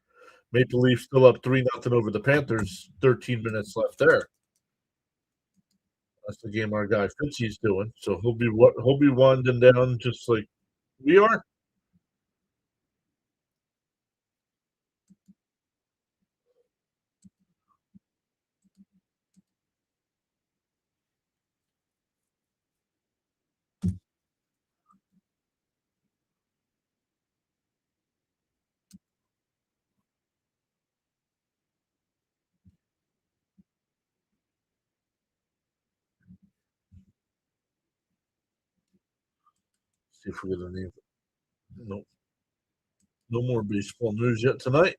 Maple Leafs still up 3-0 over the Panthers. 13 minutes left there. That's the game our guy Fitzy's doing. So he'll be winding down just like we are. See if we get any. No, no more baseball news yet tonight.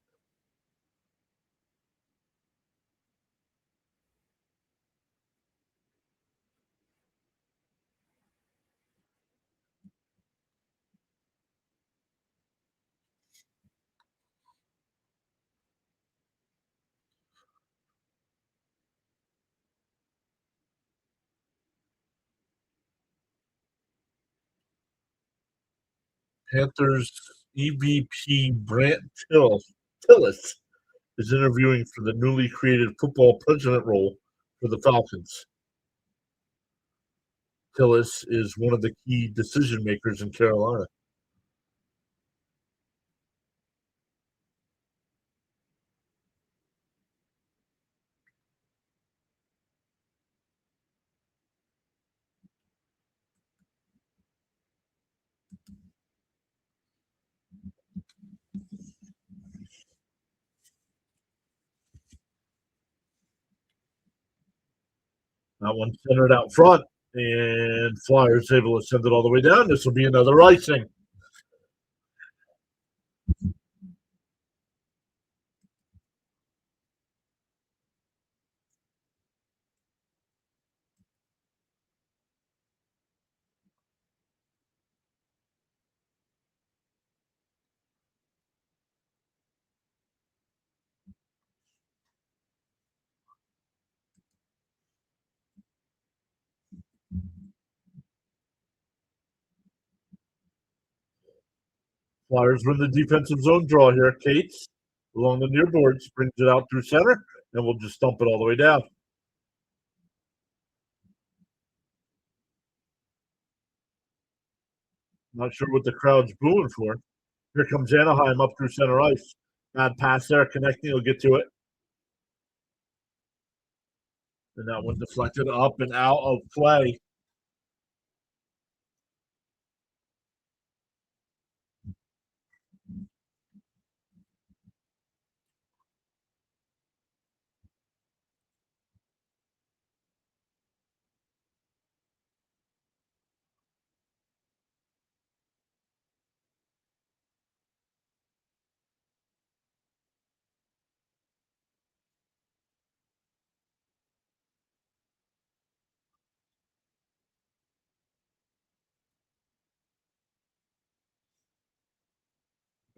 Panthers EVP Brant Tillis is interviewing for the newly created football president role for the Falcons. Tillis is one of the key decision makers in Carolina. That one centered out front, and Flyers able to send it all the way down. This will be another icing. Flyers win the defensive zone draw here. Cates along the near boards brings it out through center, and we'll just dump it all the way down. Not sure what the crowd's booing for. Here comes Anaheim up through center ice. Bad pass there, connecting. He'll get to it. And that one deflected up and out of play.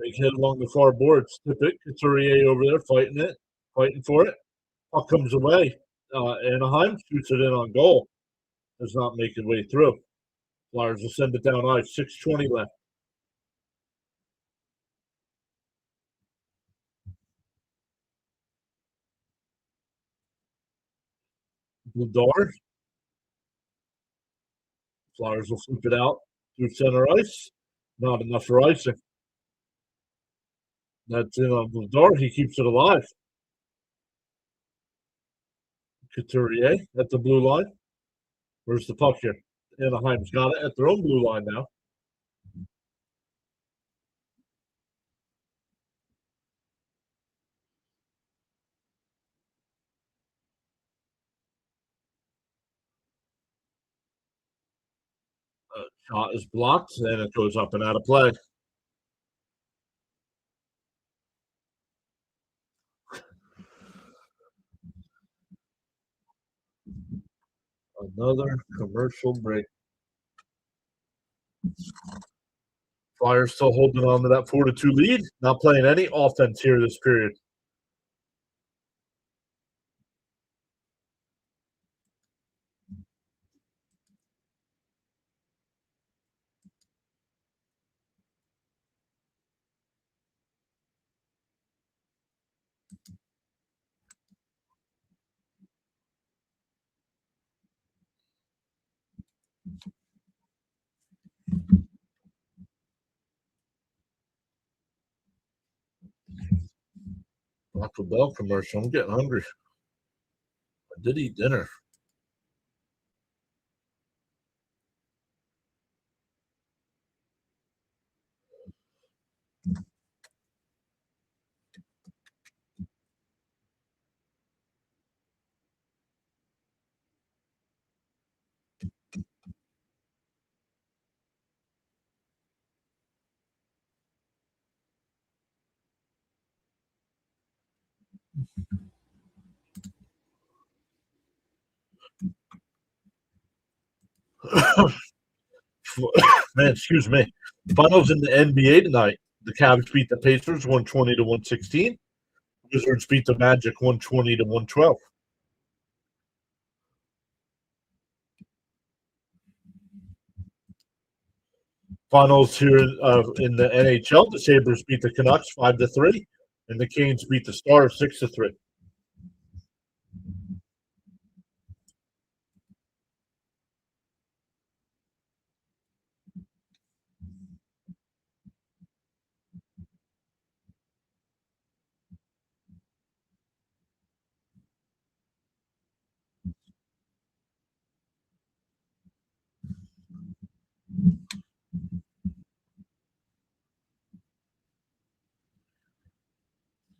Big hit along the far boards. Tip it. Couturier over there fighting for it. Puck comes away. Anaheim shoots it in on goal. Does not make it way through. Flyers will send it down ice. 6:20 left. Vladar. Flyers will flip it out. through center ice. Not enough for icing. That's in on Vladar. He keeps it alive. Couturier at the blue line. Where's the puck here? Anaheim's got it at their own blue line now. Shot is blocked, and it goes up and out of play. Another commercial break. Flyers still holding on to that 4-2 lead. Not playing any offense here this period. Taco Bell commercial. I'm getting hungry. I did eat dinner. Man, excuse me. Finals in the NBA tonight. The Cavs beat the Pacers 120 to 116. Wizards beat the Magic 120 to 112. Finals here in the NHL. The Sabres beat the Canucks 5-3, and the Canes beat the Stars 6-3.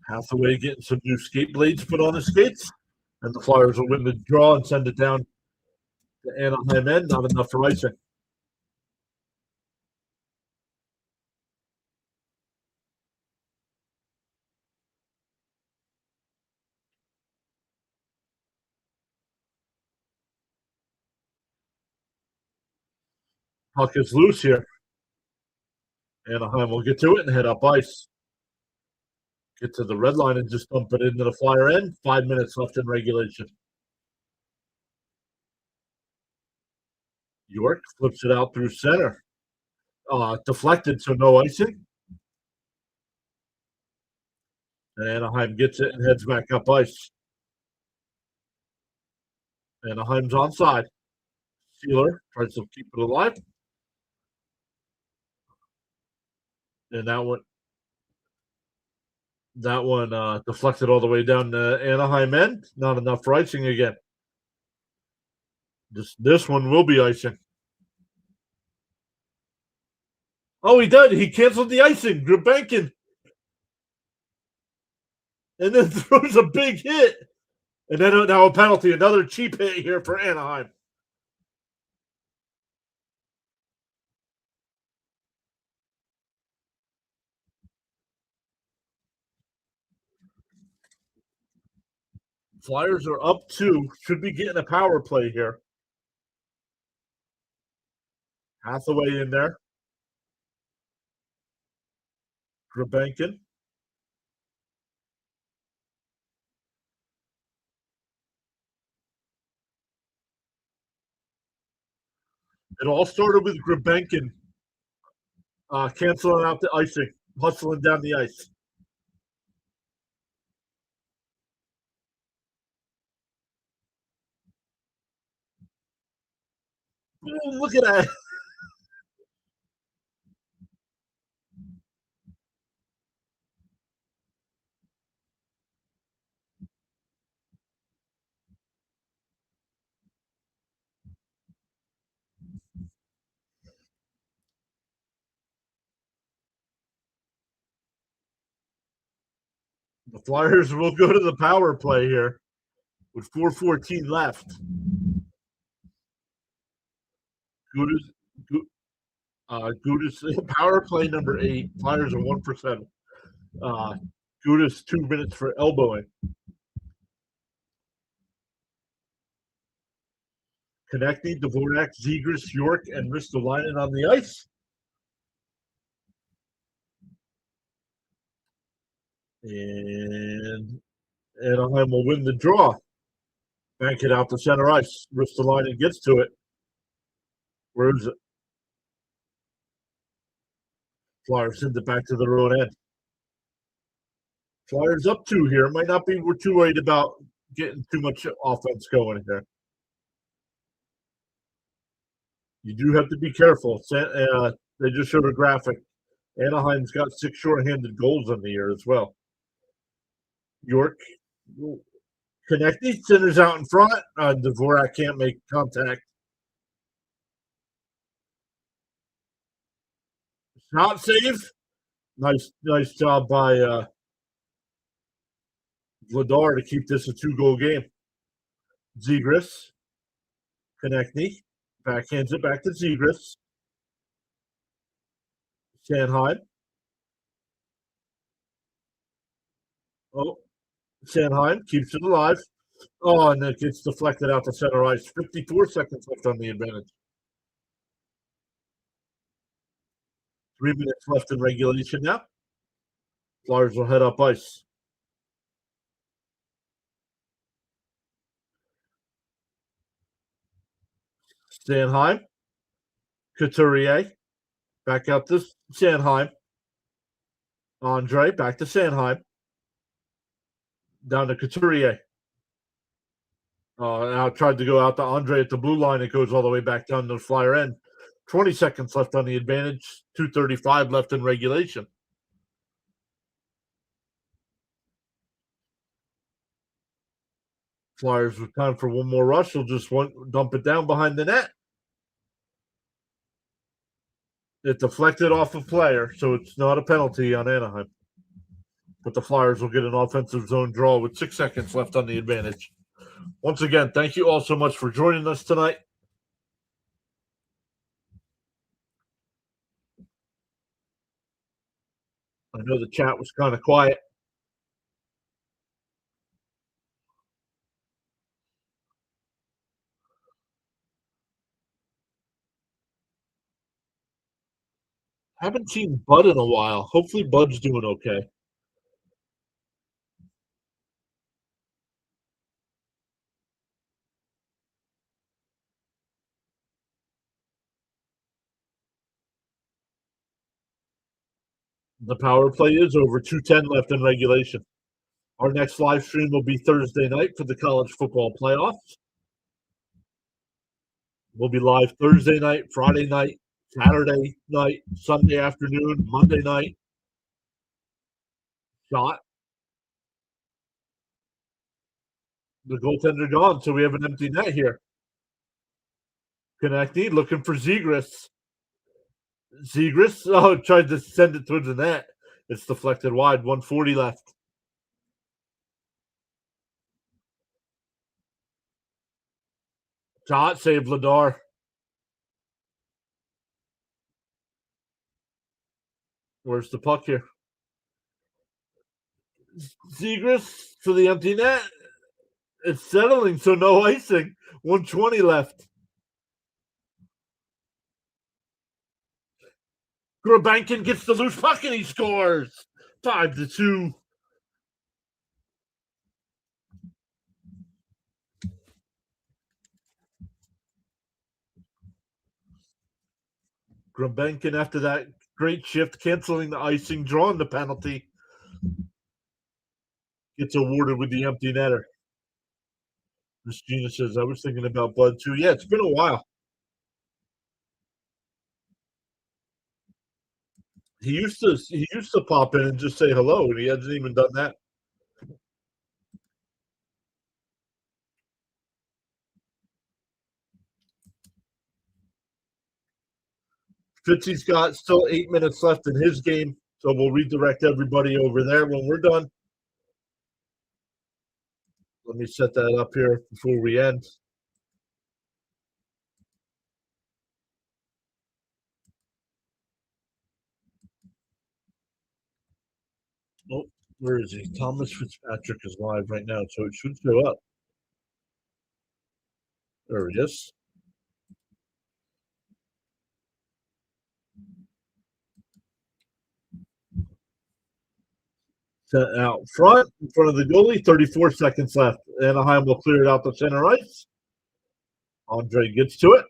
Hathaway getting some new skate blades put on his skates, and the Flyers will win the draw and send it down to Anaheim end. Not enough for icing. Puck is loose here. Anaheim will get to it and head up ice. Get to the red line and just dump it into the Flyer end. 5 minutes left in regulation. York flips it out through center. Deflected, so no icing. And Anaheim gets it and heads back up ice. Anaheim's onside. Sealer tries to keep it alive. And that one deflected all the way down to Anaheim end. Not enough for icing again. This one will be icing. Oh, he did. He canceled the icing. Grebenkin. And then throws a big hit. And then now a penalty. Another cheap hit here for Anaheim. Flyers are up 2. Should be getting a power play here. Hathaway in there. Grebenkin. It all started with Grebenkin canceling out the icing, hustling down the ice. Ooh, look at that. The Flyers will go to the power play here with 4:14 left. Gudis power play number 8. Flyers are 1%. Gudis 2 minutes for elbowing. Konechny, Dvorak, Zegras, York, and Ristolainen on the ice. And Anaheim will win the draw. Bank it out to center ice. Ristolainen gets to it. Where is it? Flyers send it back to their own end. Flyers up 2 here. Might not be, we're too worried about getting too much offense going here. You do have to be careful. They just showed a graphic. Anaheim's got 6 shorthanded goals on the year as well. York, Konechny, centers out in front. Dvorak can't make contact. Shot save. Nice job by Vladar to keep this a 2-goal game. Zegras, Konechny, backhands it back to Zegras. Sanheim. Oh, Sanheim keeps it alive. Oh, and it gets deflected out to center ice. 54 seconds left on the advantage. 3 minutes left in regulation now. Flyers will head up ice. Sanheim. Couturier. Back out to Sanheim. Andre back to Sanheim. Down to Couturier. Now tried to go out to Andre at the blue line. It goes all the way back down to the Flyer end. 20 seconds left on the advantage. 2:35 left in regulation. Flyers with time for one more rush. Will just dump it down behind the net. It deflected off a player, so it's not a penalty on Anaheim. But the Flyers will get an offensive zone draw with 6 seconds left on the advantage. Once again, thank you all so much for joining us tonight. I know the chat was kind of quiet. Haven't seen Bud in a while. Hopefully Bud's doing okay. The power play is over. 2:10 left in regulation. Our next live stream will be Thursday night for the college football playoffs. We'll be live Thursday night, Friday night, Saturday night, Sunday afternoon, Monday night. Shot. The goaltender gone, so we have an empty net here. Konechny looking for Zegras. Zegras, tried to send it towards the net. It's deflected wide. 1:40 left. Shot, save Vladar. Where's the puck here? Zegras to the empty net. It's settling, so no icing. 1:20 left. Grabankin gets the loose puck and he scores. 5-2. Grabankin, after that great shift, canceling the icing, drawing the penalty, gets awarded with the empty netter. Miss Gina says, I was thinking about Bud too. Yeah, it's been a while. He used to pop in and just say hello, and he hasn't even done that. Fitzy's got still 8 minutes left in his game, so we'll redirect everybody over there when we're done. Let me set that up here before we end. Oh, where is he? Thomas Fitzpatrick is live right now, so it should show up. There he is. Set out front in front of the goalie. 34 seconds left. Anaheim will clear it out to center ice. Andre gets to it.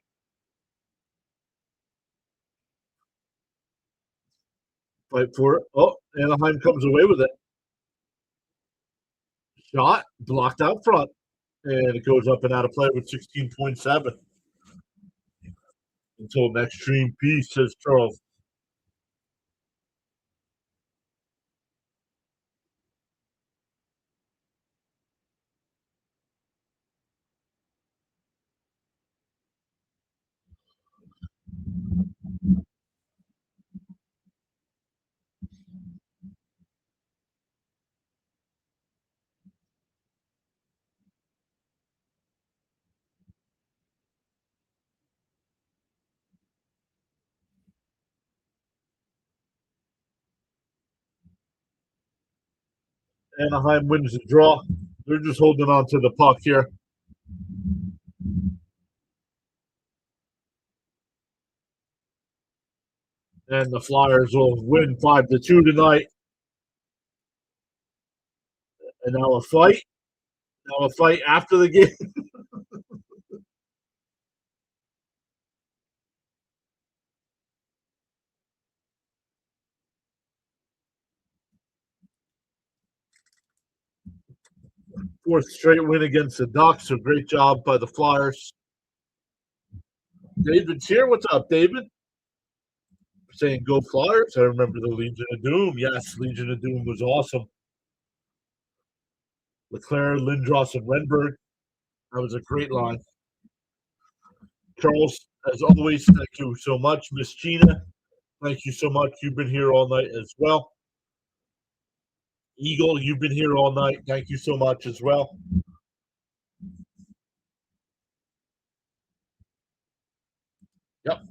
Fight for it. Oh, Anaheim comes away with it. Shot blocked out front, and it goes up and out of play with 16.7. Until next stream, peace, says Charles. Anaheim wins the draw. They're just holding on to the puck here. And the Flyers will win 5-2 tonight. And now a fight. Now a fight after the game. Fourth straight win against the Ducks. So great job by the Flyers. David's here. What's up, David? Saying go Flyers. I remember the Legion of Doom. Yes, Legion of Doom was awesome. Leclerc, Lindros, and Renberg. That was a great line. Charles, as always, thank you so much. Miss Gina, thank you so much. You've been here all night as well. Eagle, you've been here all night. Thank you so much as well. Yep.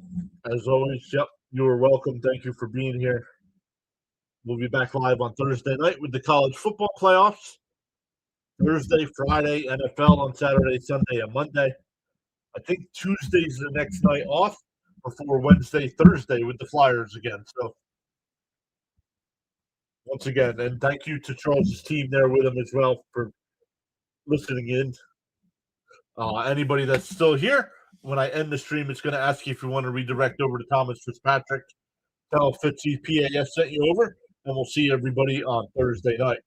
As always, yep. You are welcome. Thank you for being here. We'll be back live on Thursday night with the college football playoffs. Thursday, Friday, NFL on Saturday, Sunday, and Monday. I think Tuesday's the next night off before Wednesday, Thursday with the Flyers again. So once again, and thank you to Charles's team there with him as well for listening in. Anybody that's still here, when I end the stream, it's going to ask you if you want to redirect over to Thomas Fitzpatrick. Tell Fitzy PAS sent you over, and we'll see everybody on Thursday night.